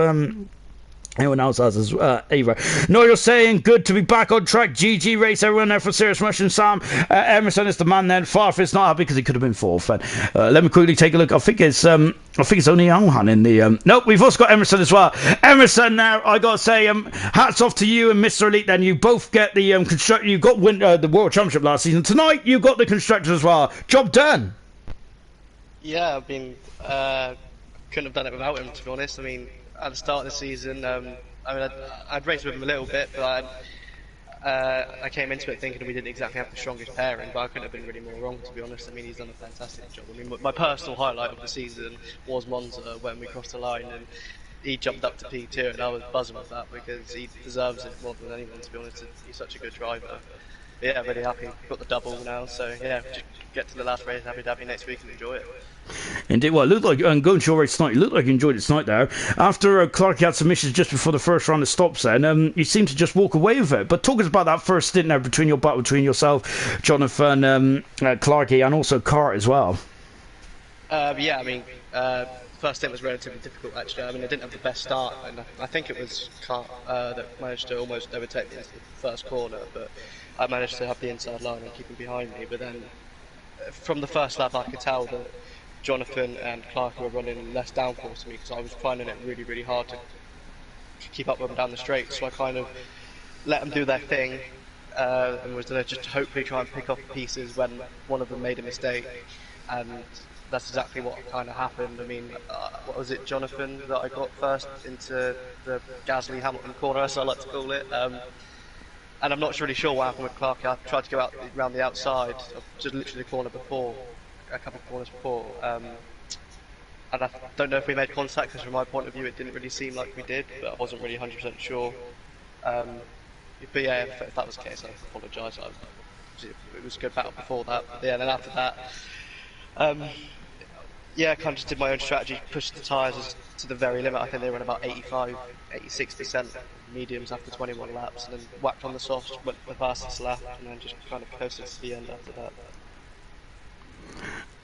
anyone else has either. No, you're saying good to be back on track. GG race, everyone there for Serious Russian Sam. Emerson is the man then. Farfis not happy because he could have been fourth. Let me quickly take a look. I think it's only Alhan in the. Nope, we've also got Emerson as well. Emerson now, I gotta say, hats off to you and Mr. Elite. Then you both get the constructor. You got the World Championship last season. Tonight you got the constructors as well. Job done. Yeah, I mean, couldn't have done it without him, to be honest. I mean, at the start of the season, I'd raced with him a little bit, but I came into it thinking we didn't exactly have the strongest pairing, but I couldn't have been really more wrong, to be honest. I mean, he's done a fantastic job. I mean, my personal highlight of the season was Monza when we crossed the line and he jumped up to P2, and I was buzzing with that because he deserves it more than anyone, to be honest. He's such a good driver. But yeah, really happy. Got the double now, so yeah, just get to the last race in Abu Dhabi next week and enjoy it. Indeed, well, it looked like, and going to your race tonight, you looked like you enjoyed it tonight there. After Clark had some issues just before the first round of stops then, you seemed to just walk away with it. But talk us about that first stint there between yourself, Jonathan, Clarkey, and also Cart as well. Yeah, I mean, first stint was relatively difficult actually. I mean, I didn't have the best start, and I think it was Cart that managed to almost overtake me in the first corner, but I managed to have the inside line and keep him behind me. But then from the first lap I could tell that Jonathan and Clark were running less downforce to me because I was finding it really, really hard to keep up with them down the straight. So I kind of let them do their thing and was going to just hopefully try and pick off pieces when one of them made a mistake. And that's exactly what kind of happened. I mean, what was it, Jonathan, that I got first into the Gasly-Hamilton corner, as I like to call it. And I'm not really sure what happened with Clark. I tried to go out around the outside, just literally the corner before, a couple of corners before. And I don't know if we made contact, because from my point of view it didn't really seem like we did, but I wasn't really 100% sure. But yeah, if that was the case, I apologise. It was a good battle before that. But yeah, then after that, yeah, I kind of just did my own strategy, pushed the tyres to the very limit. I think they were at about 86% mediums after 21 laps, and then whacked on the softs, went the fastest lap, and then just kind of coasted to the end after that.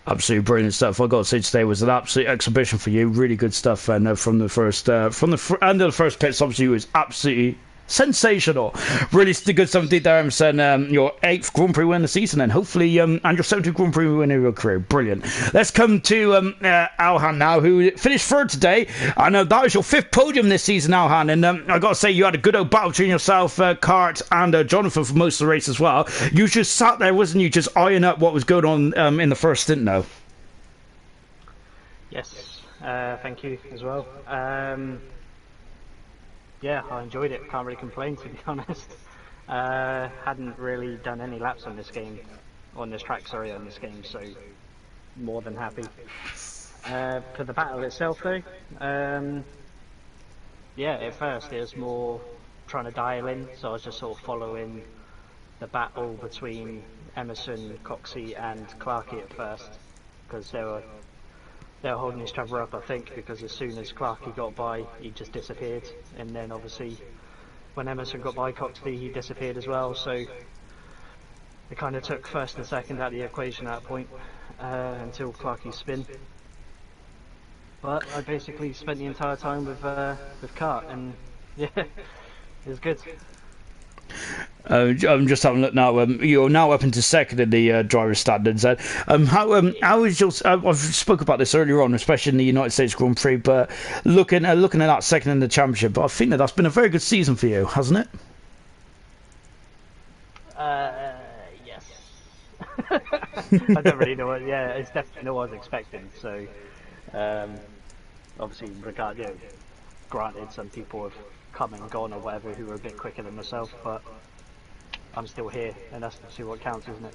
Absolutely brilliant stuff. I got to say, today was an absolute exhibition for you. Really good stuff, and from the first, end of the first pits, obviously, it was absolutely sensational. Really good stuff indeed there, Emerson. Your 8th Grand Prix win of the season, and hopefully, and your 7th Grand Prix win of your career. Brilliant. Let's come to Alhan now, who finished third today. I know that was your 5th podium this season, Alhan, and I got to say, you had a good old battle between yourself, Cart, and Jonathan for most of the race as well. You just sat there, wasn't you, just eyeing up what was going on in the first stint now? Yes, thank you as well. Yeah, I enjoyed it. Can't really complain, to be honest. Hadn't really done any laps on this track, so more than happy. For the battle itself, though, yeah, at first it was more trying to dial in, so I was just sort of following the battle between Emerson, Coxey, and Clarkey at first, because they were holding each other up, I think, because as soon as Clarkey got by, he just disappeared, and then obviously when Emerson got by Coxey, he disappeared as well, so it kind of took first and second out of the equation at that point, until Clarkey's spin. But I basically spent the entire time with Cart, and yeah, it was good. I'm just having a look now. You're now up into second in the driver standards. How is your? I've spoke about this earlier on, especially in the United States Grand Prix. But looking at that second in the championship, I think that's been a very good season for you, hasn't it? Yes. I don't really know what. Yeah, it's definitely not what I was expecting. So, obviously, granted, some people have come and gone or whatever who were a bit quicker than myself, but I'm still here, and that's what counts, isn't it?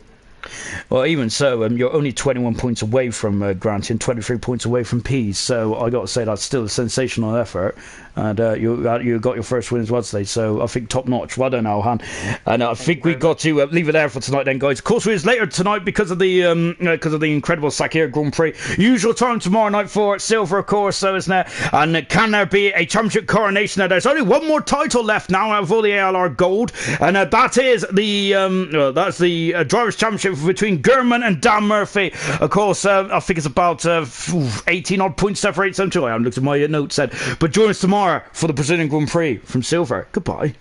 Well, even so, you're only 21 points away from Grant and 23 points away from Pease. So I got to say that's still a sensational effort. And you got your first win as well today, so I think top notch. Well done, Alhan. And I think we got to leave it there for tonight, then, guys. Of course, we're later tonight because of the incredible Sakir Grand Prix. Usual time tomorrow night for silver, of course. So isn't there? And can there be a championship coronation? Now, there's only one more title left now out of all the ALR gold, and that is the drivers' championship between Gurman and Dan Murphy. Of course, I think it's about 18 odd points separates them too. I haven't looked at my notes then, but join us tomorrow for the Brazilian Grand Prix from Silver. Goodbye.